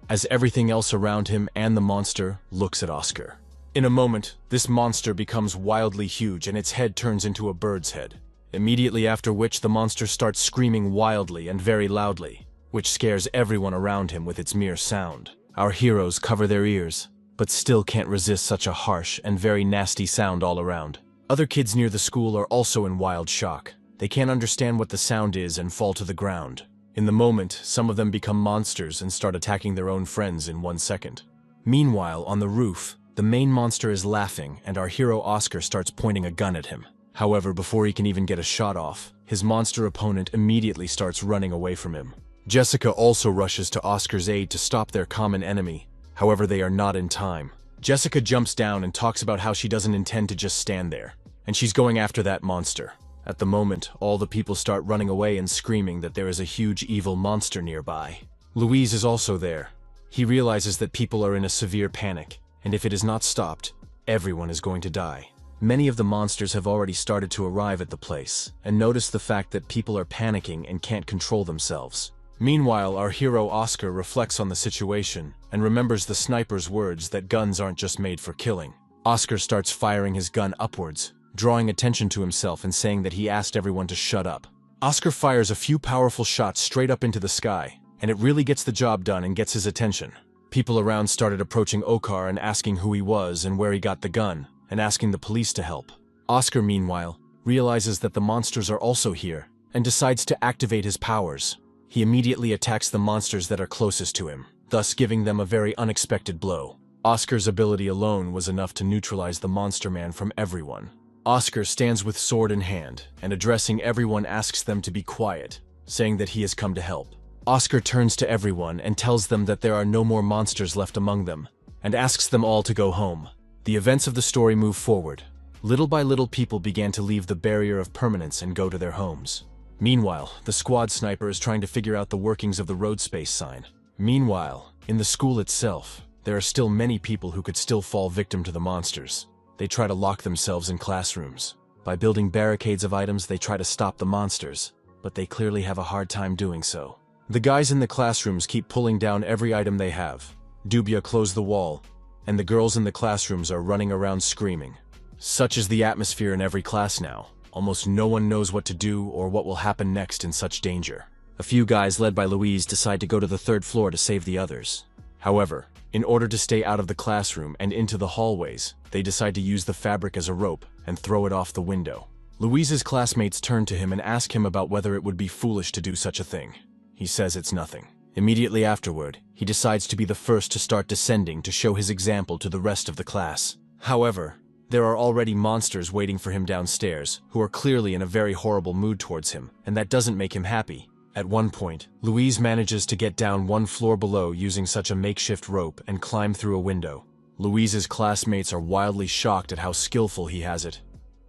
S1: as everything else around him and the monster looks at Oscar. In a moment, this monster becomes wildly huge and its head turns into a bird's head. Immediately after which the monster starts screaming wildly and very loudly, which scares everyone around him with its mere sound. Our heroes cover their ears, but still can't resist such a harsh and very nasty sound all around. Other kids near the school are also in wild shock. They can't understand what the sound is and fall to the ground. In the moment, some of them become monsters and start attacking their own friends in 1 second. Meanwhile, on the roof, the main monster is laughing and our hero Oscar starts pointing a gun at him. However, before he can even get a shot off, his monster opponent immediately starts running away from him. Jessica also rushes to Oscar's aid to stop their common enemy. However, they are not in time. Jessica jumps down and talks about how she doesn't intend to just stand there, and she's going after that monster. At the moment, all the people start running away and screaming that there is a huge evil monster nearby. Louise is also there. He realizes that people are in a severe panic, and if it is not stopped, everyone is going to die. Many of the monsters have already started to arrive at the place, and notice the fact that people are panicking and can't control themselves. Meanwhile, our hero Oscar reflects on the situation and remembers the sniper's words that guns aren't just made for killing. Oscar starts firing his gun upwards, drawing attention to himself and saying that he asked everyone to shut up. Oscar fires a few powerful shots straight up into the sky, and it really gets the job done and gets his attention. People around started approaching Okar and asking who he was and where he got the gun, and asking the police to help. Oscar, meanwhile, realizes that the monsters are also here, and decides to activate his powers. He immediately attacks the monsters that are closest to him, thus giving them a very unexpected blow. Oscar's ability alone was enough to neutralize the monster man from everyone. Oscar stands with sword in hand, and addressing everyone asks them to be quiet, saying that he has come to help. Oscar turns to everyone and tells them that there are no more monsters left among them, and asks them all to go home. The events of the story move forward. Little by little people began to leave the barrier of permanence and go to their homes. Meanwhile, the squad sniper is trying to figure out the workings of the road space sign. Meanwhile, in the school itself, there are still many people who could still fall victim to the monsters. They try to lock themselves in classrooms, By building barricades of items, they try to stop the monsters, but they clearly have a hard time doing so. The guys in the classrooms keep pulling down every item they have. Dubia closed the wall, and the girls in the classrooms are running around screaming. Such is the atmosphere in every class now. Almost no one knows what to do or what will happen next in such danger. A few guys led by Louise decide to go to the third floor to save the others. However, in order to stay out of the classroom and into the hallways, they decide to use the fabric as a rope and throw it off the window. Louise's classmates turn to him and ask him about whether it would be foolish to do such a thing. He says it's nothing. Immediately afterward, he decides to be the first to start descending to show his example to the rest of the class. However, there are already monsters waiting for him downstairs, who are clearly in a very horrible mood towards him, and that doesn't make him happy. At one point, Louise manages to get down one floor below using such a makeshift rope and climb through a window. Louise's classmates are wildly shocked at how skillful he has it.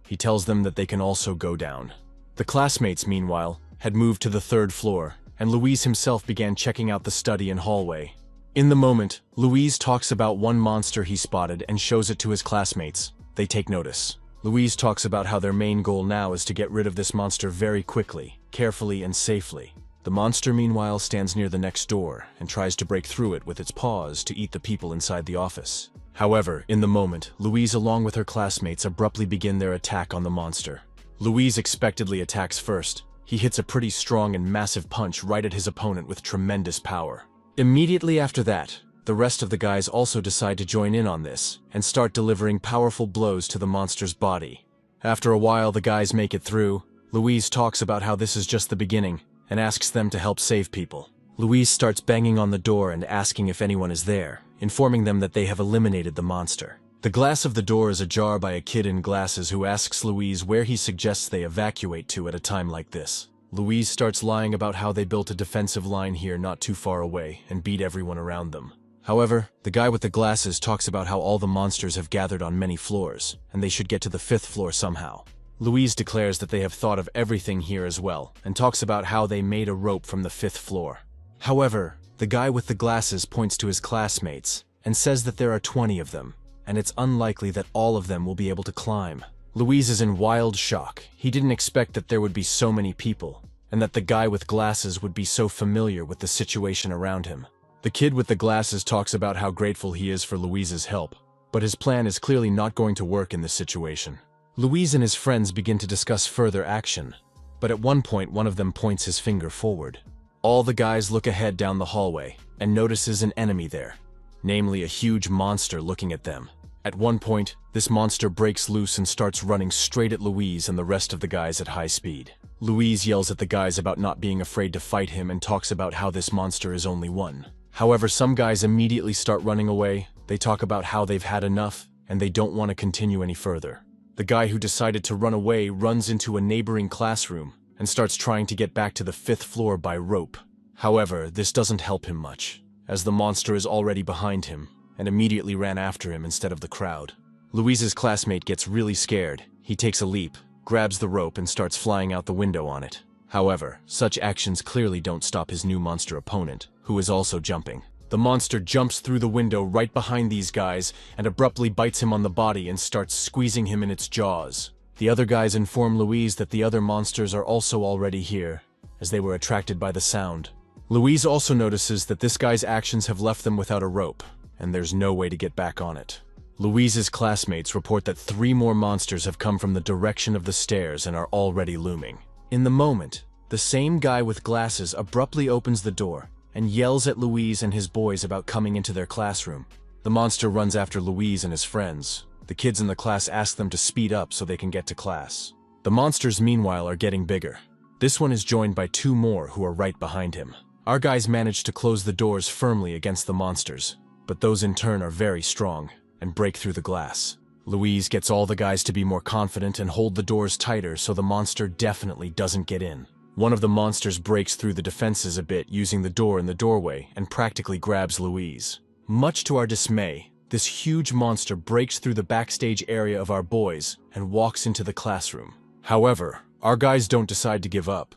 S1: He tells them that they can also go down. The classmates, meanwhile, had moved to the third floor, and Louise himself began checking out the study and hallway. In the moment, Louise talks about one monster he spotted and shows it to his classmates. They take notice. Louise talks about how their main goal now is to get rid of this monster very quickly, carefully, and safely. The monster, meanwhile, stands near the next door and tries to break through it with its paws to eat the people inside the office. However, in the moment, Louise along with her classmates abruptly begin their attack on the monster. Louise expectedly attacks first. He hits a pretty strong and massive punch right at his opponent with tremendous power. Immediately after that, the rest of the guys also decide to join in on this and start delivering powerful blows to the monster's body. After a while, the guys make it through. Louise talks about how this is just the beginning and asks them to help save people. Louise starts banging on the door and asking if anyone is there, informing them that they have eliminated the monster. The glass of the door is ajar by a kid in glasses who asks Louise where he suggests they evacuate to at a time like this. Louise starts lying about how they built a defensive line here not too far away and beat everyone around them. However, the guy with the glasses talks about how all the monsters have gathered on many floors, and they should get to the 5th floor somehow. Louise declares that they have thought of everything here as well, and talks about how they made a rope from the 5th floor. However, the guy with the glasses points to his classmates and says that there are 20 of them, and it's unlikely that all of them will be able to climb. Louise is in wild shock. He didn't expect that there would be so many people, and that the guy with glasses would be so familiar with the situation around him. The kid with the glasses talks about how grateful he is for Louise's help, but his plan is clearly not going to work in this situation. Louise and his friends begin to discuss further action, but at one point one of them points his finger forward. All the guys look ahead down the hallway and notices an enemy there, namely a huge monster looking at them. At one point, this monster breaks loose and starts running straight at Louise and the rest of the guys at high speed. Louise yells at the guys about not being afraid to fight him and talks about how this monster is only one. However, some guys immediately start running away. They talk about how they've had enough and they don't want to continue any further. The guy who decided to run away runs into a neighboring classroom and starts trying to get back to the 5th floor by rope. However, this doesn't help him much, as the monster is already behind him and immediately ran after him instead of the crowd. Louise's classmate gets really scared. He takes a leap, grabs the rope, and starts flying out the window on it. However, such actions clearly don't stop his new monster opponent, who is also jumping. The monster jumps through the window right behind these guys and abruptly bites him on the body and starts squeezing him in its jaws. The other guys inform Louise that the other monsters are also already here, as they were attracted by the sound. Louise also notices that this guy's actions have left them without a rope, and there's no way to get back on it. Louise's classmates report that 3 more monsters have come from the direction of the stairs and are already looming. In the moment, the same guy with glasses abruptly opens the door and yells at Louise and his boys about coming into their classroom. The monster runs after Louise and his friends. The kids in the class ask them to speed up so they can get to class. The monsters, meanwhile, are getting bigger. This one is joined by 2 more who are right behind him. Our guys manage to close the doors firmly against the monsters, but those in turn are very strong and break through the glass. Louise gets all the guys to be more confident and hold the doors tighter so the monster definitely doesn't get in. One of the monsters breaks through the defenses a bit using the door in the doorway and practically grabs Louise. Much to our dismay, this huge monster breaks through the backstage area of our boys and walks into the classroom. However, our guys don't decide to give up.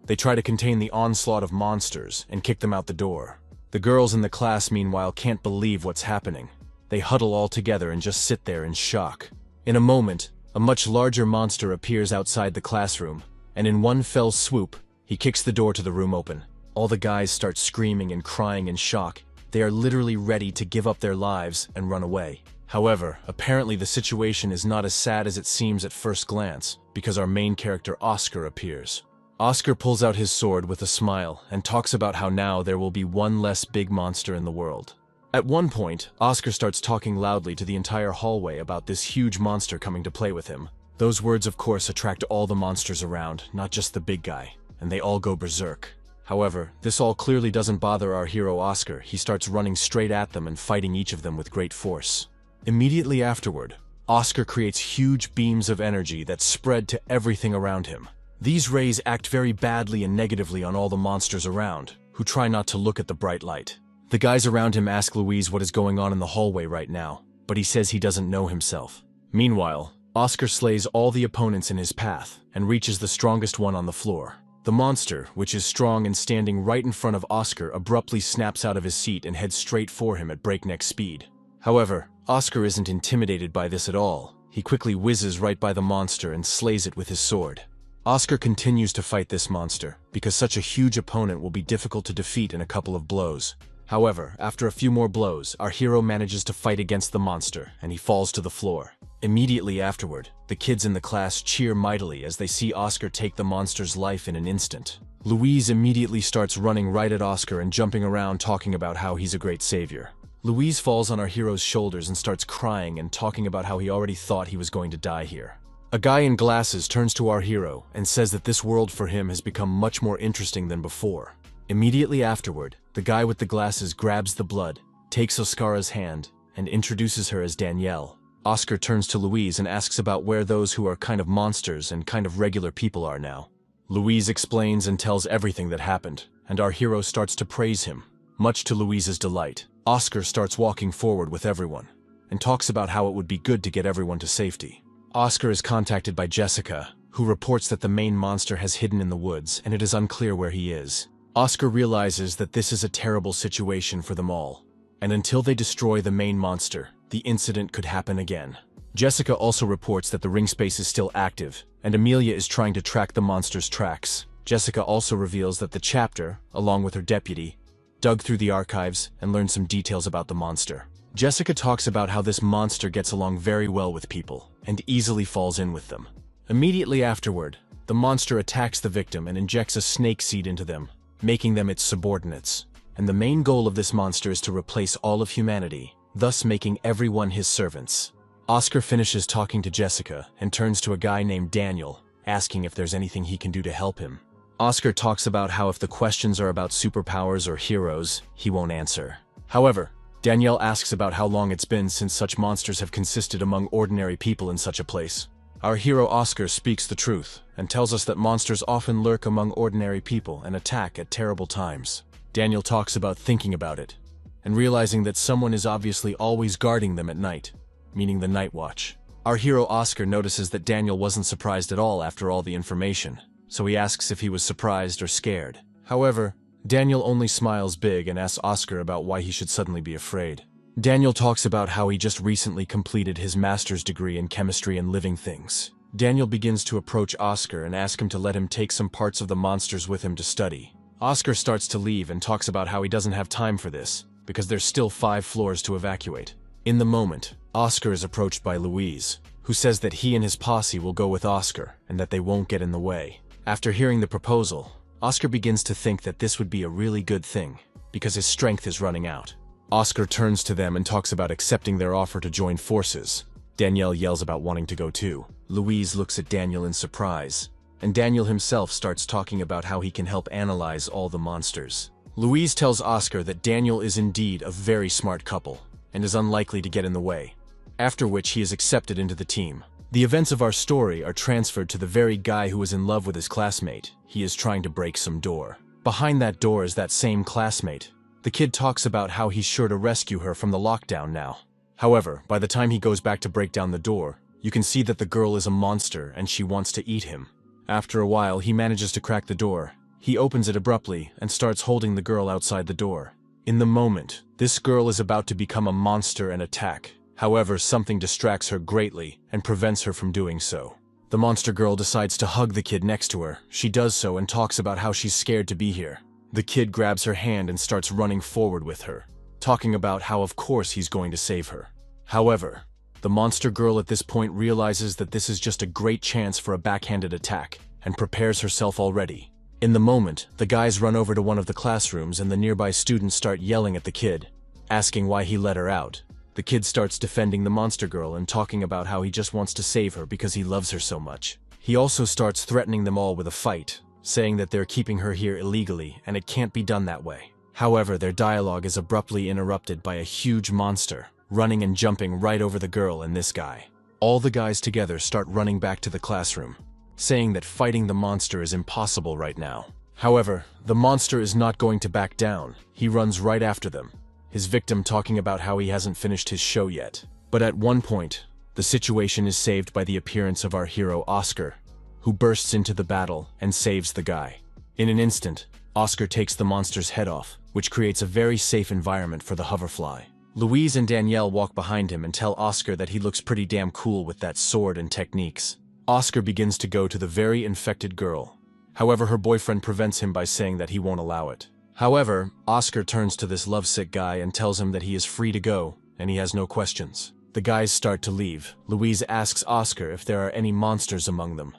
S1: They try to contain the onslaught of monsters and kick them out the door. The girls in the class, meanwhile, can't believe what's happening. They huddle all together and just sit there in shock. In a moment, A much larger monster appears outside the classroom, and in one fell swoop, he kicks the door to the room open. All the guys start screaming and crying in shock. They are literally ready to give up their lives and run away. However, apparently the situation is not as sad as it seems at first glance, because our main character Oscar appears. Oscar pulls out his sword with a smile and talks about how now there will be one less big monster in the world. At one point, Oscar starts talking loudly to the entire hallway about this huge monster coming to play with him. Those words of course attract all the monsters around, not just the big guy, and they all go berserk. However, this all clearly doesn't bother our hero Oscar. He starts running straight at them and fighting each of them with great force. Immediately afterward, Oscar creates huge beams of energy that spread to everything around him. These rays act very badly and negatively on all the monsters around, who try not to look at the bright light. The guys around him ask Louise what is going on in the hallway right now, but he says he doesn't know himself. Meanwhile, Oscar slays all the opponents in his path and reaches the strongest one on the floor. The monster, which is strong and standing right in front of Oscar, abruptly snaps out of his seat and heads straight for him at breakneck speed. However, Oscar isn't intimidated by this at all. He quickly whizzes right by the monster and slays it with his sword. Oscar continues to fight this monster, because such a huge opponent will be difficult to defeat in a couple of blows. However, after a few more blows, our hero manages to fight against the monster, and he falls to the floor. Immediately afterward, the kids in the class cheer mightily as they see Oscar take the monster's life in an instant. Louise immediately starts running right at Oscar and jumping around talking about how he's a great savior. Louise falls on our hero's shoulders and starts crying and talking about how he already thought he was going to die here. A guy in glasses turns to our hero and says that this world for him has become much more interesting than before. Immediately afterward, the guy with the glasses grabs the blood, takes Oscara's hand, and introduces her as Danielle. Oscar turns to Louise and asks about where those who are kind of monsters and kind of regular people are now. Louise explains and tells everything that happened, and our hero starts to praise him. Much to Louise's delight, Oscar starts walking forward with everyone, and talks about how it would be good to get everyone to safety. Oscar is contacted by Jessica, who reports that the main monster has hidden in the woods and it is unclear where he is. Oscar realizes that this is a terrible situation for them all, and until they destroy the main monster, the incident could happen again. Jessica also reports that the ring space is still active, and Amelia is trying to track the monster's tracks. Jessica also reveals that the chapter, along with her deputy, dug through the archives and learned some details about the monster. Jessica talks about how this monster gets along very well with people, and easily falls in with them. Immediately afterward, the monster attacks the victim and injects a snake seed into them, making them its subordinates. And the main goal of this monster is to replace all of humanity, thus making everyone his servants. Oscar finishes talking to Jessica and turns to a guy named Daniel, asking if there's anything he can do to help him. Oscar talks about how if the questions are about superpowers or heroes, he won't answer. However, Danielle asks about how long it's been since such monsters have consisted among ordinary people in such a place. Our hero Oscar speaks the truth and tells us that monsters often lurk among ordinary people and attack at terrible times. Daniel talks about thinking about it and realizing that someone is obviously always guarding them at night, meaning the night watch. Our hero Oscar notices that Daniel wasn't surprised at all after all the information, so he asks if he was surprised or scared. However, Daniel only smiles big and asks Oscar about why he should suddenly be afraid. Daniel talks about how he just recently completed his master's degree in chemistry and living things. Daniel begins to approach Oscar and ask him to let him take some parts of the monsters with him to study. Oscar starts to leave and talks about how he doesn't have time for this, because there's still 5 floors to evacuate. In the moment, Oscar is approached by Louise, who says that he and his posse will go with Oscar and that they won't get in the way. After hearing the proposal, Oscar begins to think that this would be a really good thing, because his strength is running out. Oscar turns to them and talks about accepting their offer to join forces. Danielle yells about wanting to go too. Louise looks at Daniel in surprise, and Daniel himself starts talking about how he can help analyze all the monsters. Louise tells Oscar that Daniel is indeed a very smart couple, and is unlikely to get in the way, after which he is accepted into the team. The events of our story are transferred to the very guy who is in love with his classmate. He is trying to break some door. Behind that door is that same classmate. The kid talks about how he's sure to rescue her from the lockdown now. However, by the time he goes back to break down the door, you can see that the girl is a monster and she wants to eat him. After a while, he manages to crack the door. He opens it abruptly and starts holding the girl outside the door. In the moment, this girl is about to become a monster and attack. However, something distracts her greatly and prevents her from doing so. The monster girl decides to hug the kid next to her. She does so and talks about how she's scared to be here. The kid grabs her hand and starts running forward with her, talking about how of course he's going to save her. However, the monster girl at this point realizes that this is just a great chance for a backhanded attack and prepares herself already. In the moment, the guys run over to one of the classrooms and the nearby students start yelling at the kid, asking why he let her out. The kid starts defending the monster girl and talking about how he just wants to save her because he loves her so much. He also starts threatening them all with a fight, saying that they're keeping her here illegally and it can't be done that way. However, their dialogue is abruptly interrupted by a huge monster, running and jumping right over the girl and this guy. All the guys together start running back to the classroom, saying that fighting the monster is impossible right now. However, the monster is not going to back down. He runs right after them, his victim talking about how he hasn't finished his show yet. But at one point, the situation is saved by the appearance of our hero Oscar, who bursts into the battle and saves the guy. In an instant, Oscar takes the monster's head off, which creates a very safe environment for the hoverfly. Louise and Danielle walk behind him and tell Oscar that he looks pretty damn cool with that sword and techniques. Oscar begins to go to the very infected girl. However, her boyfriend prevents him by saying that he won't allow it. However, Oscar turns to this lovesick guy and tells him that he is free to go, and he has no questions. The guys start to leave. Louise asks Oscar if there are any monsters among them,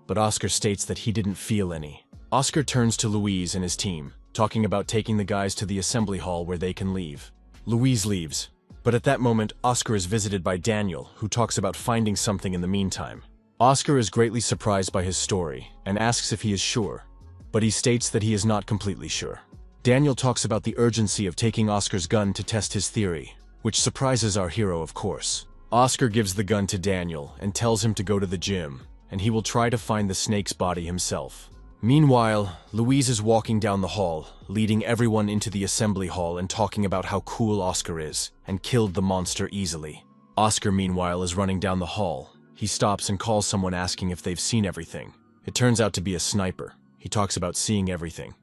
S1: but Oscar states that he didn't feel any. Oscar turns to Louise and his team, talking about taking the guys to the assembly hall where they can leave. Louise leaves, but at that moment, Oscar is visited by Daniel, who talks about finding something in the meantime. Oscar is greatly surprised by his story and asks if he is sure, but he states that he is not completely sure. Daniel talks about the urgency of taking Oscar's gun to test his theory, which surprises our hero, of course. Oscar gives the gun to Daniel and tells him to go to the gym, and he will try to find the snake's body himself. Meanwhile, Louise is walking down the hall, leading everyone into the assembly hall and talking about how cool Oscar is, and killed the monster easily. Oscar, meanwhile, is running down the hall. He stops and calls someone asking if they've seen everything. It turns out to be a sniper. He talks about seeing everything,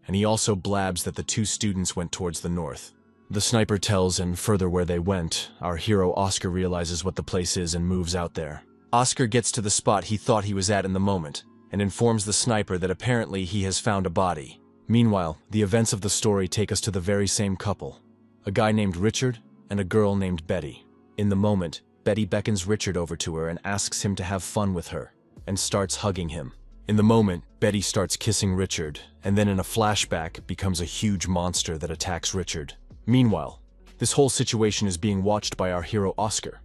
S1: and he also blabs that the two students went towards the north. The sniper tells and further where they went. Our hero Oscar realizes what the place is and moves out there. Oscar gets to the spot he thought he was at in the moment, and informs the sniper that apparently he has found a body. Meanwhile, the events of the story take us to the very same couple, a guy named Richard and a girl named Betty. In the moment, Betty beckons Richard over to her and asks him to have fun with her, and starts hugging him. In the moment, Betty starts kissing Richard, and then in a flashback becomes a huge monster that attacks Richard. Meanwhile, this whole situation is being watched by our hero Oscar,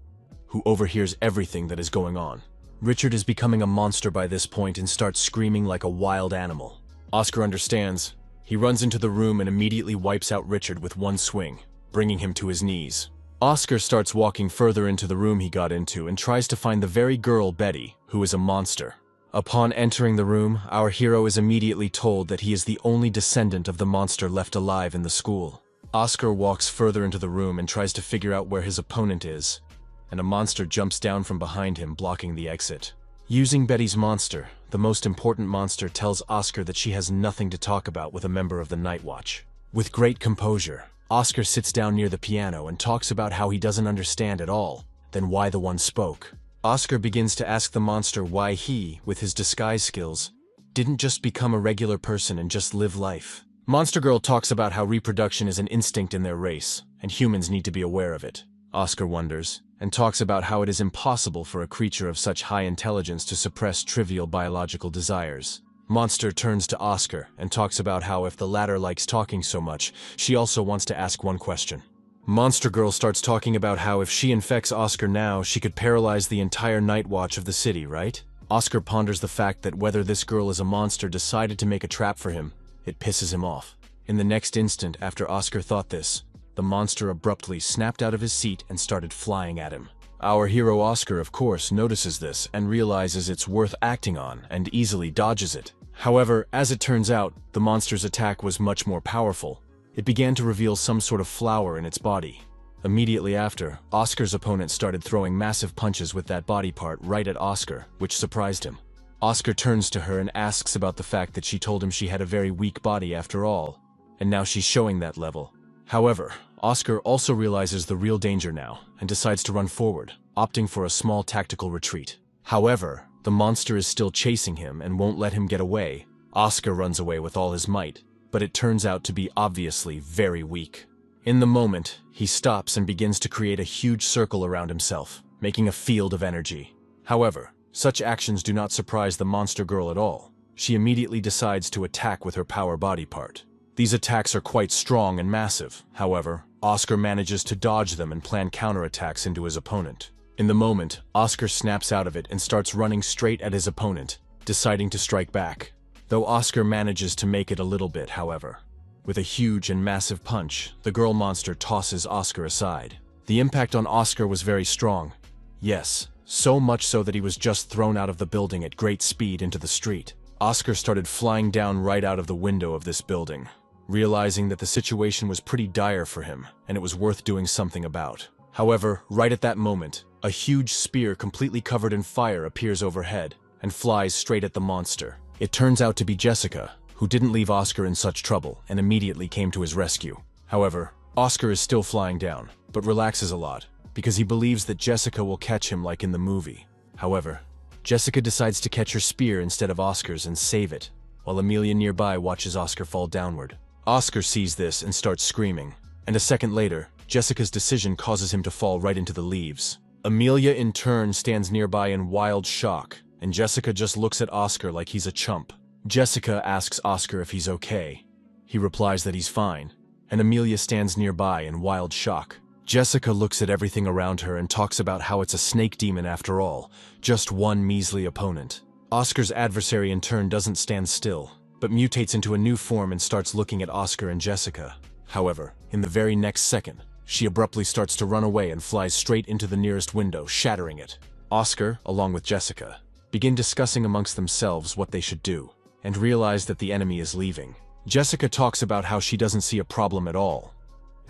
S1: who overhears everything that is going on. Richard is becoming a monster by this point and starts screaming like a wild animal. Oscar understands. He runs into the room and immediately wipes out Richard with one swing, bringing him to his knees. Oscar starts walking further into the room he got into and tries to find the very girl, Betty, who is a monster. Upon entering the room, our hero is immediately told that he is the only descendant of the monster left alive in the school. Oscar walks further into the room and tries to figure out where his opponent is, and a monster jumps down from behind him, blocking the exit. Using Betty's monster, the most important monster tells Oscar that she has nothing to talk about with a member of the Night Watch. With great composure, Oscar sits down near the piano and talks about how he doesn't understand at all, then why the one spoke. Oscar begins to ask the monster why he, with his disguise skills, didn't just become a regular person and just live life. Monster Girl talks about how reproduction is an instinct in their race, and humans need to be aware of it. Oscar wonders, and talks about how it is impossible for a creature of such high intelligence to suppress trivial biological desires. Monster turns to Oscar and talks about how if the latter likes talking so much, she also wants to ask one question. Monster Girl starts talking about how if she infects Oscar now, she could paralyze the entire Night Watch of the city, right? Oscar ponders the fact that whether this girl is a monster decided to make a trap for him. It pisses him off. In the next instant after Oscar thought this, the monster abruptly snapped out of his seat and started flying at him. Our hero Oscar, of course, notices this and realizes it's worth acting on and easily dodges it. However, as it turns out, the monster's attack was much more powerful. It began to reveal some sort of flower in its body. Immediately after, Oscar's opponent started throwing massive punches with that body part right at Oscar, which surprised him. Oscar turns to her and asks about the fact that she told him she had a very weak body after all, and now she's showing that level. However, Oscar also realizes the real danger now and decides to run forward, opting for a small tactical retreat. However, the monster is still chasing him and won't let him get away. Oscar runs away with all his might, but it turns out to be obviously very weak. In the moment, he stops and begins to create a huge circle around himself, making a field of energy. However, such actions do not surprise the monster girl at all. She immediately decides to attack with her power body part. These attacks are quite strong and massive. However, Oscar manages to dodge them and plan counterattacks into his opponent. In the moment, Oscar snaps out of it and starts running straight at his opponent, deciding to strike back. Though Oscar manages to make it a little bit, however. With a huge and massive punch, the girl monster tosses Oscar aside. The impact on Oscar was very strong. Yes, so much so that he was just thrown out of the building at great speed into the street. Oscar started flying down right out of the window of this building, realizing that the situation was pretty dire for him, and it was worth doing something about. However, right at that moment, a huge spear completely covered in fire appears overhead and flies straight at the monster. It turns out to be Jessica, who didn't leave Oscar in such trouble and immediately came to his rescue. However, Oscar is still flying down, but relaxes a lot, because he believes that Jessica will catch him like in the movie. However, Jessica decides to catch her spear instead of Oscar's and save it, while Amelia nearby watches Oscar fall downward. Oscar sees this and starts screaming, and a second later, Jessica's decision causes him to fall right into the leaves. Amelia in turn stands nearby in wild shock, and Jessica just looks at Oscar like he's a chump. Jessica asks Oscar if he's okay. He replies that he's fine, and Amelia stands nearby in wild shock. Jessica looks at everything around her and talks about how it's a snake demon after all, just one measly opponent. Oscar's adversary in turn doesn't stand still, but mutates into a new form and starts looking at Oscar and Jessica. However, in the very next second, she abruptly starts to run away and flies straight into the nearest window, shattering it. Oscar, along with Jessica, begin discussing amongst themselves what they should do, and realize that the enemy is leaving. Jessica talks about how she doesn't see a problem at all,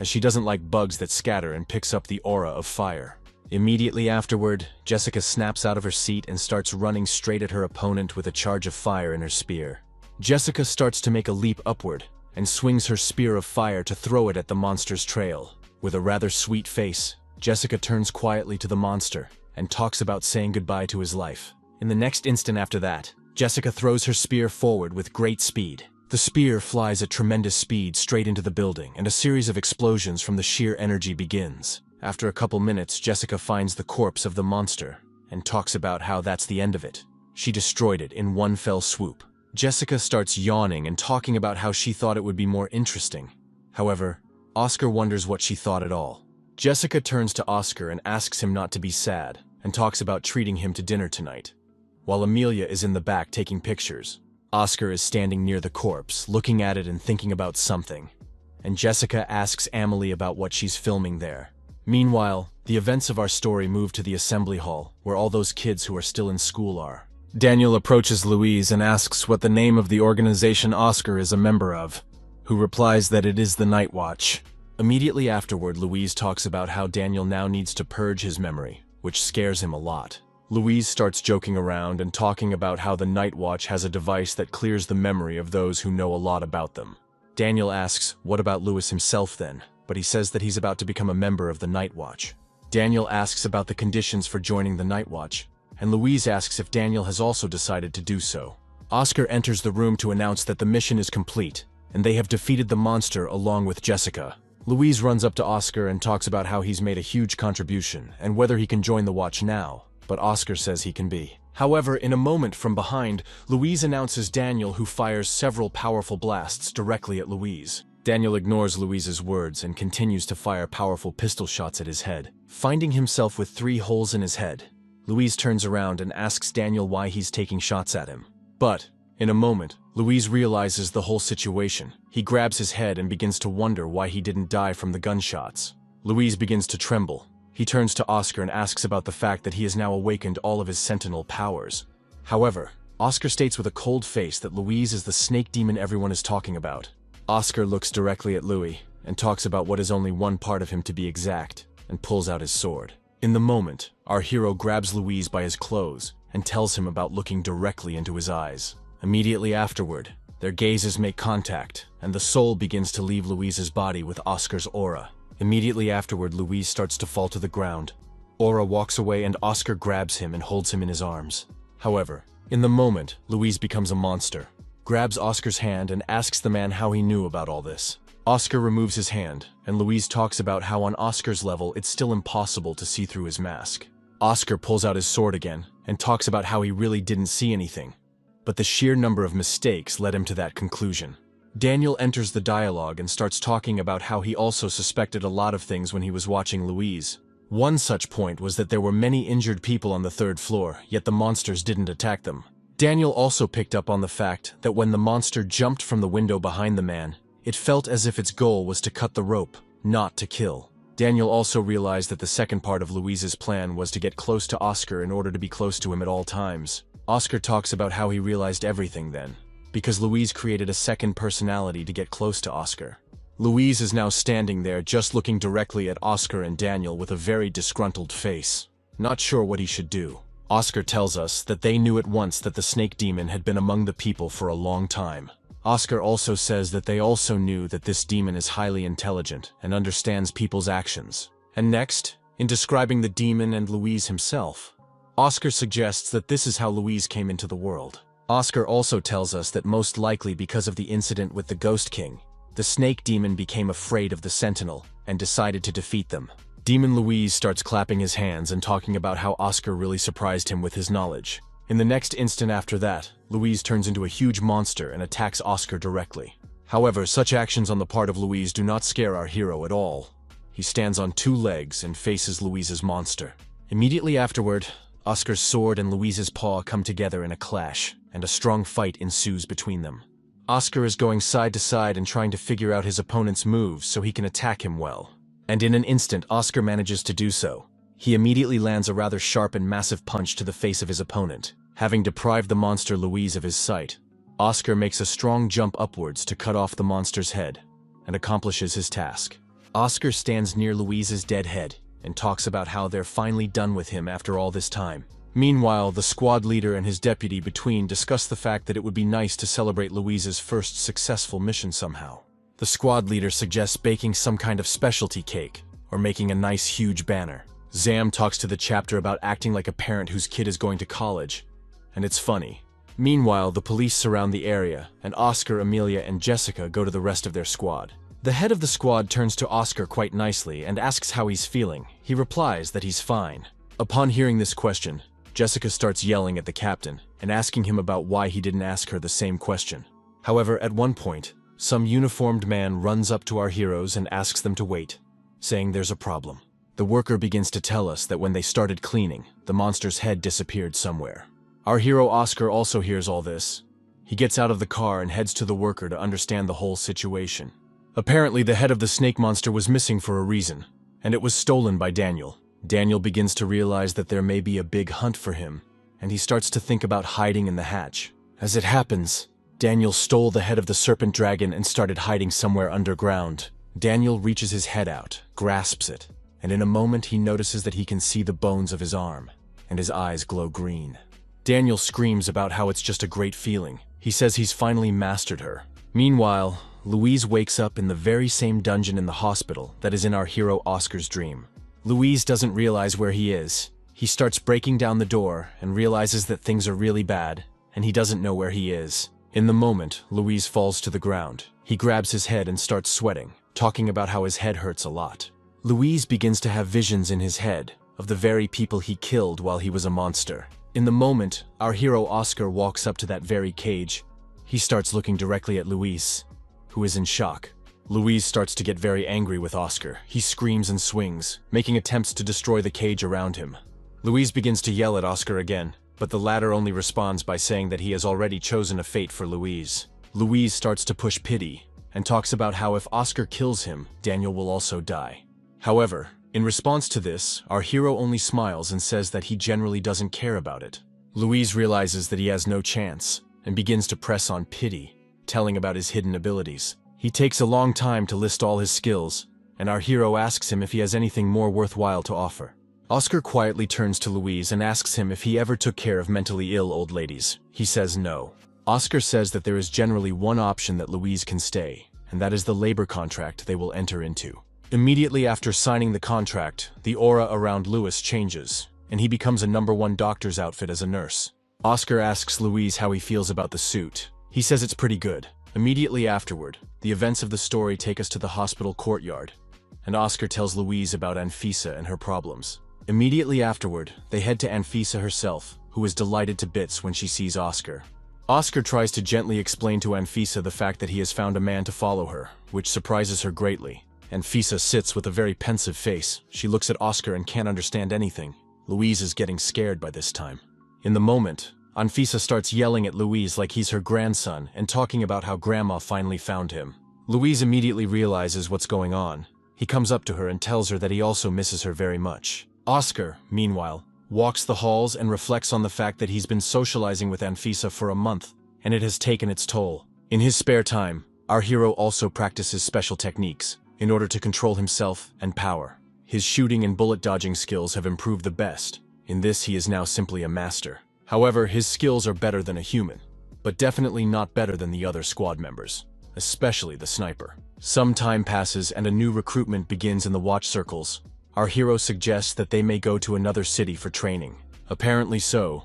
S1: as she doesn't like bugs that scatter and picks up the aura of fire. Immediately afterward, Jessica snaps out of her seat and starts running straight at her opponent with a charge of fire in her spear. Jessica starts to make a leap upward, and swings her spear of fire to throw it at the monster's trail. With a rather sweet face, Jessica turns quietly to the monster, and talks about saying goodbye to his life. In the next instant after that, Jessica throws her spear forward with great speed. The spear flies at tremendous speed straight into the building, and a series of explosions from the sheer energy begins. After a couple minutes, Jessica finds the corpse of the monster, and talks about how that's the end of it. She destroyed it in one fell swoop. Jessica starts yawning and talking about how she thought it would be more interesting. However, Oscar wonders what she thought at all. Jessica turns to Oscar and asks him not to be sad, and talks about treating him to dinner tonight. While Amelia is in the back taking pictures, Oscar is standing near the corpse, looking at it and thinking about something, and Jessica asks Amelie about what she's filming there. Meanwhile, the events of our story move to the assembly hall, where all those kids who are still in school are. Daniel approaches Louise and asks what the name of the organization Oscar is a member of, who replies that it is the Night Watch. Immediately afterward, Louise talks about how Daniel now needs to purge his memory, which scares him a lot. Louise starts joking around and talking about how the Night Watch has a device that clears the memory of those who know a lot about them. Daniel asks, what about Louis himself then? But he says that he's about to become a member of the Night Watch. Daniel asks about the conditions for joining the Night Watch, and Louise asks if Daniel has also decided to do so. Oscar enters the room to announce that the mission is complete, and they have defeated the monster along with Jessica. Louise runs up to Oscar and talks about how he's made a huge contribution, and whether he can join the watch now. But Oscar says he can be. However, in a moment from behind, Louise announces Daniel, who fires several powerful blasts directly at Louise. Daniel ignores Louise's words and continues to fire powerful pistol shots at his head. Finding himself with 3 holes in his head, Louise turns around and asks Daniel why he's taking shots at him. But, in a moment, Louise realizes the whole situation. He grabs his head and begins to wonder why he didn't die from the gunshots. Louise begins to tremble. He turns to Oscar and asks about the fact that he has now awakened all of his sentinel powers. However, Oscar states with a cold face that Louise is the snake demon everyone is talking about. Oscar looks directly at Louis and talks about what is only one part of him to be exact, and pulls out his sword. In the moment, our hero grabs Louise by his clothes and tells him about looking directly into his eyes. Immediately afterward, Their gazes make contact, and the soul begins to leave Louise's body with Oscar's aura. Immediately afterward, Louise starts to fall to the ground. Aura walks away and Oscar grabs him and holds him in his arms. However, in the moment, Louise becomes a monster, grabs Oscar's hand and asks the man how he knew about all this. Oscar removes his hand, and Louise talks about how on Oscar's level it's still impossible to see through his mask. Oscar pulls out his sword again and talks about how he really didn't see anything, but the sheer number of mistakes led him to that conclusion. Daniel enters the dialogue and starts talking about how he also suspected a lot of things when he was watching Louise. One such point was that there were many injured people on the 3rd floor, yet the monsters didn't attack them. Daniel also picked up on the fact that when the monster jumped from the window behind the man, it felt as if its goal was to cut the rope, not to kill. Daniel also realized that the second part of Louise's plan was to get close to Oscar in order to be close to him at all times. Oscar talks about how he realized everything then, because Louise created a second personality to get close to Oscar. Louise is now standing there just looking directly at Oscar and Daniel with a very disgruntled face, not sure what he should do. Oscar tells us that they knew at once that the snake demon had been among the people for a long time. Oscar also says that they also knew that this demon is highly intelligent and understands people's actions. And next, in describing the demon and Louise himself, Oscar suggests that this is how Louise came into the world. Oscar also tells us that most likely because of the incident with the Ghost King, the snake demon became afraid of the Sentinel and decided to defeat them. Demon Louise starts clapping his hands and talking about how Oscar really surprised him with his knowledge. In the next instant after that, Louise turns into a huge monster and attacks Oscar directly. However, such actions on the part of Louise do not scare our hero at all. He stands on 2 legs and faces Louise's monster. Immediately afterward, Oscar's sword and Louise's paw come together in a clash, and a strong fight ensues between them. Oscar is going side to side and trying to figure out his opponent's moves so he can attack him well. And in an instant, Oscar manages to do so. He immediately lands a rather sharp and massive punch to the face of his opponent, having deprived the monster Louise of his sight. Oscar makes a strong jump upwards to cut off the monster's head, and accomplishes his task. Oscar stands near Louise's dead head, and talks about how they're finally done with him after all this time. Meanwhile, the squad leader and his deputy between discuss the fact that it would be nice to celebrate Louise's first successful mission somehow. The squad leader suggests baking some kind of specialty cake, or making a nice huge banner. Zam talks to the chapter about acting like a parent whose kid is going to college, and it's funny. Meanwhile, the police surround the area, and Oscar, Amelia, and Jessica go to the rest of their squad. The head of the squad turns to Oscar quite nicely and asks how he's feeling. He replies that he's fine. Upon hearing this question, Jessica starts yelling at the captain and asking him about why he didn't ask her the same question. However, at one point, some uniformed man runs up to our heroes and asks them to wait, saying there's a problem. The worker begins to tell us that when they started cleaning, the monster's head disappeared somewhere. Our hero Oscar also hears all this. He gets out of the car and heads to the worker to understand the whole situation. Apparently, the head of the snake monster was missing for a reason, and it was stolen by Daniel. Daniel begins to realize that there may be a big hunt for him, and he starts to think about hiding in the hatch. As it happens, Daniel stole the head of the serpent dragon and started hiding somewhere underground. Daniel reaches his head out, grasps it, and in a moment he notices that he can see the bones of his arm, and his eyes glow green. Daniel screams about how it's just a great feeling. He says he's finally mastered her. Meanwhile, Louise wakes up in the very same dungeon in the hospital that is in our hero Oscar's dream. Louise doesn't realize where he is. He starts breaking down the door and realizes that things are really bad, and he doesn't know where he is. In the moment, Louise falls to the ground. He grabs his head and starts sweating, talking about how his head hurts a lot. Louise begins to have visions in his head of the very people he killed while he was a monster. In the moment, our hero Oscar walks up to that very cage. He starts looking directly at Louise, who is in shock. Louise starts to get very angry with Oscar. He screams and swings, making attempts to destroy the cage around him. Louise begins to yell at Oscar again, but the latter only responds by saying that he has already chosen a fate for Louise. Louise starts to push pity, and talks about how if Oscar kills him, Daniel will also die. However, in response to this, our hero only smiles and says that he generally doesn't care about it. Louise realizes that he has no chance, and begins to press on pity, telling about his hidden abilities. He takes a long time to list all his skills, and our hero asks him if he has anything more worthwhile to offer. Oscar quietly turns to Louise and asks him if he ever took care of mentally ill old ladies. He says no. Oscar says that there is generally one option that Louise can stay, and that is the labor contract they will enter into. Immediately after signing the contract, the aura around Louis changes, and he becomes a #1 doctor's outfit as a nurse. Oscar asks Louise how he feels about the suit. He says it's pretty good. Immediately afterward, the events of the story take us to the hospital courtyard, and Oscar tells Louise about Anfisa and her problems. Immediately afterward, they head to Anfisa herself, who is delighted to bits when she sees Oscar. Oscar tries to gently explain to Anfisa the fact that he has found a man to follow her, which surprises her greatly. Anfisa sits with a very pensive face. She looks at Oscar and can't understand anything. Louise is getting scared by this time. In the moment, Anfisa starts yelling at Louise like he's her grandson and talking about how Grandma finally found him. Louise immediately realizes what's going on. He comes up to her and tells her that he also misses her very much. Oscar, meanwhile, walks the halls and reflects on the fact that he's been socializing with Anfisa for a month, and it has taken its toll. In his spare time, our hero also practices special techniques in order to control himself and power. His shooting and bullet dodging skills have improved the best. In this, he is now simply a master. However, his skills are better than a human, but definitely not better than the other squad members, especially the sniper. Some time passes and a new recruitment begins in the watch circles. Our hero suggests that they may go to another city for training. Apparently so,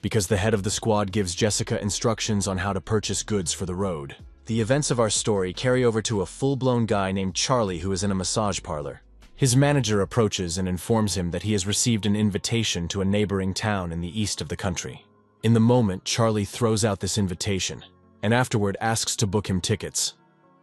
S1: because the head of the squad gives Jessica instructions on how to purchase goods for the road. The events of our story carry over to a full-blown guy named Charlie who is in a massage parlor. His manager approaches and informs him that he has received an invitation to a neighboring town in the east of the country. In the moment, Charlie throws out this invitation, and afterward asks to book him tickets,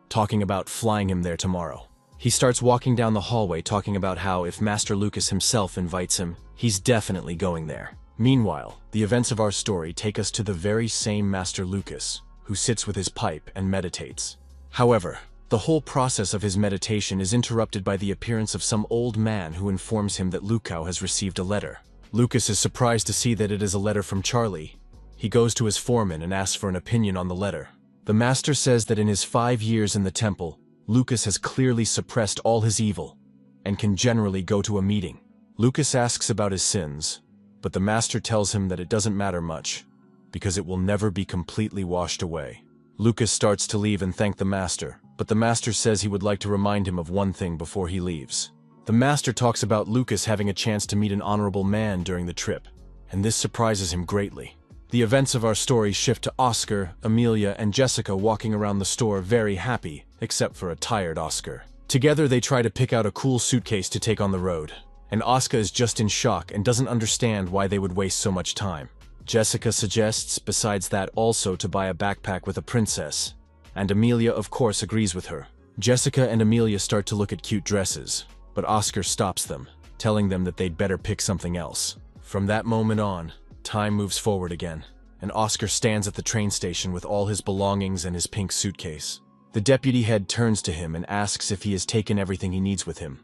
S1: talking about flying him there tomorrow. He starts walking down the hallway talking about how if Master Lucas himself invites him, he's definitely going there. Meanwhile, the events of our story take us to the very same Master Lucas, who sits with his pipe and meditates. However, the whole process of his meditation is interrupted by the appearance of some old man who informs him that Lukao has received a letter. Lucas is surprised to see that it is a letter from Charlie. He goes to his foreman and asks for an opinion on the letter. The master says that in his 5 years in the temple, Lucas has clearly suppressed all his evil and can generally go to a meeting. Lucas asks about his sins, but the master tells him that it doesn't matter much, because it will never be completely washed away. Lucas starts to leave and thank the master, but the master says he would like to remind him of one thing before he leaves. The master talks about Lucas having a chance to meet an honorable man during the trip, and this surprises him greatly. The events of our story shift to Oscar, Amelia, and Jessica walking around the store very happy, except for a tired Oscar. Together they try to pick out a cool suitcase to take on the road, and Oscar is just in shock and doesn't understand why they would waste so much time. Jessica suggests, besides that, also to buy a backpack with a princess, and Amelia of course agrees with her. Jessica and Amelia start to look at cute dresses, but Oscar stops them, telling them that they'd better pick something else. From that moment on, time moves forward again, and Oscar stands at the train station with all his belongings and his pink suitcase. The deputy head turns to him and asks if he has taken everything he needs with him.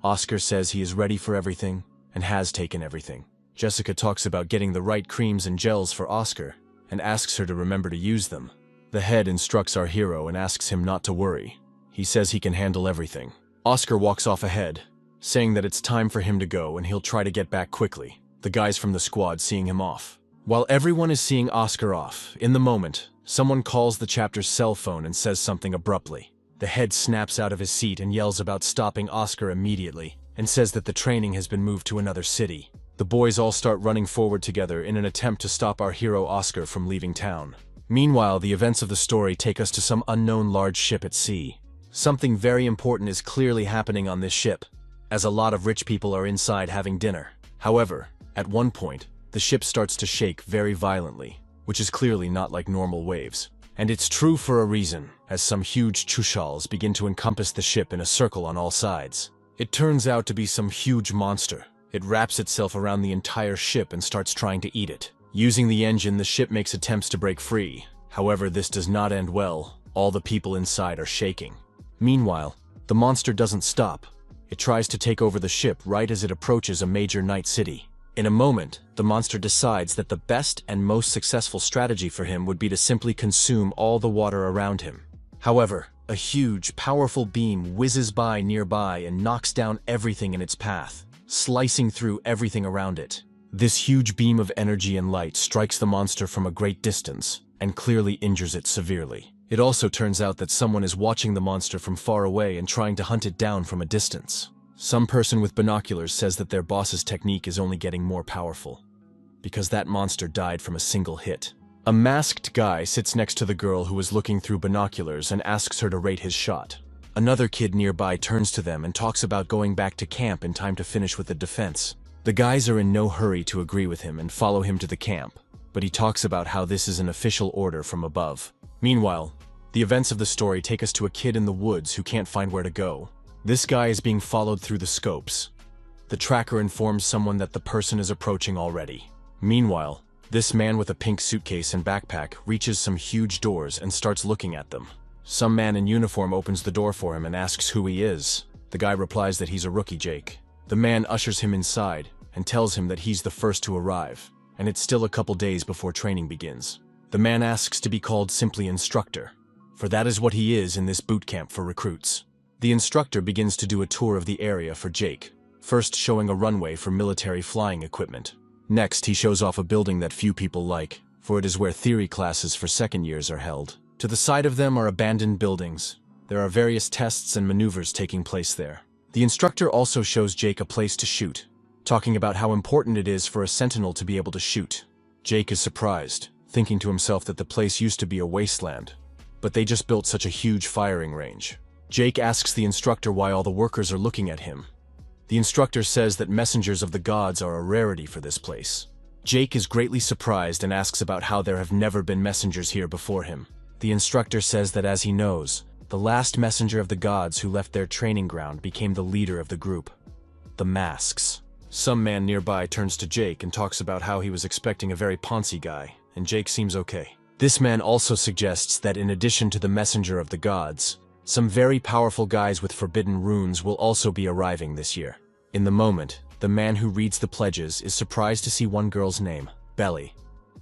S1: Oscar says he is ready for everything and has taken everything. Jessica talks about getting the right creams and gels for Oscar and asks her to remember to use them. The head instructs our hero and asks him not to worry. He says he can handle everything. Oscar walks off ahead, saying that it's time for him to go and he'll try to get back quickly, the guys from the squad seeing him off. While everyone is seeing Oscar off, in the moment, someone calls the chapter's cell phone and says something abruptly. The head snaps out of his seat and yells about stopping Oscar immediately and says that the training has been moved to another city. The boys all start running forward together in an attempt to stop our hero Oscar from leaving town. Meanwhile, the events of the story take us to some unknown large ship at sea. Something very important is clearly happening on this ship, as a lot of rich people are inside having dinner. However, at one point, the ship starts to shake very violently, which is clearly not like normal waves. And it's true for a reason, as some huge chushals begin to encompass the ship in a circle on all sides. It turns out to be some huge monster. It wraps itself around the entire ship and starts trying to eat it. Using the engine, the ship makes attempts to break free. However, this does not end well. All the people inside are shaking. Meanwhile, the monster doesn't stop. It tries to take over the ship right as it approaches a major night city. In a moment, the monster decides that the best and most successful strategy for him would be to simply consume all the water around him. However, a huge, powerful beam whizzes by nearby and knocks down everything in its path, slicing through everything around it. This huge beam of energy and light strikes the monster from a great distance, and clearly injures it severely. It also turns out that someone is watching the monster from far away and trying to hunt it down from a distance. Some person with binoculars says that their boss's technique is only getting more powerful, because that monster died from a single hit. A masked guy sits next to the girl who is looking through binoculars and asks her to rate his shot. Another kid nearby turns to them and talks about going back to camp in time to finish with the defense. The guys are in no hurry to agree with him and follow him to the camp, but he talks about how this is an official order from above. Meanwhile, the events of the story take us to a kid in the woods who can't find where to go. This guy is being followed through the scopes. The tracker informs someone that the person is approaching already. Meanwhile, this man with a pink suitcase and backpack reaches some huge doors and starts looking at them. Some man in uniform opens the door for him and asks who he is. The guy replies that he's a rookie, Jake. The man ushers him inside and tells him that he's the first to arrive, and it's still a couple days before training begins. The man asks to be called simply instructor, for that is what he is in this boot camp for recruits. The instructor begins to do a tour of the area for Jake, first showing a runway for military flying equipment. Next, he shows off a building that few people like, for it is where theory classes for second years are held. To the side of them are abandoned buildings. There are various tests and maneuvers taking place there. The instructor also shows Jake a place to shoot, talking about how important it is for a sentinel to be able to shoot. Jake is surprised, thinking to himself that the place used to be a wasteland, but they just built such a huge firing range. Jake asks the instructor why all the workers are looking at him. The instructor says that messengers of the gods are a rarity for this place. Jake is greatly surprised and asks about how there have never been messengers here before him. The instructor says that as he knows, the last messenger of the gods who left their training ground became the leader of the group, the Masks. Some man nearby turns to Jake and talks about how he was expecting a very poncy guy, and Jake seems okay. This man also suggests that in addition to the messenger of the gods, some very powerful guys with forbidden runes will also be arriving this year. In the moment, the man who reads the pledges is surprised to see one girl's name, Belly.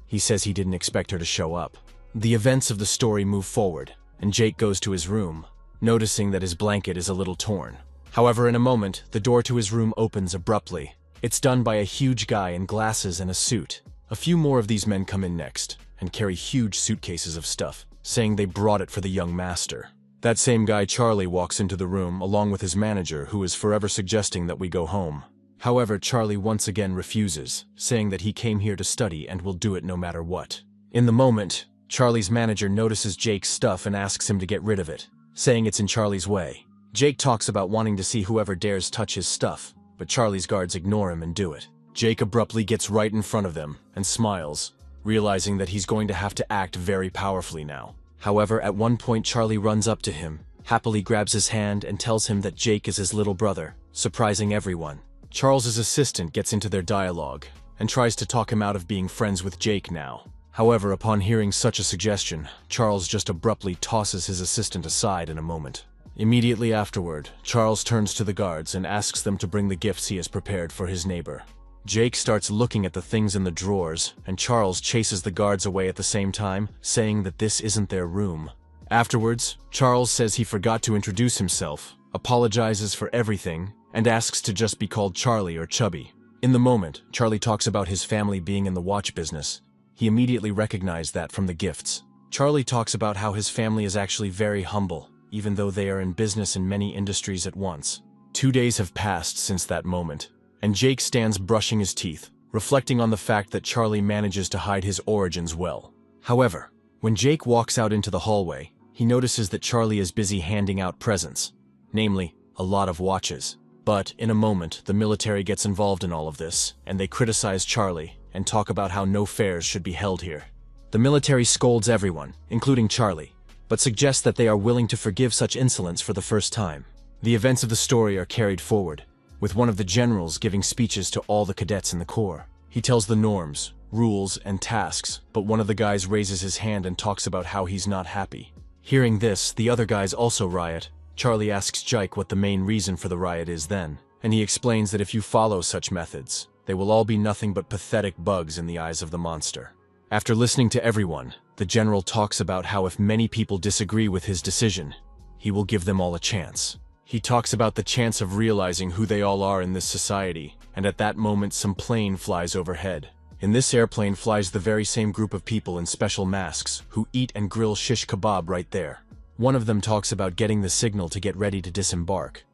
S1: He says he didn't expect her to show up. The events of the story move forward, and Jake goes to his room, noticing that his blanket is a little torn. However, in a moment, the door to his room opens abruptly. It's done by a huge guy in glasses and a suit. A few more of these men come in next, and carry huge suitcases of stuff, saying they brought it for the young master. That same guy, Charlie, walks into the room along with his manager, who is forever suggesting that we go home. However, Charlie once again refuses, saying that he came here to study and will do it no matter what. In the moment, Charlie's manager notices Jake's stuff and asks him to get rid of it, saying it's in Charlie's way. Jake talks about wanting to see whoever dares touch his stuff, but Charlie's guards ignore him and do it. Jake abruptly gets right in front of them and smiles, realizing that he's going to have to act very powerfully now. However, at one point Charlie runs up to him, happily grabs his hand and tells him that Jake is his little brother, surprising everyone. Charles's assistant gets into their dialogue and tries to talk him out of being friends with Jake now. However, upon hearing such a suggestion, Charles just abruptly tosses his assistant aside in a moment. Immediately afterward, Charles turns to the guards and asks them to bring the gifts he has prepared for his neighbor. Jake starts looking at the things in the drawers, and Charles chases the guards away at the same time, saying that this isn't their room. Afterwards, Charles says he forgot to introduce himself, apologizes for everything, and asks to just be called Charlie or Chubby. In the moment, Charlie talks about his family being in the watch business. He immediately recognized that from the gifts. Charlie talks about how his family is actually very humble, even though they are in business in many industries at once. 2 days have passed since that moment, and Jake stands brushing his teeth, reflecting on the fact that Charlie manages to hide his origins well. However, when Jake walks out into the hallway, he notices that Charlie is busy handing out presents, namely, a lot of watches. But, in a moment, the military gets involved in all of this, and they criticize Charlie and talk about how no fairs should be held here. The military scolds everyone, including Charlie, but suggests that they are willing to forgive such insolence for the first time. The events of the story are carried forward, with one of the generals giving speeches to all the cadets in the Corps. He tells the norms, rules, and tasks, but one of the guys raises his hand and talks about how he's not happy. Hearing this, the other guys also riot. Charlie asks Jake what the main reason for the riot is then, and he explains that if you follow such methods, they will all be nothing but pathetic bugs in the eyes of the monster. After listening to everyone, the general talks about how if many people disagree with his decision, he will give them all a chance. He talks about the chance of realizing who they all are in this society, and at that moment some plane flies overhead, In this airplane flies the very same group of people in special masks who eat and grill shish kebab right there. One of them talks about getting the signal to get ready to disembark,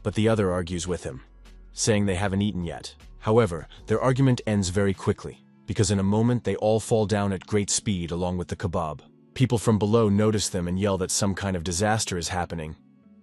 S1: but the other argues with him, saying they haven't eaten yet. However, their argument ends very quickly, because in a moment they all fall down at great speed along with the kebab. People from below notice them and yell that some kind of disaster is happening,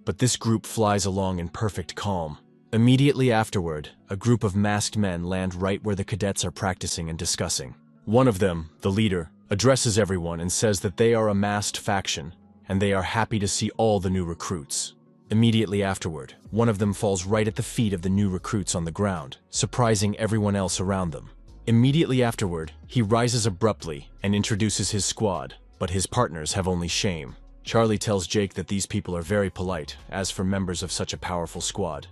S1: but this group flies along in perfect calm. Immediately afterward, a group of masked men land right where the cadets are practicing and discussing. One of them, the leader, addresses everyone and says that they are a masked faction, and they are happy to see all the new recruits. Immediately afterward, one of them falls right at the feet of the new recruits on the ground, surprising everyone else around them. Immediately afterward, he rises abruptly and introduces his squad, but his partners have only shame. Charlie tells Jake that these people are very polite, as for members of such a powerful squad.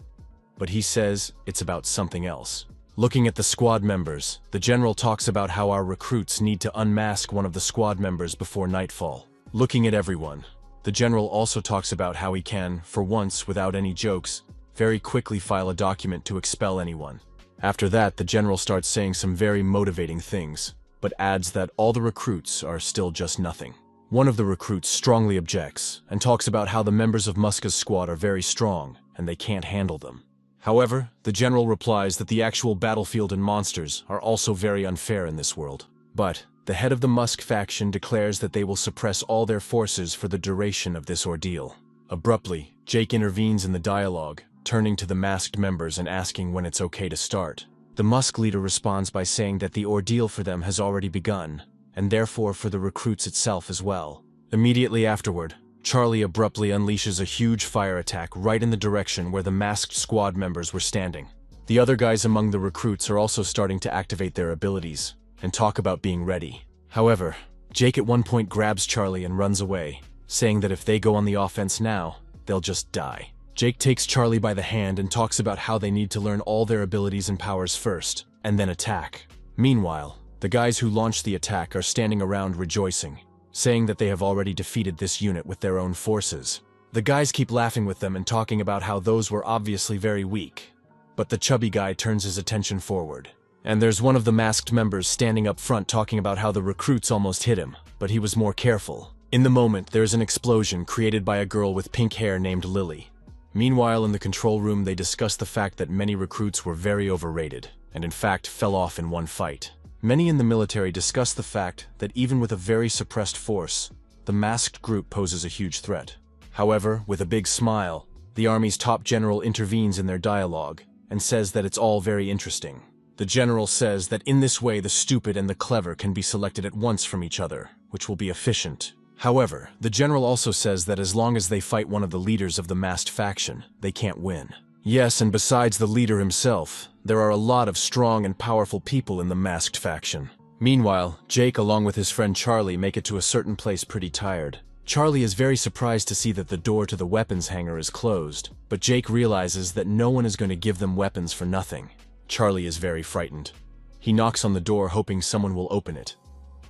S1: But he says it's about something else. Looking at the squad members, the general talks about how our recruits need to unmask one of the squad members before nightfall. Looking at everyone, the general also talks about how he can, for once without any jokes, very quickly file a document to expel anyone. After that, the general starts saying some very motivating things, but adds that all the recruits are still just nothing. One of the recruits strongly objects and talks about how the members of Muska's squad are very strong and they can't handle them. However, the general replies that the actual battlefield and monsters are also very unfair in this world. But the head of the Musk faction declares that they will suppress all their forces for the duration of this ordeal. Abruptly, Jake intervenes in the dialogue, turning to the masked members and asking when it's okay to start. The Musk leader responds by saying that the ordeal for them has already begun, and therefore for the recruits itself as well. Immediately afterward, Charlie abruptly unleashes a huge fire attack right in the direction where the masked squad members were standing. The other guys among the recruits are also starting to activate their abilities and talk about being ready. However, Jake at one point grabs Charlie and runs away, saying that if they go on the offense now, they'll just die. Jake takes Charlie by the hand and talks about how they need to learn all their abilities and powers first, and then attack. Meanwhile, the guys who launched the attack are standing around rejoicing, saying that they have already defeated this unit with their own forces. The guys keep laughing with them and talking about how those were obviously very weak. But the chubby guy turns his attention forward, and there's one of the masked members standing up front talking about how the recruits almost hit him, but he was more careful. In the moment, there's an explosion created by a girl with pink hair named Lily. Meanwhile, in the control room, they discuss the fact that many recruits were very overrated, and in fact fell off in one fight. Many in the military discuss the fact that even with a very suppressed force, the masked group poses a huge threat. However, with a big smile, the army's top general intervenes in their dialogue and says that it's all very interesting. The general says that in this way the stupid and the clever can be selected at once from each other, which will be efficient. However, the general also says that as long as they fight one of the leaders of the masked faction, they can't win. Yes, and besides the leader himself, there are a lot of strong and powerful people in the masked faction. Meanwhile, Jake along with his friend Charlie make it to a certain place pretty tired. Charlie is very surprised to see that the door to the weapons hangar is closed, but Jake realizes that no one is going to give them weapons for nothing. Charlie is very frightened. He knocks on the door hoping someone will open it,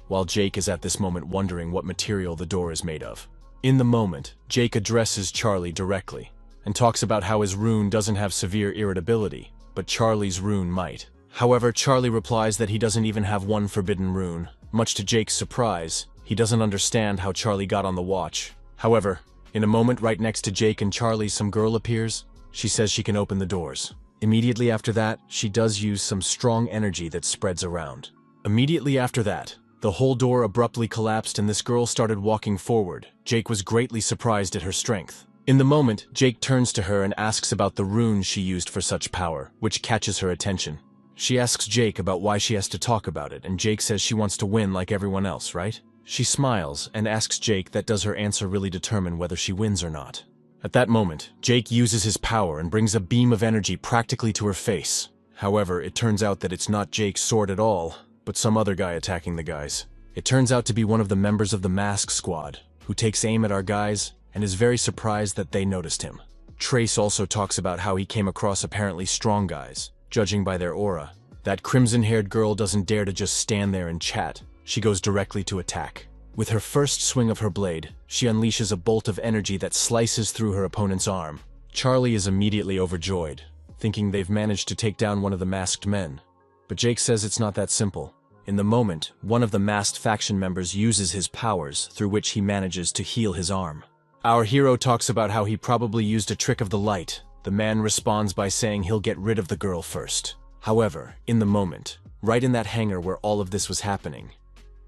S1: while Jake is at this moment wondering what material the door is made of. In the moment, Jake addresses Charlie directly and talks about how his rune doesn't have severe irritability, but Charlie's rune might. However, Charlie replies that he doesn't even have one forbidden rune. Much to Jake's surprise, he doesn't understand how Charlie got on the watch. However, in a moment right next to Jake and Charlie, some girl appears. She says she can open the doors. Immediately after that, she does use some strong energy that spreads around. Immediately after that, the whole door abruptly collapsed and this girl started walking forward. Jake was greatly surprised at her strength. In the moment, Jake turns to her and asks about the rune she used for such power, which catches her attention. She asks Jake about why she has to talk about it, and Jake says she wants to win like everyone else, right? She smiles and asks Jake that does her answer really determine whether she wins or not. At that moment, Jake uses his power and brings a beam of energy practically to her face. However, it turns out that it's not Jake's sword at all, but some other guy attacking the guys. It turns out to be one of the members of the mask squad, who takes aim at our guys and is very surprised that they noticed him. Trace also talks about how he came across apparently strong guys, judging by their aura. That crimson-haired girl doesn't dare to just stand there and chat. She goes directly to attack. With her first swing of her blade, she unleashes a bolt of energy that slices through her opponent's arm. Charlie is immediately overjoyed, thinking they've managed to take down one of the masked men. But Jake says it's not that simple. In the moment, one of the masked faction members uses his powers, through which he manages to heal his arm. Our hero talks about how he probably used a trick of the light. The man responds by saying he'll get rid of the girl first. However, in the moment, right in that hangar where all of this was happening,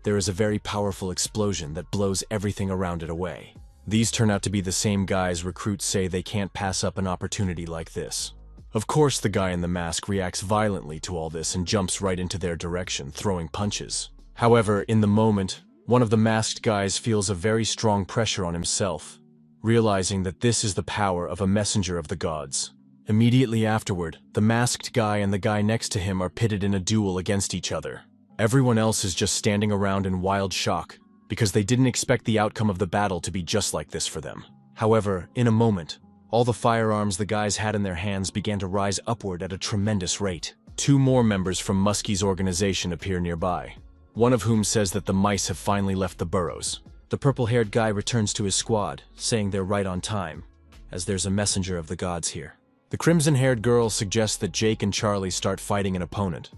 S1: there is a very powerful explosion that blows everything around it away. These turn out to be the same guys recruits say they can't pass up an opportunity like this. Of course, the guy in the mask reacts violently to all this and jumps right into their direction, throwing punches. However, in the moment, one of the masked guys feels a very strong pressure on himself, realizing that this is the power of a messenger of the gods. Immediately afterward, the masked guy and the guy next to him are pitted in a duel against each other. Everyone else is just standing around in wild shock, because they didn't expect the outcome of the battle to be just like this for them. However, in a moment, all the firearms the guys had in their hands began to rise upward at a tremendous rate. 2 more members from Muskie's organization appear nearby, one of whom says that the mice have finally left the burrows. The purple-haired guy returns to his squad, saying they're right on time, as there's a messenger of the gods here. The crimson-haired girl suggests that Jake and Charlie start fighting an opponent,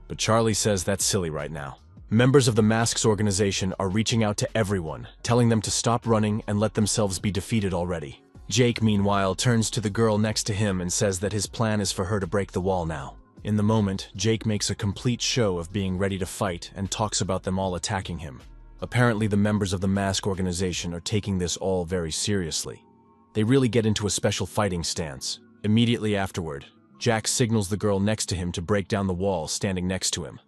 S1: but Charlie says that's silly right now. Members of the Masks organization are reaching out to everyone, telling them to stop running and let themselves be defeated already. Jake, meanwhile, turns to the girl next to him and says that his plan is for her to break the wall now. In the moment, Jake makes a complete show of being ready to fight and talks about them all attacking him. Apparently, the members of the Mask organization are taking this all very seriously. They really get into a special fighting stance. Immediately afterward, Jack signals the girl next to him to break down the wall standing next to him,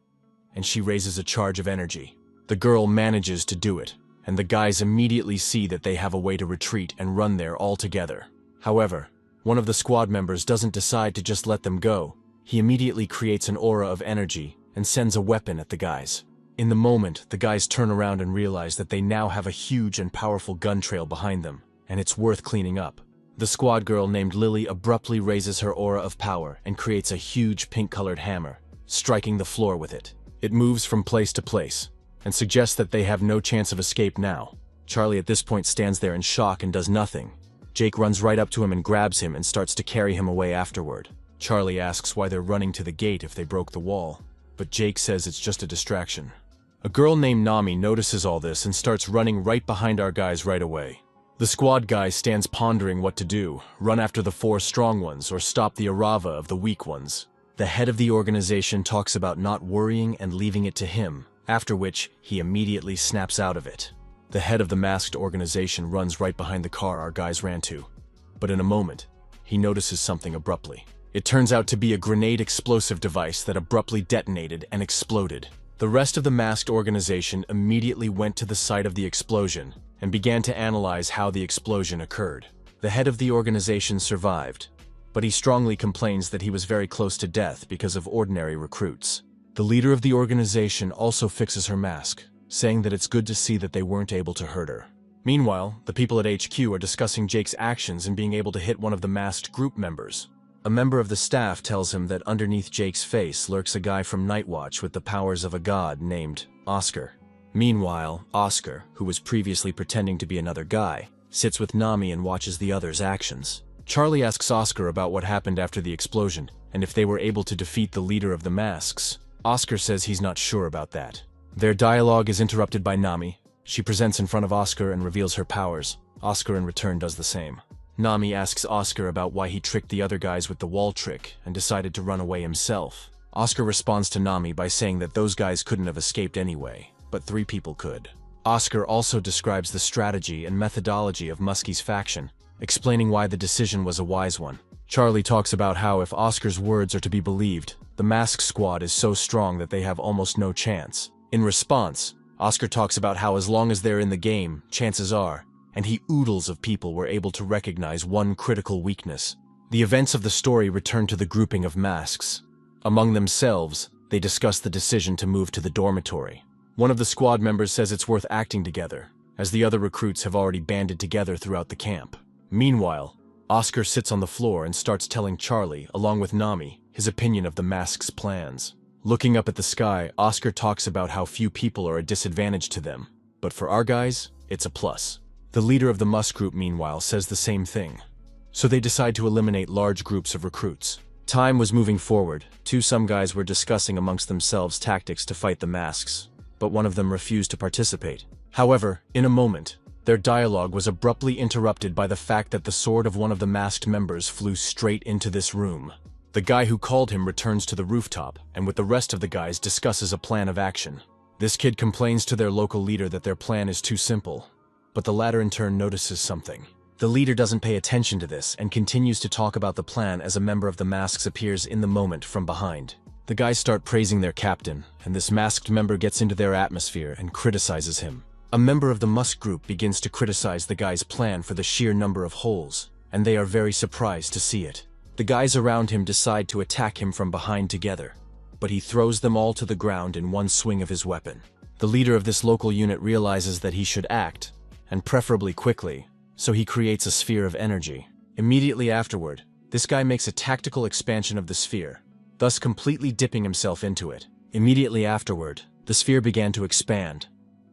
S1: and she raises a charge of energy. The girl manages to do it, and the guys immediately see that they have a way to retreat and run there all together. However, one of the squad members doesn't decide to just let them go. He immediately creates an aura of energy and sends a weapon at the guys. In the moment, the guys turn around and realize that they now have a huge and powerful gun trail behind them, and it's worth cleaning up. The squad girl named Lily abruptly raises her aura of power and creates a huge pink-colored hammer, striking the floor with it. It moves from place to place, and suggests that they have no chance of escape now. Charlie at this point stands there in shock and does nothing. Jake runs right up to him and grabs him and starts to carry him away afterward. Charlie asks why they're running to the gate if they broke the wall, but Jake says it's just a distraction. A girl named Nami notices all this and starts running right behind our guys right away. The squad guy stands pondering what to do, run after the 4 strong ones or stop the Arava of the weak ones. The head of the organization talks about not worrying and leaving it to him, after which he immediately snaps out of it. The head of the masked organization runs right behind the car our guys ran to, but in a moment, he notices something abruptly. It turns out to be a grenade explosive device that abruptly detonated and exploded. The rest of the masked organization immediately went to the site of the explosion and began to analyze how the explosion occurred. The head of the organization survived, but he strongly complains that he was very close to death because of ordinary recruits. The leader of the organization also fixes her mask, saying that it's good to see that they weren't able to hurt her. Meanwhile, the people at HQ are discussing Jake's actions in being able to hit one of the masked group members. A member of the staff tells him that underneath Jake's face lurks a guy from Nightwatch with the powers of a god named Oscar. Meanwhile, Oscar, who was previously pretending to be another guy, sits with Nami and watches the others' actions. Charlie asks Oscar about what happened after the explosion, and if they were able to defeat the leader of the masks. Oscar says he's not sure about that. Their dialogue is interrupted by Nami. She presents in front of Oscar and reveals her powers. Oscar in return does the same. Nami asks Oscar about why he tricked the other guys with the wall trick and decided to run away himself. Oscar responds to Nami by saying that those guys couldn't have escaped anyway, but 3 people could. Oscar also describes the strategy and methodology of Muskie's faction, explaining why the decision was a wise one. Charlie talks about how if Oscar's words are to be believed, the Mask Squad is so strong that they have almost no chance. In response, Oscar talks about how as long as they're in the game, chances are, and he oodles of people were able to recognize one critical weakness. The events of the story return to the grouping of masks. Among themselves, they discuss the decision to move to the dormitory. One of the squad members says it's worth acting together, as the other recruits have already banded together throughout the camp. Meanwhile, Oscar sits on the floor and starts telling Charlie, along with Nami, his opinion of the mask's plans. Looking up at the sky, Oscar talks about how few people are a disadvantage to them, but for our guys, it's a plus. The leader of the Musk group, meanwhile, says the same thing. So they decide to eliminate large groups of recruits. Time was moving forward. Some guys were discussing amongst themselves tactics to fight the masks, but one of them refused to participate. However, in a moment, their dialogue was abruptly interrupted by the fact that the sword of one of the masked members flew straight into this room. The guy who called him returns to the rooftop, and with the rest of the guys discusses a plan of action. This kid complains to their local leader that their plan is too simple, but the latter in turn notices something. The leader doesn't pay attention to this and continues to talk about the plan as a member of the masks appears in the moment from behind. The guys start praising their captain, and this masked member gets into their atmosphere and criticizes him. A member of the Musk group begins to criticize the guy's plan for the sheer number of holes, and they are very surprised to see it. The guys around him decide to attack him from behind together, but he throws them all to the ground in one swing of his weapon. The leader of this local unit realizes that he should act, and preferably quickly, so he creates a sphere of energy. Immediately afterward, this guy makes a tactical expansion of the sphere, thus completely dipping himself into it. Immediately afterward, the sphere began to expand,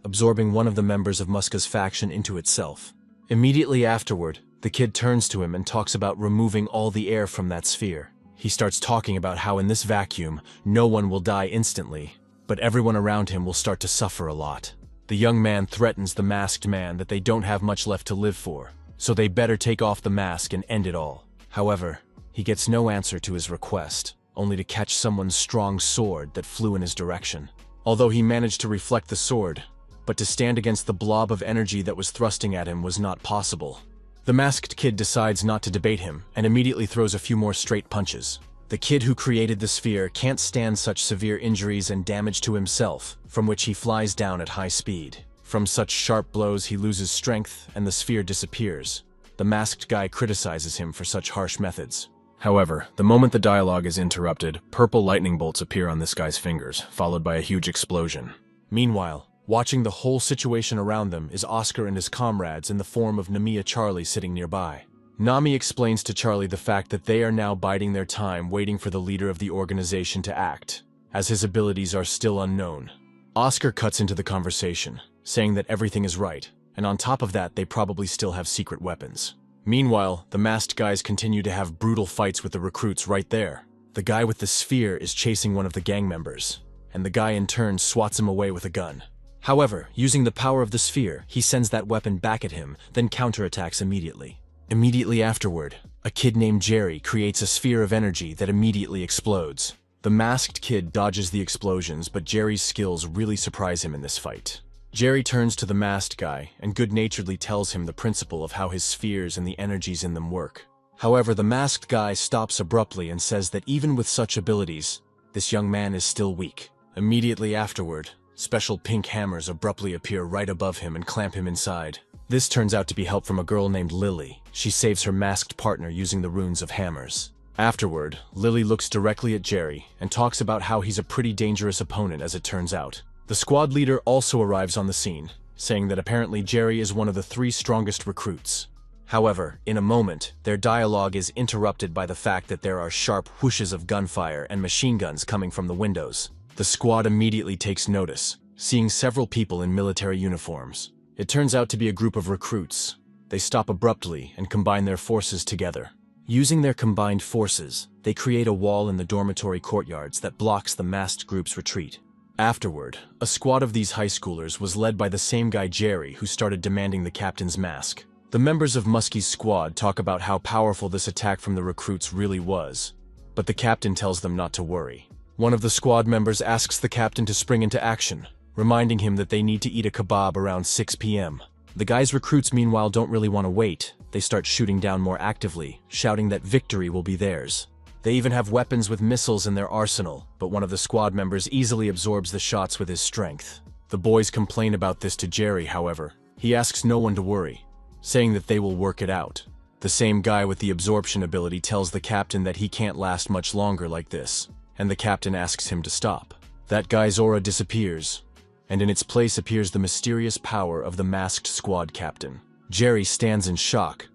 S1: absorbing one of the members of Muska's faction into itself. Immediately afterward, the kid turns to him and talks about removing all the air from that sphere. He starts talking about how in this vacuum, no one will die instantly, but everyone around him will start to suffer a lot. The young man threatens the masked man that they don't have much left to live for, so they better take off the mask and end it all. However, he gets no answer to his request, only to catch someone's strong sword that flew in his direction. Although he managed to reflect the sword, but to stand against the blob of energy that was thrusting at him was not possible. The masked kid decides not to debate him and immediately throws a few more straight punches. The kid who created the sphere can't stand such severe injuries and damage to himself, from which he flies down at high speed. From such sharp blows he loses strength and the sphere disappears. The masked guy criticizes him for such harsh methods. However, the moment the dialogue is interrupted, purple lightning bolts appear on this guy's fingers, followed by a huge explosion. Meanwhile, watching the whole situation around them is Oscar and his comrades in the form of Nami and Charlie sitting nearby. Nami explains to Charlie the fact that they are now biding their time waiting for the leader of the organization to act, as his abilities are still unknown. Oscar cuts into the conversation, saying that everything is right, and on top of that they probably still have secret weapons. Meanwhile, the masked guys continue to have brutal fights with the recruits right there. The guy with the sphere is chasing one of the gang members, and the guy in turn swats him away with a gun. However, using the power of the sphere, he sends that weapon back at him, then counterattacks immediately. Immediately afterward, a kid named Jerry creates a sphere of energy that immediately explodes. The masked kid dodges the explosions, but Jerry's skills really surprise him in this fight. Jerry turns to the masked guy and good-naturedly tells him the principle of how his spheres and the energies in them work. However, the masked guy stops abruptly and says that even with such abilities, this young man is still weak. Immediately afterward, special pink hammers abruptly appear right above him and clamp him inside. This turns out to be help from a girl named Lily. She saves her masked partner using the runes of hammers. Afterward, Lily looks directly at Jerry and talks about how he's a pretty dangerous opponent as it turns out. The squad leader also arrives on the scene, saying that apparently Jerry is one of the 3 strongest recruits. However, in a moment, their dialogue is interrupted by the fact that there are sharp whooshes of gunfire and machine guns coming from the windows. The squad immediately takes notice, seeing several people in military uniforms. It turns out to be a group of recruits. They stop abruptly and combine their forces together. Using their combined forces, they create a wall in the dormitory courtyards that blocks the masked group's retreat. Afterward, a squad of these high schoolers was led by the same guy Jerry who started demanding the captain's mask. The members of Muskie's squad talk about how powerful this attack from the recruits really was, but the captain tells them not to worry. One of the squad members asks the captain to spring into action, reminding him that they need to eat a kebab around 6 p.m. The guy's recruits meanwhile don't really want to wait. They start shooting down more actively, shouting that victory will be theirs. They even have weapons with missiles in their arsenal, but one of the squad members easily absorbs the shots with his strength. The boys complain about this to Jerry, however. He asks no one to worry, saying that they will work it out. The same guy with the absorption ability tells the captain that he can't last much longer like this, and the captain asks him to stop. That guy's aura disappears, and in its place appears the mysterious power of the masked squad captain. Jerry stands in shock,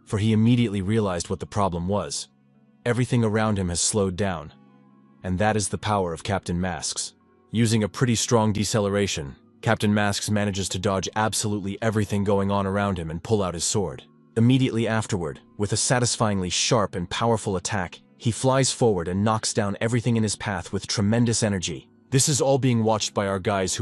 S1: for he immediately realized what the problem was. Everything around him has slowed down, and that is the power of Captain Masks. Using a pretty strong deceleration, Captain Masks manages to dodge absolutely everything going on around him and pull out his sword. Immediately afterward, with a satisfyingly sharp and powerful attack, He flies forward and knocks down everything in his path with tremendous energy. This is all being watched by our guys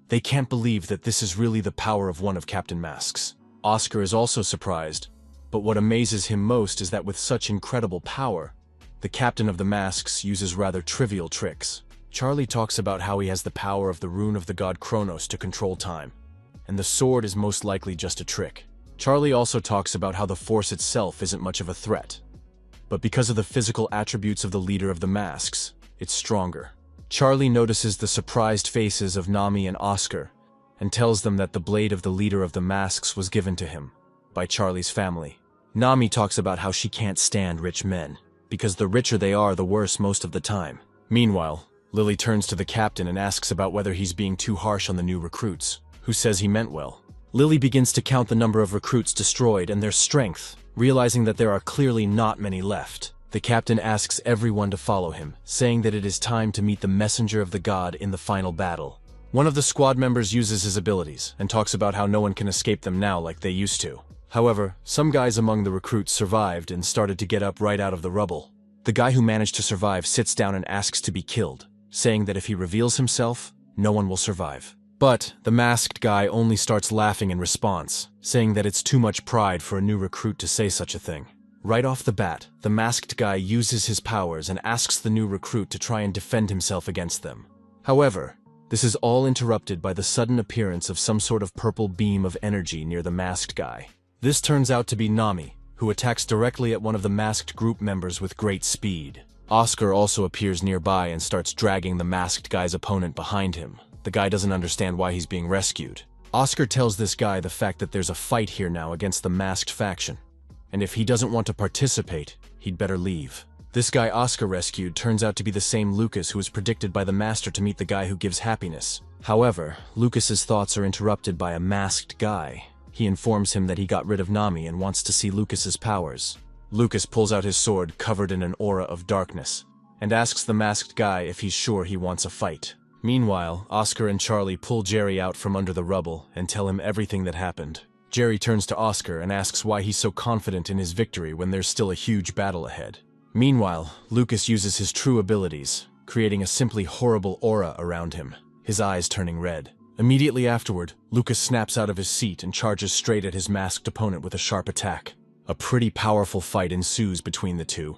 S1: they can't believe that this is really the power of one of Captain Mask's. Oscar is also surprised, but what amazes him most is that with such incredible power, the Captain of the Masks uses rather trivial tricks. Charlie talks about how he has the power of the rune of the god Kronos to control time, and the sword is most likely just a trick. Charlie also talks about how the Force itself isn't much of a threat, but because of the physical attributes of the leader of the Masks, it's stronger. Charlie notices the surprised faces of Nami and Oscar, and tells them that the blade of the leader of the Masks was given to him by Charlie's family. Nami talks about how she can't stand rich men, because the richer they are, the worse most of the time. Meanwhile, Lily turns to the captain and asks about whether he's being too harsh on the new recruits, who says he meant well. Lily begins to count the number of recruits destroyed and their strength, realizing that there are clearly not many left. The captain asks everyone to follow him, saying that it is time to meet the messenger of the god in the final battle. One of the squad members uses his abilities and talks about how no one can escape them now like they used to. However, some guys among the recruits survived and started to get up right out of the rubble. The guy who managed to survive sits down and asks to be killed, saying that if he reveals himself, no one will survive. But the masked guy only starts laughing in response, saying that it's too much pride for a new recruit to say such a thing. Right off the bat, the masked guy uses his powers and asks the new recruit to try and defend himself against them. However, this is all interrupted by the sudden appearance of some sort of purple beam of energy near the masked guy. This turns out to be Nami, who attacks directly at one of the masked group members with great speed. Oscar also appears nearby and starts dragging the masked guy's opponent behind him. The guy doesn't understand why he's being rescued. Oscar tells this guy the fact that there's a fight here now against the masked faction, and if he doesn't want to participate, he'd better leave. This guy Oscar rescued turns out to be the same Lucas who was predicted by the master to meet the guy who gives happiness. However, Lucas's thoughts are interrupted by a masked guy. He informs him that he got rid of Nami and wants to see Lucas's powers. Lucas pulls out his sword covered in an aura of darkness, and asks the masked guy if he's sure he wants a fight. Meanwhile, Oscar and Charlie pull Jerry out from under the rubble and tell him everything that happened. Jerry turns to Oscar and asks why he's so confident in his victory when there's still a huge battle ahead. Meanwhile, Lucas uses his true abilities, creating a simply horrible aura around him, his eyes turning red. Immediately afterward, Lucas snaps out of his seat and charges straight at his masked opponent with a sharp attack. A pretty powerful fight ensues between the two,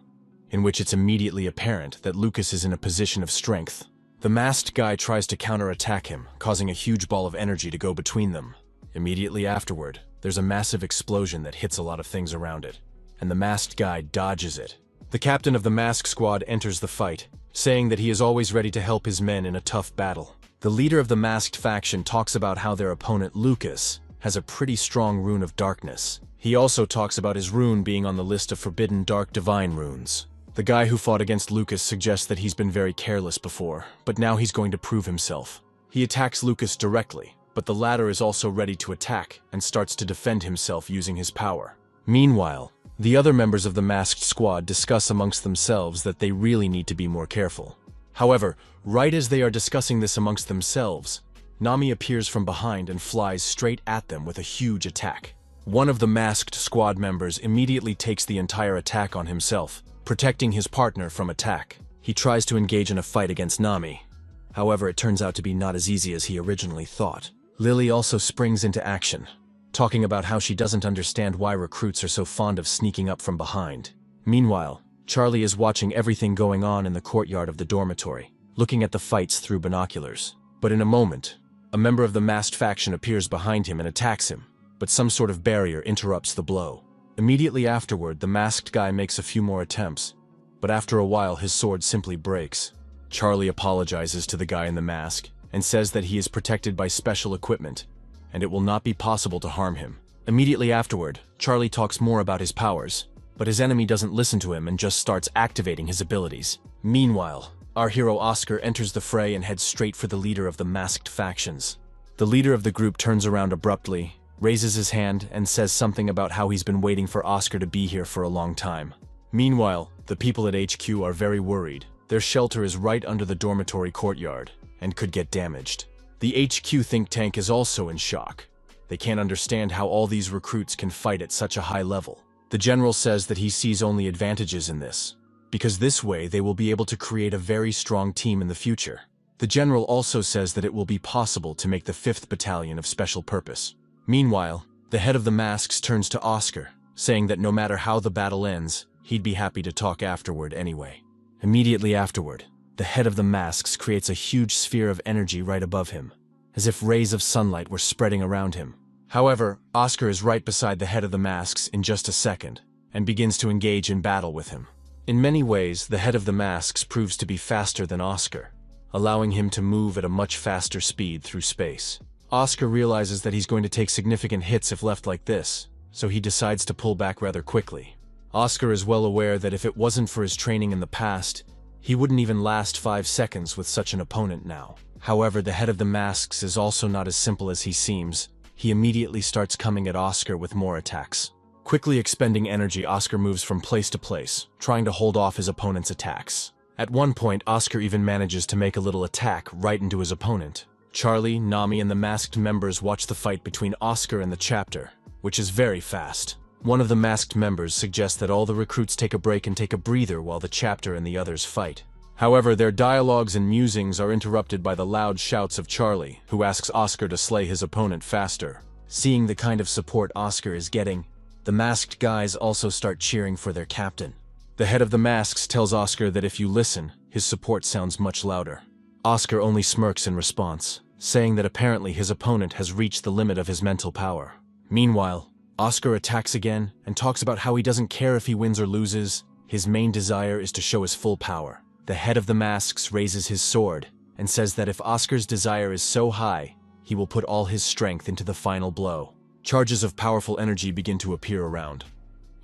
S1: in which it's immediately apparent that Lucas is in a position of strength. The masked guy tries to counterattack him, causing a huge ball of energy to go between them. Immediately afterward, there's a massive explosion that hits a lot of things around it, and the masked guy dodges it. The captain of the mask squad enters the fight, saying that he is always ready to help his men in a tough battle. The leader of the masked faction talks about how their opponent, Lucas, has a pretty strong rune of darkness. He also talks about his rune being on the list of forbidden dark divine runes. The guy who fought against Lucas suggests that he's been very careless before, but now he's going to prove himself. He attacks Lucas directly, but the latter is also ready to attack and starts to defend himself using his power. Meanwhile, the other members of the masked squad discuss amongst themselves that they really need to be more careful. However, right as they are discussing this amongst themselves, Nami appears from behind and flies straight at them with a huge attack. One of the masked squad members immediately takes the entire attack on himself, protecting his partner from attack. He tries to engage in a fight against Nami. However, it turns out to be not as easy as he originally thought. Lily also springs into action, talking about how she doesn't understand why recruits are so fond of sneaking up from behind. Meanwhile, Charlie is watching everything going on in the courtyard of the dormitory, looking at the fights through binoculars. But in a moment, a member of the masked faction appears behind him and attacks him, but some sort of barrier interrupts the blow. Immediately afterward, the masked guy makes a few more attempts, but after a while his sword simply breaks. Charlie apologizes to the guy in the mask and says that he is protected by special equipment, and it will not be possible to harm him. Immediately afterward, Charlie talks more about his powers, but his enemy doesn't listen to him and just starts activating his abilities. Meanwhile, our hero Oscar enters the fray and heads straight for the leader of the masked factions. The leader of the group turns around abruptly, raises his hand, and says something about how he's been waiting for Oscar to be here for a long time. Meanwhile, the people at HQ are very worried. Their shelter is right under the dormitory courtyard and could get damaged. The HQ think tank is also in shock. They can't understand how all these recruits can fight at such a high level. The general says that he sees only advantages in this, because this way they will be able to create a very strong team in the future. The general also says that it will be possible to make the 5th Battalion of Special Purpose. Meanwhile, the head of the masks turns to Oscar, saying that no matter how the battle ends, he'd be happy to talk afterward anyway. Immediately afterward, the head of the masks creates a huge sphere of energy right above him, as if rays of sunlight were spreading around him. However, Oscar is right beside the head of the masks in just a second, and begins to engage in battle with him. In many ways, the head of the masks proves to be faster than Oscar, allowing him to move at a much faster speed through space. Oscar realizes that he's going to take significant hits if left like this, so he decides to pull back rather quickly. Oscar is well aware that if it wasn't for his training in the past, he wouldn't even last 5 seconds with such an opponent now. However, the head of the masks is also not as simple as he seems. He immediately starts coming at Oscar with more attacks. Quickly expending energy, Oscar moves from place to place, trying to hold off his opponent's attacks. At one point, Oscar even manages to make a little attack right into his opponent. Charlie, Nami, and the masked members watch the fight between Oscar and the chapter, which is very fast. One of the masked members suggests that all the recruits take a break and take a breather while the chapter and the others fight. However, their dialogues and musings are interrupted by the loud shouts of Charlie, who asks Oscar to slay his opponent faster. Seeing the kind of support Oscar is getting, the masked guys also start cheering for their captain. The head of the masks tells Oscar that if you listen, his support sounds much louder. Oscar only smirks in response, saying that apparently his opponent has reached the limit of his mental power. Meanwhile, Oscar attacks again and talks about how he doesn't care if he wins or loses. His main desire is to show his full power. The head of the masks raises his sword and says that if Oscar's desire is so high, he will put all his strength into the final blow. Charges of powerful energy begin to appear around.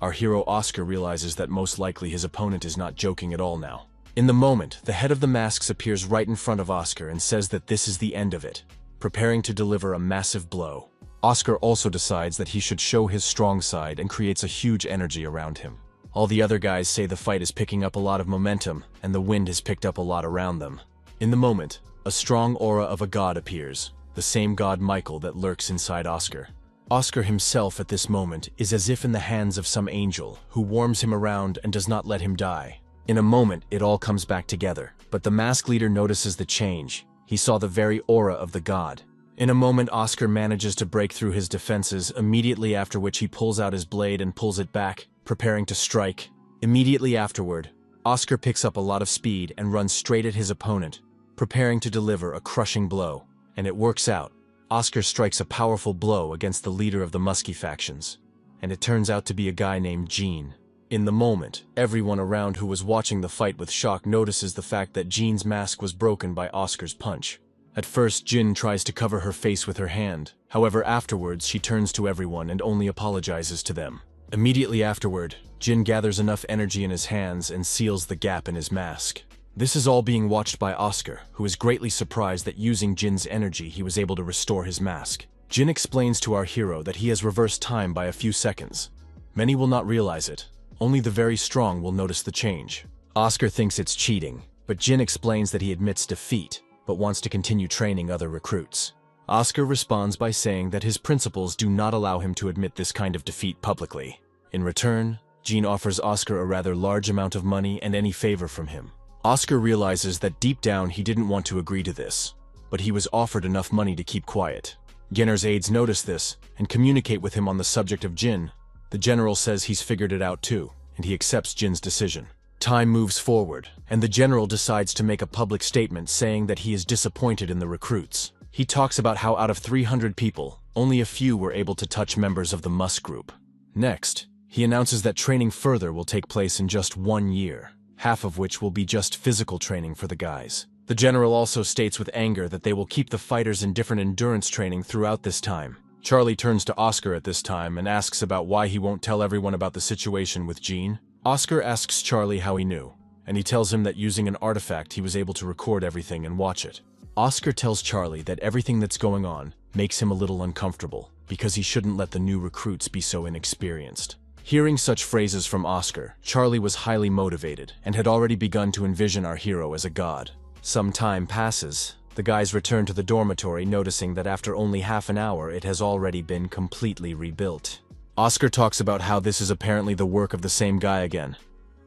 S1: Our hero Oscar realizes that most likely his opponent is not joking at all now. In the moment, the head of the masks appears right in front of Oscar and says that this is the end of it, preparing to deliver a massive blow. Oscar also decides that he should show his strong side and creates a huge energy around him. All the other guys say the fight is picking up a lot of momentum and the wind has picked up a lot around them. In the moment, a strong aura of a god appears, the same god Michael that lurks inside Oscar. Oscar himself at this moment is as if in the hands of some angel who warms him around and does not let him die. In a moment, it all comes back together, but the mask leader notices the change. He saw the very aura of the god. In a moment, Oscar manages to break through his defenses, immediately after which he pulls out his blade and pulls it back, preparing to strike. Immediately afterward, Oscar picks up a lot of speed and runs straight at his opponent, preparing to deliver a crushing blow. And it works out. Oscar strikes a powerful blow against the leader of the Muskie factions, and it turns out to be a guy named Jean. In the moment, everyone around who was watching the fight with shock notices the fact that Jean's mask was broken by Oscar's punch. At first, Jin tries to cover her face with her hand. However, afterwards, she turns to everyone and only apologizes to them. Immediately afterward, Jin gathers enough energy in his hands and seals the gap in his mask. This is all being watched by Oscar, who is greatly surprised that using Jin's energy he was able to restore his mask. Jin explains to our hero that he has reversed time by a few seconds. Many will not realize it. Only the very strong will notice the change. Oscar thinks it's cheating, but Jin explains that he admits defeat, but wants to continue training other recruits. Oscar responds by saying that his principles do not allow him to admit this kind of defeat publicly. In return, Jin offers Oscar a rather large amount of money and any favor from him. Oscar realizes that deep down he didn't want to agree to this, but he was offered enough money to keep quiet. Genner's aides notice this and communicate with him on the subject of Jin. The general says he's figured it out too, and he accepts Jin's decision. Time moves forward, and the general decides to make a public statement saying that he is disappointed in the recruits. He talks about how out of 300 people, only a few were able to touch members of the Musk group. Next, he announces that training further will take place in just 1 year, half of which will be just physical training for the guys. The general also states with anger that they will keep the fighters in different endurance training throughout this time. Charlie turns to Oscar at this time and asks about why he won't tell everyone about the situation with Jean. Oscar asks Charlie how he knew, and he tells him that using an artifact he was able to record everything and watch it. Oscar tells Charlie that everything that's going on makes him a little uncomfortable, because he shouldn't let the new recruits be so inexperienced. Hearing such phrases from Oscar, Charlie was highly motivated and had already begun to envision our hero as a god. Some time passes. The guys return to the dormitory, noticing that after only half an hour it has already been completely rebuilt. Oscar talks about how this is apparently the work of the same guy again.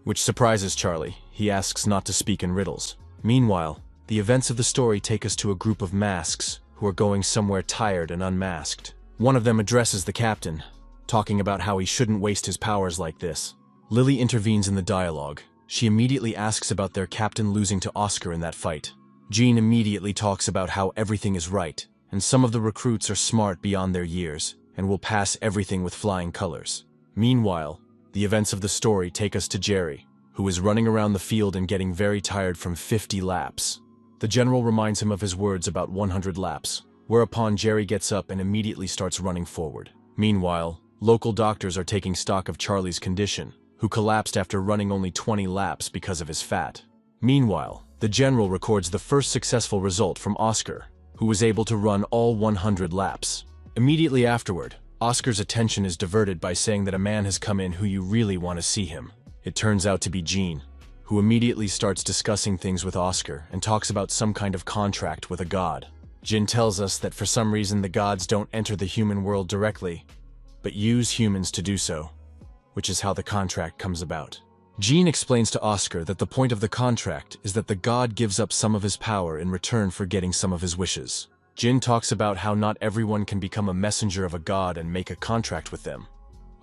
S1: which surprises Charlie. He asks not to speak in riddles. Meanwhile, the events of the story take us to a group of masks who are going somewhere tired and unmasked. One of them addresses the captain, talking about how he shouldn't waste his powers like this. Lily intervenes in the dialogue. She immediately asks about their captain losing to Oscar in that fight. Jean immediately talks about how everything is right, and some of the recruits are smart beyond their years and will pass everything with flying colors. Meanwhile, the events of the story take us to Jerry, who is running around the field and getting very tired from 50 laps. The general reminds him of his words about 100 laps, whereupon Jerry gets up and immediately starts running forward. Meanwhile, local doctors are taking stock of Charlie's condition, who collapsed after running only 20 laps because of his fat. Meanwhile, the general records the first successful result from Oscar, who was able to run all 100 laps. Immediately afterward, Oscar's attention is diverted by saying that a man has come in who you really want to see him. It turns out to be Jean, who immediately starts discussing things with Oscar and talks about some kind of contract with a god. Jin tells us that for some reason the gods don't enter the human world directly, but use humans to do so, which is how the contract comes about. Jean explains to Oscar that the point of the contract is that the god gives up some of his power in return for getting some of his wishes. Jin talks about how not everyone can become a messenger of a god and make a contract with them.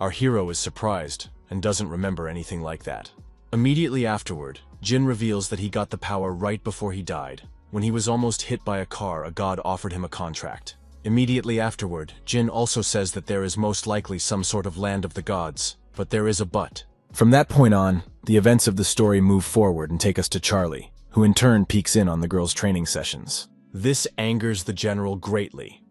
S1: Our hero is surprised and doesn't remember anything like that. Immediately afterward, Jin reveals that he got the power right before he died. When he was almost hit by a car, a god offered him a contract. Immediately afterward, Jin also says that there is most likely some sort of land of the gods, but there is a but. From that point on, the events of the story move forward and take us to Charlie, who in turn peeks in on the girls' training sessions. This angers the general greatly,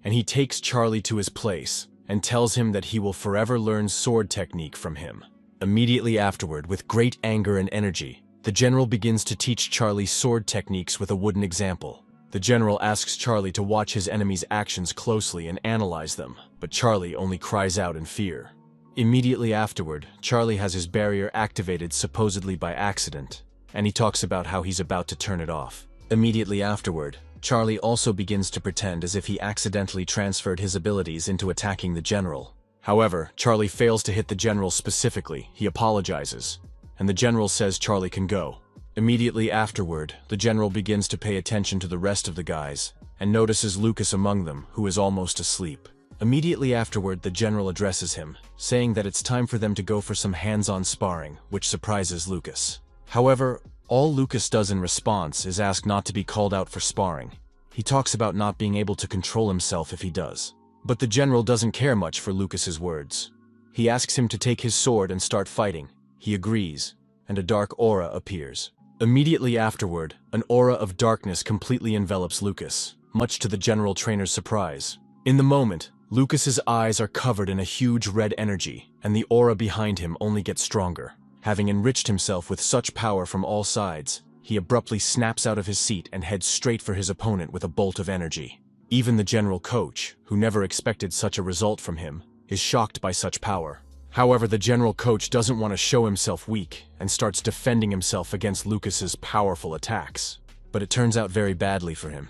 S1: and he takes Charlie to his place and tells him that he will forever learn sword technique from him. Immediately afterward, with great anger and energy, the general begins to teach Charlie sword techniques with a wooden example. The general asks Charlie to watch his enemy's actions closely and analyze them, but Charlie only cries out in fear. Immediately afterward, Charlie has his barrier activated supposedly by accident, and he talks about how he's about to turn it off. Immediately afterward, Charlie also begins to pretend as if he accidentally transferred his abilities into attacking the general. However, Charlie fails to hit the general specifically. He apologizes, and the general says Charlie can go. Immediately afterward, the general begins to pay attention to the rest of the guys, and notices Lucas among them, who is almost asleep. Immediately afterward, the general addresses him, saying that it's time for them to go for some hands-on sparring, which surprises Lucas. However, all Lucas does in response is ask not to be called out for sparring. He talks about not being able to control himself if he does. But the general doesn't care much for Lucas's words. He asks him to take his sword and start fighting. He agrees, and a dark aura appears. Immediately afterward, an aura of darkness completely envelops Lucas, much to the general trainer's surprise. In the moment, Lucas's eyes are covered in a huge red energy, and the aura behind him only gets stronger. Having enriched himself with such power from all sides, he abruptly snaps out of his seat and heads straight for his opponent with a bolt of energy. Even the general coach, who never expected such a result from him, is shocked by such power. However, the general coach doesn't want to show himself weak and starts defending himself against Lucas's powerful attacks. But it turns out very badly for him,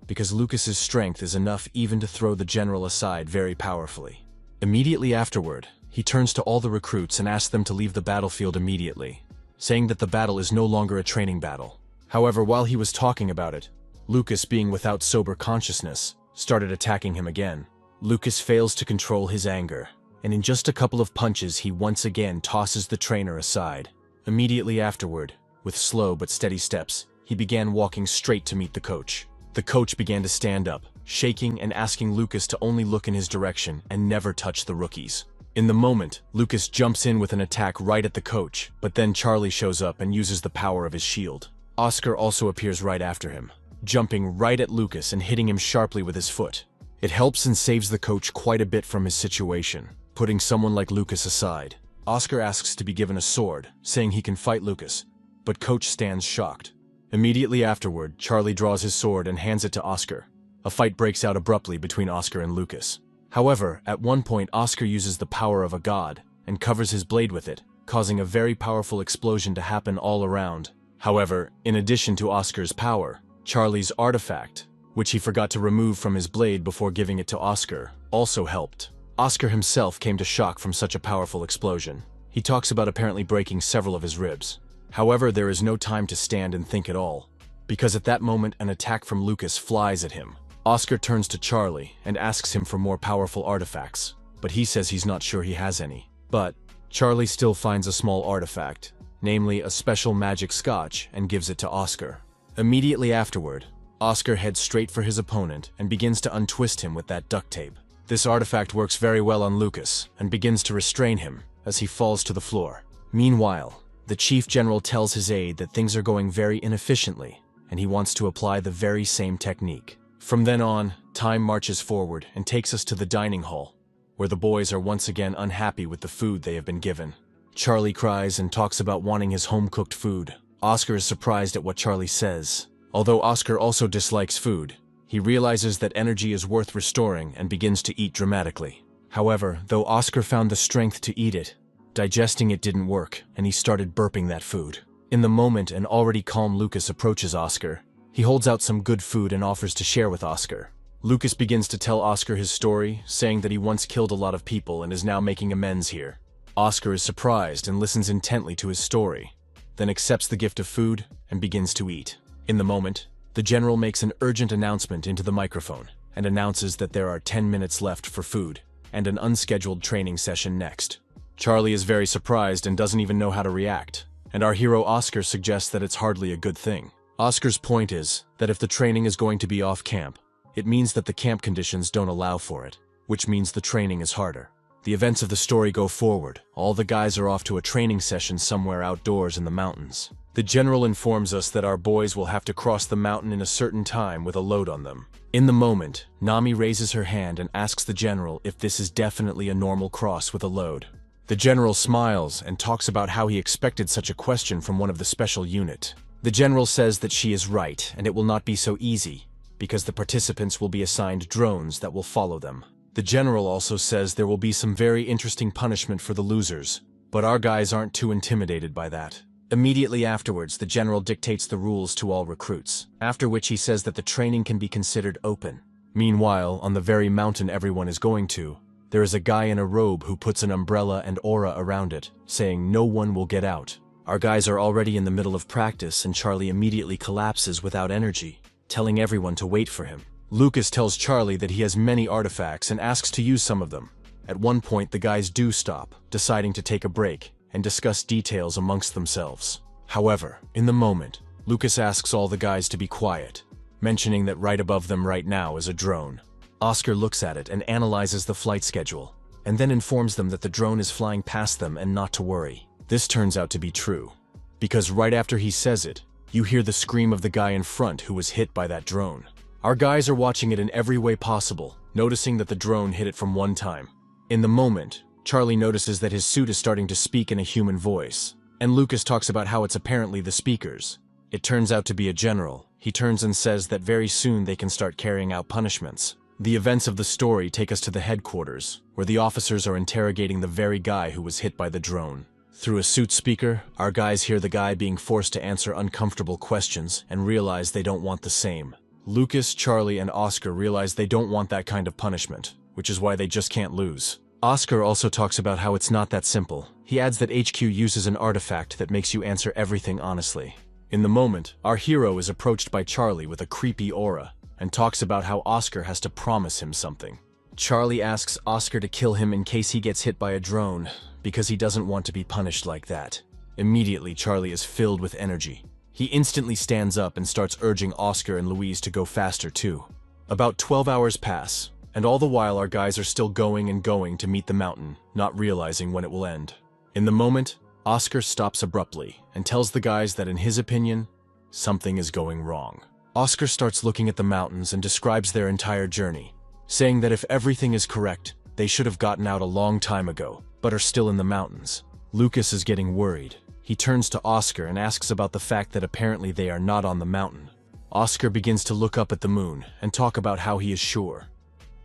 S1: because Lucas's strength is enough even to throw the general aside very powerfully. Immediately afterward, he turns to all the recruits and asks them to leave the battlefield immediately, saying that the battle is no longer a training battle. However, while he was talking about it, Lucas, being without sober consciousness, started attacking him again. Lucas fails to control his anger, and in just a couple of punches he once again tosses the trainer aside. Immediately afterward, with slow but steady steps, he began walking straight to meet the coach. The coach began to stand up, shaking and asking Lucas to only look in his direction and never touch the rookies. In the moment, Lucas jumps in with an attack right at the coach, but then Charlie shows up and uses the power of his shield. Oscar also appears right after him, jumping right at Lucas and hitting him sharply with his foot. It helps and saves the coach quite a bit from his situation, putting someone like Lucas aside. Oscar asks to be given a sword, saying he can fight Lucas, but coach stands shocked. Immediately afterward, Charlie draws his sword and hands it to Oscar. A fight breaks out abruptly between Oscar and Lucas. However, at one point Oscar uses the power of a god and covers his blade with it, causing a very powerful explosion to happen all around. However, in addition to Oscar's power, Charlie's artifact, which he forgot to remove from his blade before giving it to Oscar, also helped. Oscar himself came to shock from such a powerful explosion. He talks about apparently breaking several of his ribs. However, there is no time to stand and think at all, because at that moment an attack from Lucas flies at him. Oscar turns to Charlie and asks him for more powerful artifacts, but he says he's not sure he has any. But Charlie still finds a small artifact, namely a special magic scotch, and gives it to Oscar. Immediately afterward, Oscar heads straight for his opponent and begins to untwist him with that duct tape. This artifact works very well on Lucas and begins to restrain him as he falls to the floor. Meanwhile, the Chief General tells his aide that things are going very inefficiently and he wants to apply the very same technique. From then on, time marches forward and takes us to the dining hall, where the boys are once again unhappy with the food they have been given. Charlie cries and talks about wanting his home-cooked food. Oscar is surprised at what Charlie says. Although Oscar also dislikes food, he realizes that energy is worth restoring and begins to eat dramatically. However, though Oscar found the strength to eat it, digesting it didn't work, and he started burping that food. In the moment, an already calm Lucas approaches Oscar. He holds out some good food and offers to share with Oscar. Lucas begins to tell Oscar his story, saying that he once killed a lot of people and is now making amends here. Oscar is surprised and listens intently to his story, then accepts the gift of food and begins to eat. In the moment, the general makes an urgent announcement into the microphone and announces that there are 10 minutes left for food and an unscheduled training session next. Charlie is very surprised and doesn't even know how to react, and our hero Oscar suggests that it's hardly a good thing. Oscar's point is that if the training is going to be off-camp, it means that the camp conditions don't allow for it, which means the training is harder. The events of the story go forward. All the guys are off to a training session somewhere outdoors in the mountains. The general informs us that our boys will have to cross the mountain in a certain time with a load on them. In the moment, Nami raises her hand and asks the general if this is definitely a normal cross with a load. The general smiles and talks about how he expected such a question from one of the special unit. The general says that she is right and it will not be so easy, because the participants will be assigned drones that will follow them. The general also says there will be some very interesting punishment for the losers, but our guys aren't too intimidated by that. Immediately afterwards, the general dictates the rules to all recruits, after which he says that the training can be considered open. Meanwhile, on the very mountain everyone is going to, there is a guy in a robe who puts an umbrella and aura around it, saying no one will get out. Our guys are already in the middle of practice and Charlie immediately collapses without energy, telling everyone to wait for him. Lucas tells Charlie that he has many artifacts and asks to use some of them. At one point, the guys do stop, deciding to take a break and discuss details amongst themselves. However, in the moment, Lucas asks all the guys to be quiet, mentioning that right above them right now is a drone. Oscar looks at it and analyzes the flight schedule, and then informs them that the drone is flying past them and not to worry. This turns out to be true, because right after he says it, you hear the scream of the guy in front who was hit by that drone. Our guys are watching it in every way possible, noticing that the drone hit it from one time. In the moment, Charlie notices that his suit is starting to speak in a human voice, and Lucas talks about how it's apparently the speakers. It turns out to be a general. He turns and says that very soon they can start carrying out punishments. The events of the story take us to the headquarters, where the officers are interrogating the very guy who was hit by the drone. Through a suit speaker, our guys hear the guy being forced to answer uncomfortable questions and realize they don't want the same. Lucas, Charlie, and Oscar realize they don't want that kind of punishment, which is why they just can't lose. Oscar also talks about how it's not that simple. He adds that HQ uses an artifact that makes you answer everything honestly. In the moment, our hero is approached by Charlie with a creepy aura, and talks about how Oscar has to promise him something. Charlie asks Oscar to kill him in case he gets hit by a drone, because he doesn't want to be punished like that. Immediately, Charlie is filled with energy. He instantly stands up and starts urging Oscar and Louise to go faster too. About 12 hours pass, and all the while our guys are still going and going to meet the mountain, not realizing when it will end. In the moment, Oscar stops abruptly and tells the guys that in his opinion, something is going wrong. Oscar starts looking at the mountains and describes their entire journey, saying that if everything is correct, they should have gotten out a long time ago, but are still in the mountains. Lucas is getting worried. He turns to Oscar and asks about the fact that apparently they are not on the mountain. Oscar begins to look up at the moon and talk about how he is sure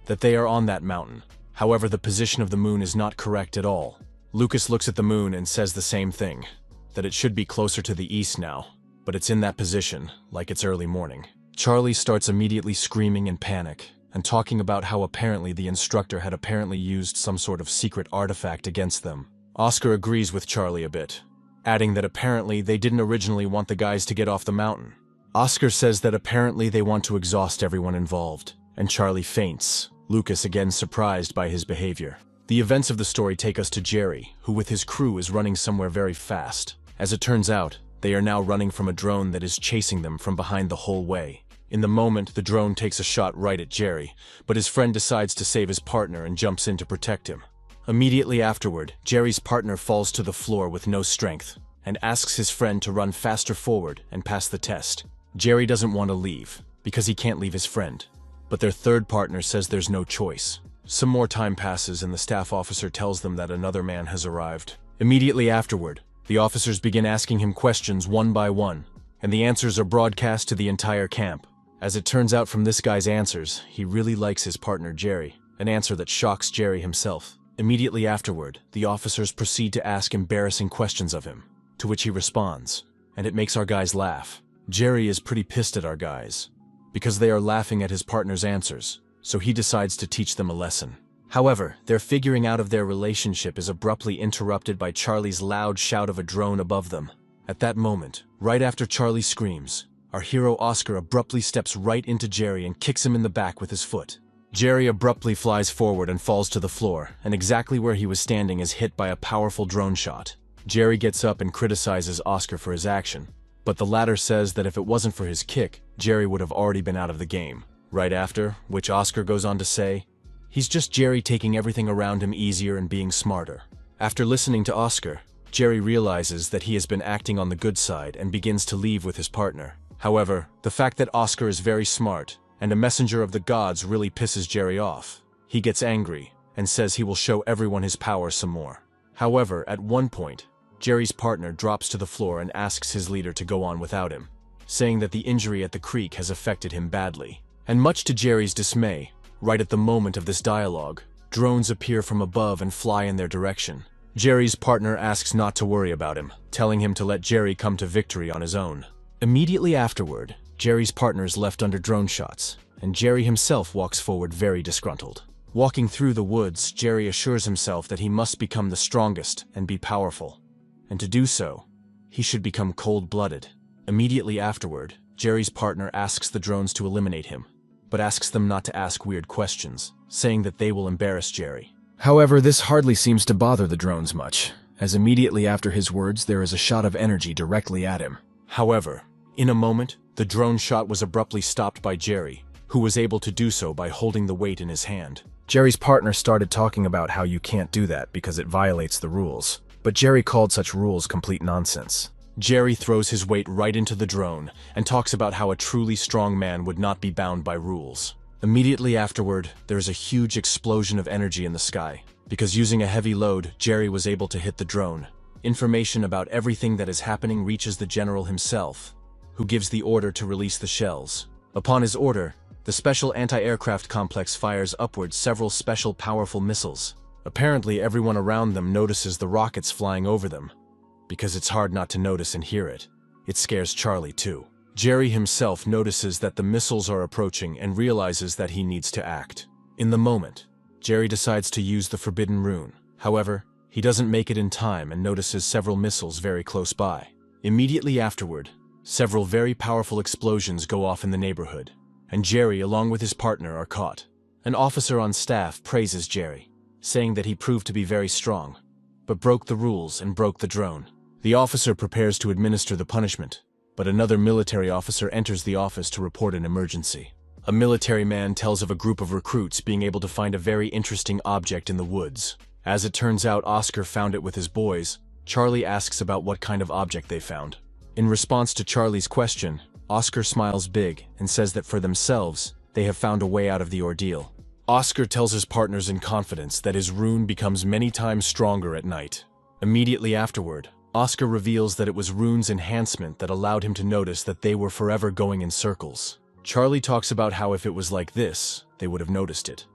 S1: that they are on that mountain. However, the position of the moon is not correct at all. Lucas looks at the moon and says the same thing, that it should be closer to the east now, but it's in that position, like it's early morning. Charlie starts immediately screaming in panic and talking about how apparently the instructor had apparently used some sort of secret artifact against them. Oscar agrees with Charlie a bit, adding that apparently they didn't originally want the guys to get off the mountain. Oscar says that apparently they want to exhaust everyone involved, and Charlie faints, Lucas again surprised by his behavior. The events of the story take us to Jerry, who with his crew is running somewhere very fast. As it turns out, they are now running from a drone that is chasing them from behind the whole way. In the moment, the drone takes a shot right at Jerry, but his friend decides to save his partner and jumps in to protect him. Immediately afterward, Jerry's partner falls to the floor with no strength, and asks his friend to run faster forward and pass the test. Jerry doesn't want to leave, because he can't leave his friend. But their third partner says there's no choice. Some more time passes and the staff officer tells them that another man has arrived. Immediately afterward, the officers begin asking him questions one by one, and the answers are broadcast to the entire camp. As it turns out from this guy's answers, he really likes his partner Jerry, an answer that shocks Jerry himself. Immediately afterward, the officers proceed to ask embarrassing questions of him, to which he responds, and it makes our guys laugh. Jerry is pretty pissed at our guys, because they are laughing at his partner's answers, so he decides to teach them a lesson. However, their figuring out of their relationship is abruptly interrupted by Charlie's loud shout of a drone above them. At that moment, right after Charlie screams, our hero Oscar abruptly steps right into Jerry and kicks him in the back with his foot. Jerry abruptly flies forward and falls to the floor, and exactly where he was standing is hit by a powerful drone shot. Jerry gets up and criticizes Oscar for his action, but the latter says that if it wasn't for his kick, Jerry would have already been out of the game. Right after, which Oscar goes on to say, he's just Jerry taking everything around him easier and being smarter. After listening to Oscar, Jerry realizes that he has been acting on the good side and begins to leave with his partner. However, the fact that Oscar is very smart and a messenger of the gods really pisses Jerry off. He gets angry and says he will show everyone his power some more. However, at one point, Jerry's partner drops to the floor and asks his leader to go on without him, saying that the injury at the creek has affected him badly. And much to Jerry's dismay, right at the moment of this dialogue, drones appear from above and fly in their direction. Jerry's partner asks not to worry about him, telling him to let Jerry come to victory on his own. Immediately afterward, Jerry's partner is left under drone shots, and Jerry himself walks forward very disgruntled. Walking through the woods, Jerry assures himself that he must become the strongest and be powerful. And to do so, he should become cold-blooded. Immediately afterward, Jerry's partner asks the drones to eliminate him, but asks them not to ask weird questions, saying that they will embarrass Jerry. However, this hardly seems to bother the drones much, as immediately after his words there is a shot of energy directly at him. However, in a moment, the drone shot was abruptly stopped by Jerry, who was able to do so by holding the weight in his hand. Jerry's partner started talking about how you can't do that because it violates the rules. But Jerry called such rules complete nonsense. Jerry throws his weight right into the drone and talks about how a truly strong man would not be bound by rules. Immediately afterward, there is a huge explosion of energy in the sky. Because using a heavy load, Jerry was able to hit the drone. Information about everything that is happening reaches the general himself, who gives the order to release the shells. Upon his order, the special anti-aircraft complex fires upwards several special powerful missiles. Apparently, everyone around them notices the rockets flying over them, because it's hard not to notice and hear it. It scares Charlie too. Jerry himself notices that the missiles are approaching and realizes that he needs to act. In the moment, Jerry decides to use the forbidden rune. However, he doesn't make it in time and notices several missiles very close by. Immediately afterward, several very powerful explosions go off in the neighborhood, and Jerry along with his partner are caught. An officer on staff praises Jerry, saying that he proved to be very strong, but broke the rules and broke the drone. The officer prepares to administer the punishment, but another military officer enters the office to report an emergency. A military man tells of a group of recruits being able to find a very interesting object in the woods. As it turns out, Oscar found it with his boys. Charlie asks about what kind of object they found. In response to Charlie's question, Oscar smiles big and says that for themselves, they have found a way out of the ordeal. Oscar tells his partners in confidence that his rune becomes many times stronger at night. Immediately afterward, Oscar reveals that it was rune's enhancement that allowed him to notice that they were forever going in circles. Charlie talks about how if it was like this, they would have noticed it.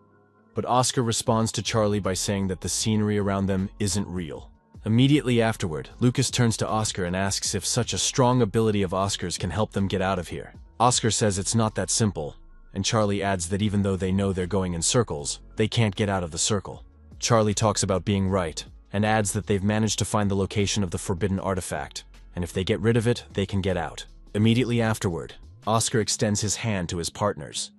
S1: But Oscar responds to Charlie by saying that the scenery around them isn't real. Immediately afterward, Lucas turns to Oscar and asks if such a strong ability of Oscar's can help them get out of here. Oscar says it's not that simple, and Charlie adds that even though they know they're going in circles, they can't get out of the circle. Charlie talks about being right, and adds that they've managed to find the location of the forbidden artifact, and if they get rid of it, they can get out. Immediately afterward, Oscar extends his hand to his partners,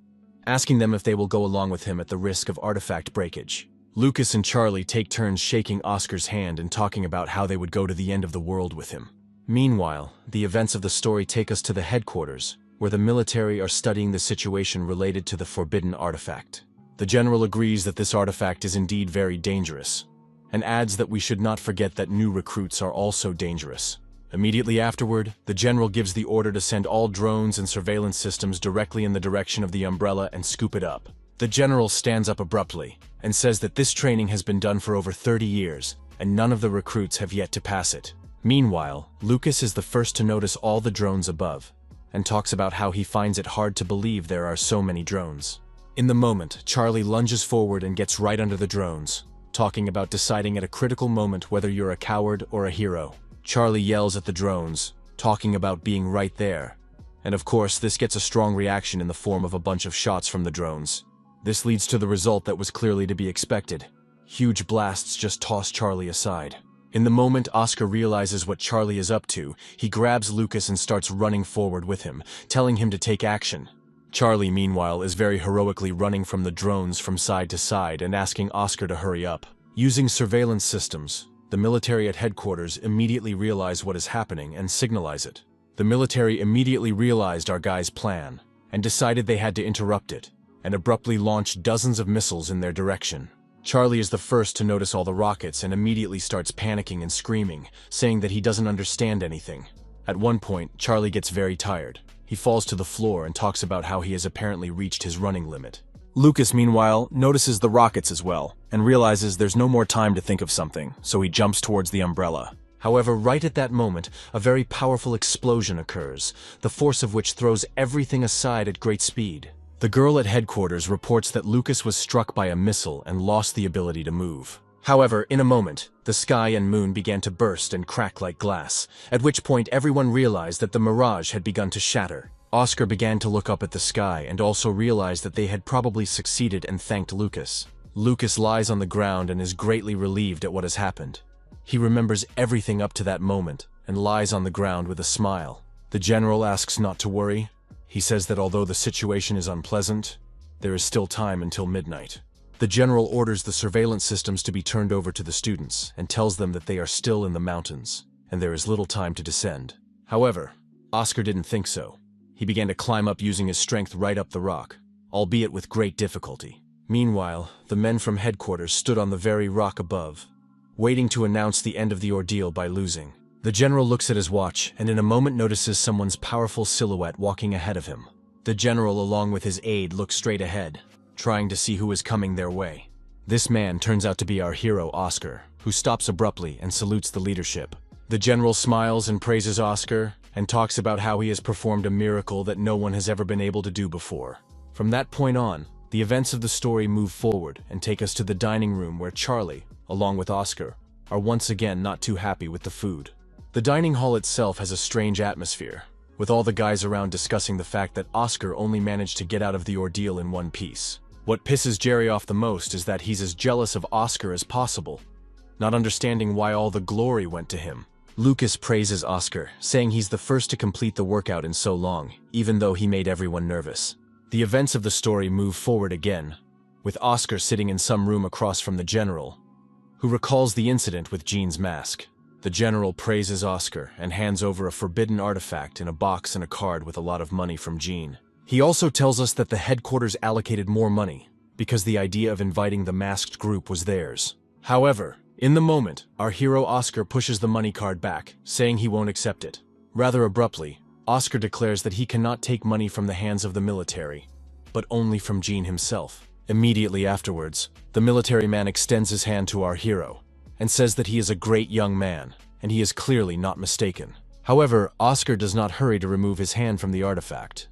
S1: asking them if they will go along with him at the risk of artifact breakage. Lucas and Charlie take turns shaking Oscar's hand and talking about how they would go to the end of the world with him. Meanwhile, the events of the story take us to the headquarters, where the military are studying the situation related to the forbidden artifact. The general agrees that this artifact is indeed very dangerous, and adds that we should not forget that new recruits are also dangerous. Immediately afterward, the general gives the order to send all drones and surveillance systems directly in the direction of the umbrella and scoop it up. The general stands up abruptly and says that this training has been done for over 30 years, and none of the recruits have yet to pass it. Meanwhile, Lucas is the first to notice all the drones above, and talks about how he finds it hard to believe there are so many drones. In the moment, Charlie lunges forward and gets right under the drones, talking about deciding at a critical moment whether you're a coward or a hero. Charlie yells at the drones, talking about being right there, and of course this gets a strong reaction in the form of a bunch of shots from the drones. This leads to the result that was clearly to be expected. Huge blasts just toss Charlie aside. In the moment Oscar realizes what Charlie is up to, he grabs Lucas and starts running forward with him, telling him to take action. Charlie, meanwhile, is very heroically running from the drones from side to side and asking Oscar to hurry up. Using surveillance systems, the military at headquarters immediately realize what is happening and signalize it. The military immediately realized our guy's plan and decided they had to interrupt it, and abruptly launched dozens of missiles in their direction. Charlie is the first to notice all the rockets and immediately starts panicking and screaming, saying that he doesn't understand anything. At one point, Charlie gets very tired. He falls to the floor and talks about how he has apparently reached his running limit. Lucas, meanwhile, notices the rockets as well, and realizes there's no more time to think of something, so he jumps towards the umbrella. However, right at that moment, a very powerful explosion occurs, the force of which throws everything aside at great speed. The girl at headquarters reports that Lucas was struck by a missile and lost the ability to move. However, in a moment, the sky and moon began to burst and crack like glass, at which point everyone realized that the mirage had begun to shatter. Oscar began to look up at the sky and also realized that they had probably succeeded and thanked Lucas. Lucas lies on the ground and is greatly relieved at what has happened. He remembers everything up to that moment and lies on the ground with a smile. The general asks not to worry. He says that although the situation is unpleasant, there is still time until midnight. The general orders the surveillance systems to be turned over to the students and tells them that they are still in the mountains, and there is little time to descend. However, Oscar didn't think so. He began to climb up using his strength right up the rock, albeit with great difficulty. Meanwhile, the men from headquarters stood on the very rock above, waiting to announce the end of the ordeal by losing. The general looks at his watch and in a moment notices someone's powerful silhouette walking ahead of him. The general, along with his aide, look straight ahead, trying to see who is coming their way. This man turns out to be our hero, Oscar, who stops abruptly and salutes the leadership. The general smiles and praises Oscar and talks about how he has performed a miracle that no one has ever been able to do before. From that point on, the events of the story move forward and take us to the dining room where Charlie, along with Oscar, are once again not too happy with the food. The dining hall itself has a strange atmosphere, with all the guys around discussing the fact that Oscar only managed to get out of the ordeal in one piece. What pisses Jerry off the most is that he's as jealous of Oscar as possible, not understanding why all the glory went to him. Lucas praises Oscar, saying he's the first to complete the workout in so long, even though he made everyone nervous. The events of the story move forward again, with Oscar sitting in some room across from the general, who recalls the incident with Jean's mask. The general praises Oscar and hands over a forbidden artifact in a box and a card with a lot of money from Jean. He also tells us that the headquarters allocated more money, because the idea of inviting the masked group was theirs. However, in the moment, our hero Oscar pushes the money card back, saying he won't accept it. Rather abruptly, Oscar declares that he cannot take money from the hands of the military, but only from Jean himself. Immediately afterwards, the military man extends his hand to our hero, and says that he is a great young man, and he is clearly not mistaken. However, Oscar does not hurry to remove his hand from the artifact.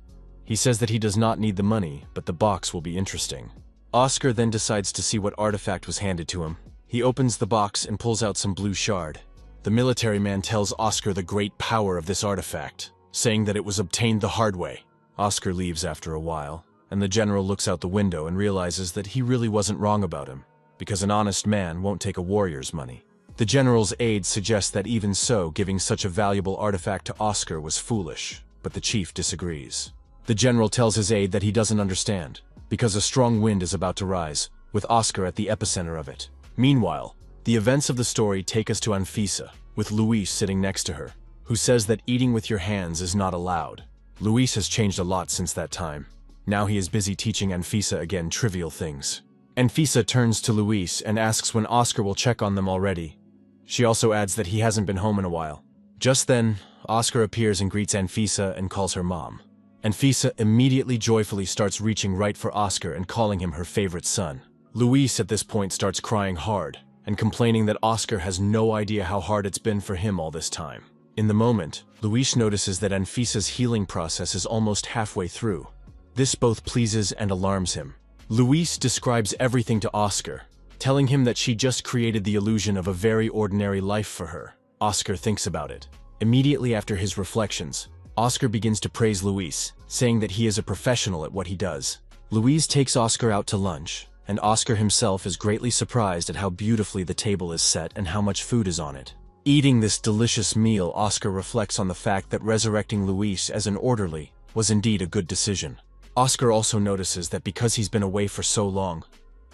S1: He says that he does not need the money, but the box will be interesting. Oscar then decides to see what artifact was handed to him. He opens the box and pulls out some blue shard. The military man tells Oscar the great power of this artifact, saying that it was obtained the hard way. Oscar leaves after a while, and the general looks out the window and realizes that he really wasn't wrong about him, because an honest man won't take a warrior's money. The general's aide suggests that even so, giving such a valuable artifact to Oscar was foolish, but the chief disagrees. The general tells his aide that he doesn't understand, because a strong wind is about to rise, with Oscar at the epicenter of it. Meanwhile, the events of the story take us to Anfisa, with Luis sitting next to her, who says that eating with your hands is not allowed. Luis has changed a lot since that time. Now he is busy teaching Anfisa again trivial things. Anfisa turns to Luis and asks when Oscar will check on them already. She also adds that he hasn't been home in a while. Just then, Oscar appears and greets Anfisa and calls her mom. Anfisa immediately joyfully starts reaching right for Oscar and calling him her favorite son. Luis at this point starts crying hard and complaining that Oscar has no idea how hard it's been for him all this time. In the moment, Luis notices that Anfisa's healing process is almost halfway through. This both pleases and alarms him. Luis describes everything to Oscar, telling him that she just created the illusion of a very ordinary life for her. Oscar thinks about it. Immediately after his reflections, Oscar begins to praise Luis, saying that he is a professional at what he does. Luis takes Oscar out to lunch, and Oscar himself is greatly surprised at how beautifully the table is set and how much food is on it. Eating this delicious meal, Oscar reflects on the fact that resurrecting Luis as an orderly was indeed a good decision. Oscar also notices that because he's been away for so long,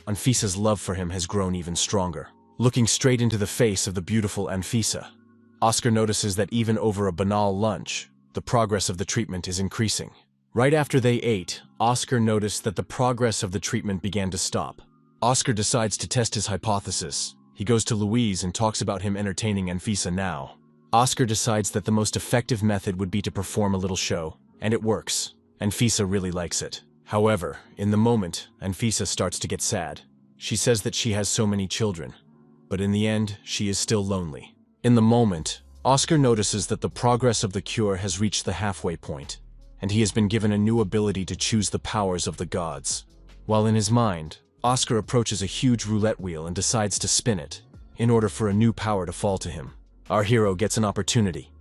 S1: Anfisa's love for him has grown even stronger. Looking straight into the face of the beautiful Anfisa, Oscar notices that even over a banal lunch, the progress of the treatment is increasing. Right after they ate, Oscar noticed that the progress of the treatment began to stop. Oscar decides to test his hypothesis. He goes to Luis and talks about him entertaining Anfisa now. Oscar decides that the most effective method would be to perform a little show, and it works. Anfisa really likes it. However, in the moment, Anfisa starts to get sad. She says that she has so many children, but in the end, she is still lonely. In the moment, Oscar notices that the progress of the cure has reached the halfway point, and he has been given a new ability to choose the powers of the gods. While in his mind, Oscar approaches a huge roulette wheel and decides to spin it, in order for a new power to fall to him. Our hero gets an opportunity: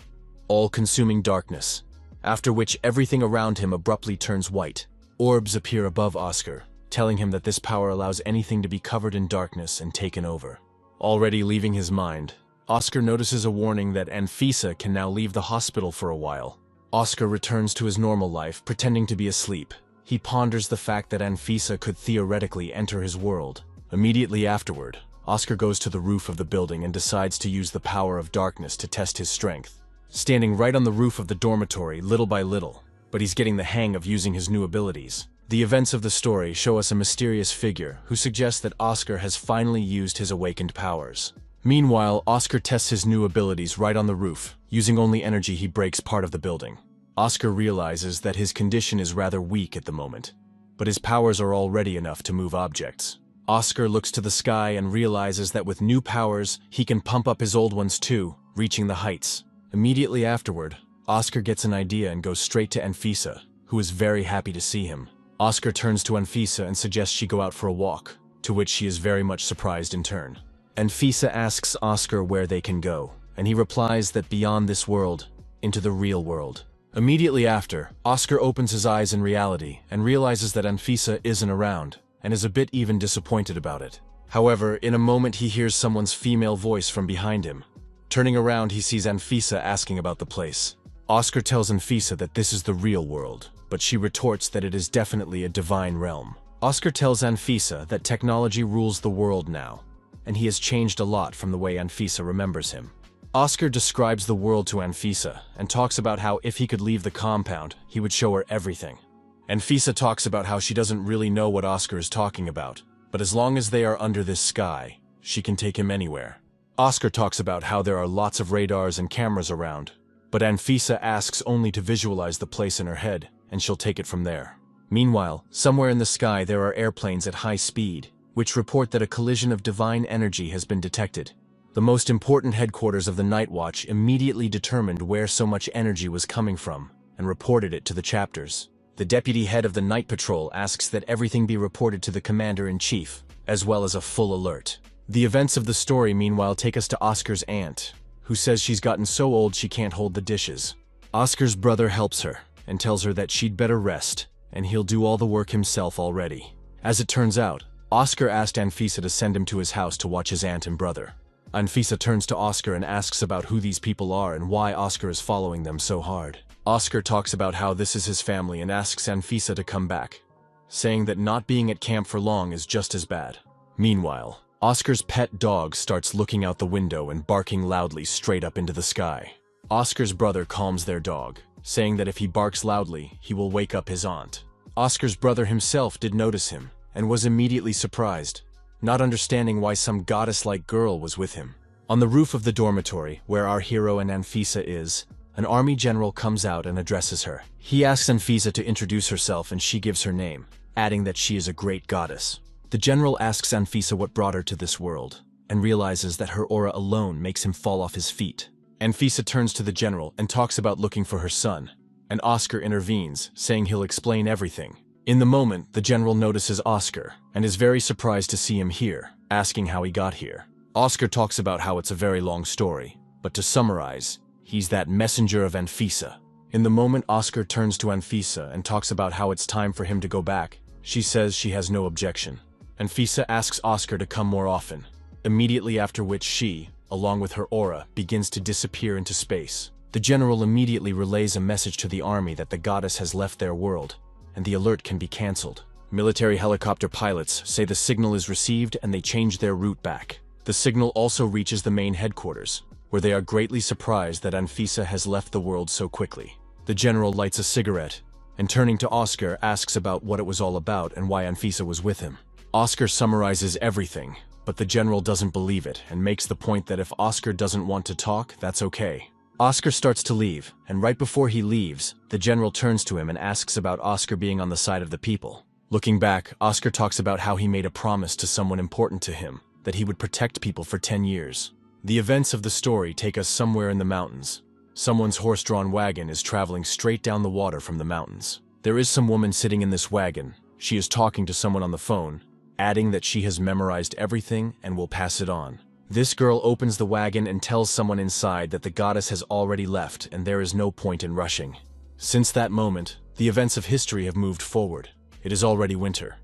S1: all-consuming darkness, after which everything around him abruptly turns white. Orbs appear above Oscar, telling him that this power allows anything to be covered in darkness and taken over. Already leaving his mind, Oscar notices a warning that Anfisa can now leave the hospital for a while. Oscar returns to his normal life, pretending to be asleep. He ponders the fact that Anfisa could theoretically enter his world. Immediately afterward, Oscar goes to the roof of the building and decides to use the power of darkness to test his strength. Standing right on the roof of the dormitory, little by little, but he's getting the hang of using his new abilities. The events of the story show us a mysterious figure who suggests that Oscar has finally used his awakened powers. Meanwhile, Oscar tests his new abilities right on the roof. Using only energy, he breaks part of the building. Oscar realizes that his condition is rather weak at the moment, but his powers are already enough to move objects. Oscar looks to the sky and realizes that with new powers, he can pump up his old ones too, reaching the heights. Immediately afterward, Oscar gets an idea and goes straight to Anfisa, who is very happy to see him. Oscar turns to Anfisa and suggests she go out for a walk, to which she is very much surprised in turn. Anfisa asks Oscar where they can go, and he replies that beyond this world, into the real world. Immediately after, Oscar opens his eyes in reality and realizes that Anfisa isn't around, and is a bit even disappointed about it. However, in a moment he hears someone's female voice from behind him. Turning around, he sees Anfisa asking about the place. Oscar tells Anfisa that this is the real world, but she retorts that it is definitely a divine realm. Oscar tells Anfisa that technology rules the world now, and he has changed a lot from the way Anfisa remembers him. Oscar describes the world to Anfisa and talks about how if he could leave the compound, he would show her everything. Anfisa talks about how she doesn't really know what Oscar is talking about, but as long as they are under this sky, she can take him anywhere. Oscar talks about how there are lots of radars and cameras around, but Anfisa asks only to visualize the place in her head, and she'll take it from there. Meanwhile, somewhere in the sky there are airplanes at high speed, which report that a collision of divine energy has been detected. The most important headquarters of the Night Watch immediately determined where so much energy was coming from, and reported it to the chapters. The deputy head of the night patrol asks that everything be reported to the commander-in-chief, as well as a full alert. The events of the story meanwhile take us to Oscar's aunt, who says she's gotten so old she can't hold the dishes. Oscar's brother helps her, and tells her that she'd better rest, and he'll do all the work himself already. As it turns out, Oscar asked Anfisa to send him to his house to watch his aunt and brother. Anfisa turns to Oscar and asks about who these people are and why Oscar is following them so hard. Oscar talks about how this is his family and asks Anfisa to come back, saying that not being at camp for long is just as bad. Meanwhile, Oscar's pet dog starts looking out the window and barking loudly straight up into the sky. Oscar's brother calms their dog, saying that if he barks loudly, he will wake up his aunt. Oscar's brother himself did notice him and was immediately surprised, not understanding why some goddess-like girl was with him. On the roof of the dormitory, where our hero and Anfisa is, an army general comes out and addresses her. He asks Anfisa to introduce herself and she gives her name, adding that she is a great goddess. The general asks Anfisa what brought her to this world, and realizes that her aura alone makes him fall off his feet. Anfisa turns to the general and talks about looking for her son, and Oscar intervenes, saying he'll explain everything. In the moment, the general notices Oscar, and is very surprised to see him here, asking how he got here. Oscar talks about how it's a very long story, but to summarize, he's that messenger of Anfisa. In the moment, Oscar turns to Anfisa and talks about how it's time for him to go back. She says she has no objection. Anfisa asks Oscar to come more often, immediately after which she, along with her aura, begins to disappear into space. The general immediately relays a message to the army that the goddess has left their world, and the alert can be cancelled. Military helicopter pilots say the signal is received and they change their route back. The signal also reaches the main headquarters, where they are greatly surprised that Anfisa has left the world so quickly. The general lights a cigarette, and turning to Oscar, asks about what it was all about and why Anfisa was with him. Oscar summarizes everything, but the general doesn't believe it and makes the point that if Oscar doesn't want to talk, that's okay. Oscar starts to leave, and right before he leaves, the general turns to him and asks about Oscar being on the side of the people. Looking back, Oscar talks about how he made a promise to someone important to him, that he would protect people for 10 years. The events of the story take us somewhere in the mountains. Someone's horse-drawn wagon is traveling straight down the water from the mountains. There is some woman sitting in this wagon. She is talking to someone on the phone, adding that she has memorized everything and will pass it on. This girl opens the wagon and tells someone inside that the goddess has already left and there is no point in rushing. Since that moment, the events of history have moved forward. It is already winter.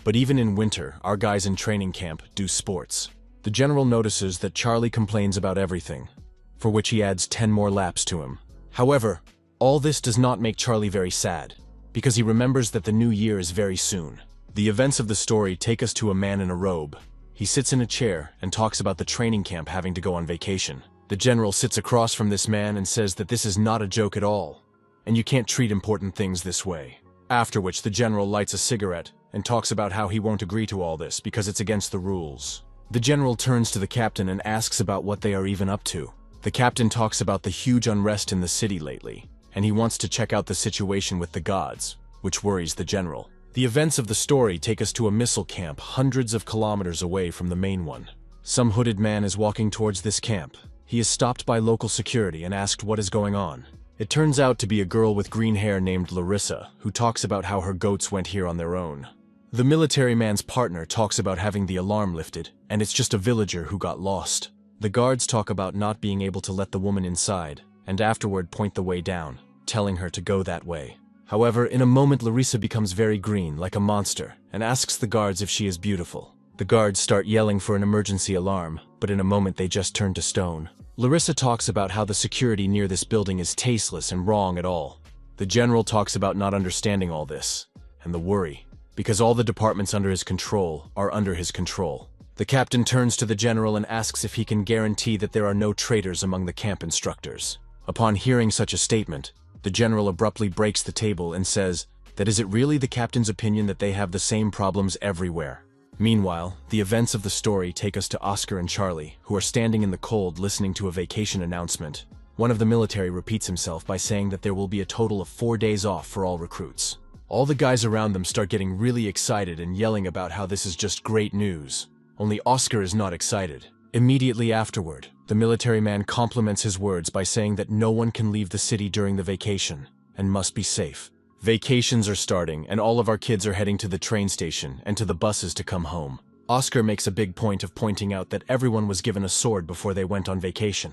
S1: But even in winter, our guys in training camp do sports. The general notices that Charlie complains about everything, for which he adds 10 more laps to him. However, all this does not make Charlie very sad, because he remembers that the new year is very soon. The events of the story take us to a man in a robe. He sits in a chair and talks about the training camp having to go on vacation. The general sits across from this man and says that this is not a joke at all, and you can't treat important things this way. After which the general lights a cigarette and talks about how he won't agree to all this because it's against the rules. The general turns to the captain and asks about what they are even up to. The captain talks about the huge unrest in the city lately, and he wants to check out the situation with the gods, which worries the general. The events of the story take us to a missile camp hundreds of kilometers away from the main one. Some hooded man is walking towards this camp. He is stopped by local security and asked what is going on. It turns out to be a girl with green hair named Larissa, who talks about how her goats went here on their own. The military man's partner talks about having the alarm lifted, and it's just a villager who got lost. The guards talk about not being able to let the woman inside, and afterward point the way down, telling her to go that way. However, in a moment Larissa becomes very green, like a monster, and asks the guards if she is beautiful. The guards start yelling for an emergency alarm, but in a moment they just turn to stone. Larissa talks about how the security near this building is tasteless and wrong at all. The general talks about not understanding all this, and the worry, because all the departments under his control are under his control. The captain turns to the general and asks if he can guarantee that there are no traitors among the camp instructors. Upon hearing such a statement, the general abruptly breaks the table and says that is it really the captain's opinion that they have the same problems everywhere? Meanwhile, the events of the story take us to Oscar and Charlie, who are standing in the cold listening to a vacation announcement. One of the military repeats himself by saying that there will be a total of 4 days off for all recruits. All the guys around them start getting really excited and yelling about how this is just great news. Only Oscar is not excited. Immediately afterward, the military man compliments his words by saying that no one can leave the city during the vacation and must be safe. Vacations are starting and all of our kids are heading to the train station and to the buses to come home. Oscar makes a big point of pointing out that everyone was given a sword before they went on vacation,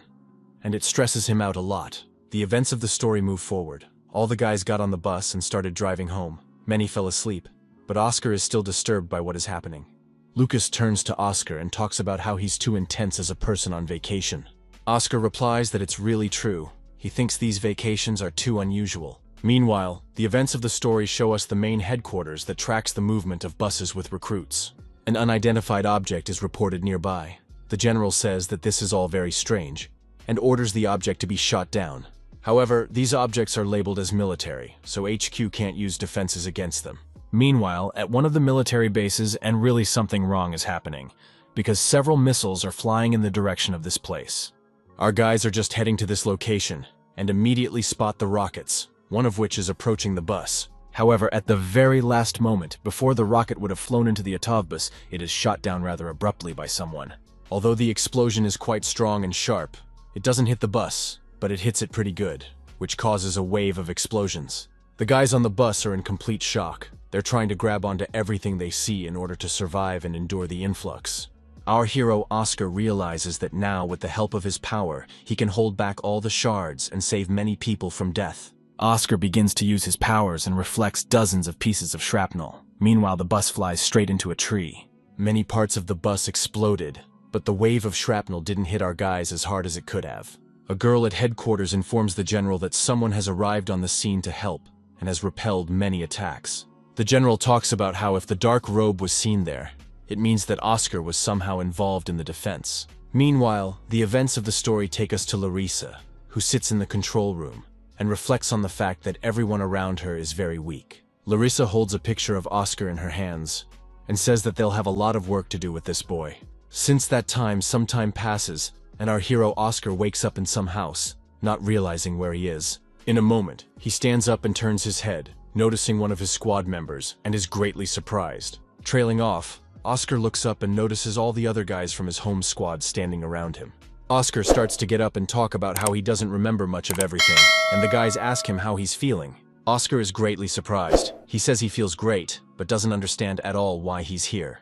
S1: and it stresses him out a lot. The events of the story move forward. All the guys got on the bus and started driving home. Many fell asleep, but Oscar is still disturbed by what is happening. Lucas turns to Oscar and talks about how he's too intense as a person on vacation. Oscar replies that it's really true. He thinks these vacations are too unusual. Meanwhile, the events of the story show us the main headquarters that tracks the movement of buses with recruits. An unidentified object is reported nearby. The general says that this is all very strange, and orders the object to be shot down. However, these objects are labeled as military, so HQ can't use defenses against them. Meanwhile, at one of the military bases, and really something wrong is happening, because several missiles are flying in the direction of this place. Our guys are just heading to this location, and immediately spot the rockets, one of which is approaching the bus. However, at the very last moment, before the rocket would have flown into the autobus, it is shot down rather abruptly by someone. Although the explosion is quite strong and sharp, it doesn't hit the bus, but it hits it pretty good, which causes a wave of explosions. The guys on the bus are in complete shock. They're trying to grab onto everything they see in order to survive and endure the influx. Our hero Oscar realizes that now, with the help of his power, he can hold back all the shards and save many people from death. Oscar begins to use his powers and reflects dozens of pieces of shrapnel. Meanwhile, the bus flies straight into a tree. Many parts of the bus exploded, but the wave of shrapnel didn't hit our guys as hard as it could have. A girl at headquarters informs the general that someone has arrived on the scene to help and has repelled many attacks. The general talks about how if the dark robe was seen there, it means that Oscar was somehow involved in the defense. Meanwhile, the events of the story take us to Larissa, who sits in the control room and reflects on the fact that everyone around her is very weak. Larissa holds a picture of Oscar in her hands and says that they'll have a lot of work to do with this boy. Since that time, some time passes, and our hero Oscar wakes up in some house, not realizing where he is. In a moment, he stands up and turns his head, noticing one of his squad members, and is greatly surprised. Trailing off, Oscar looks up and notices all the other guys from his home squad standing around him. Oscar starts to get up and talk about how he doesn't remember much of everything, and the guys ask him how he's feeling. Oscar is greatly surprised. He says he feels great, but doesn't understand at all why he's here.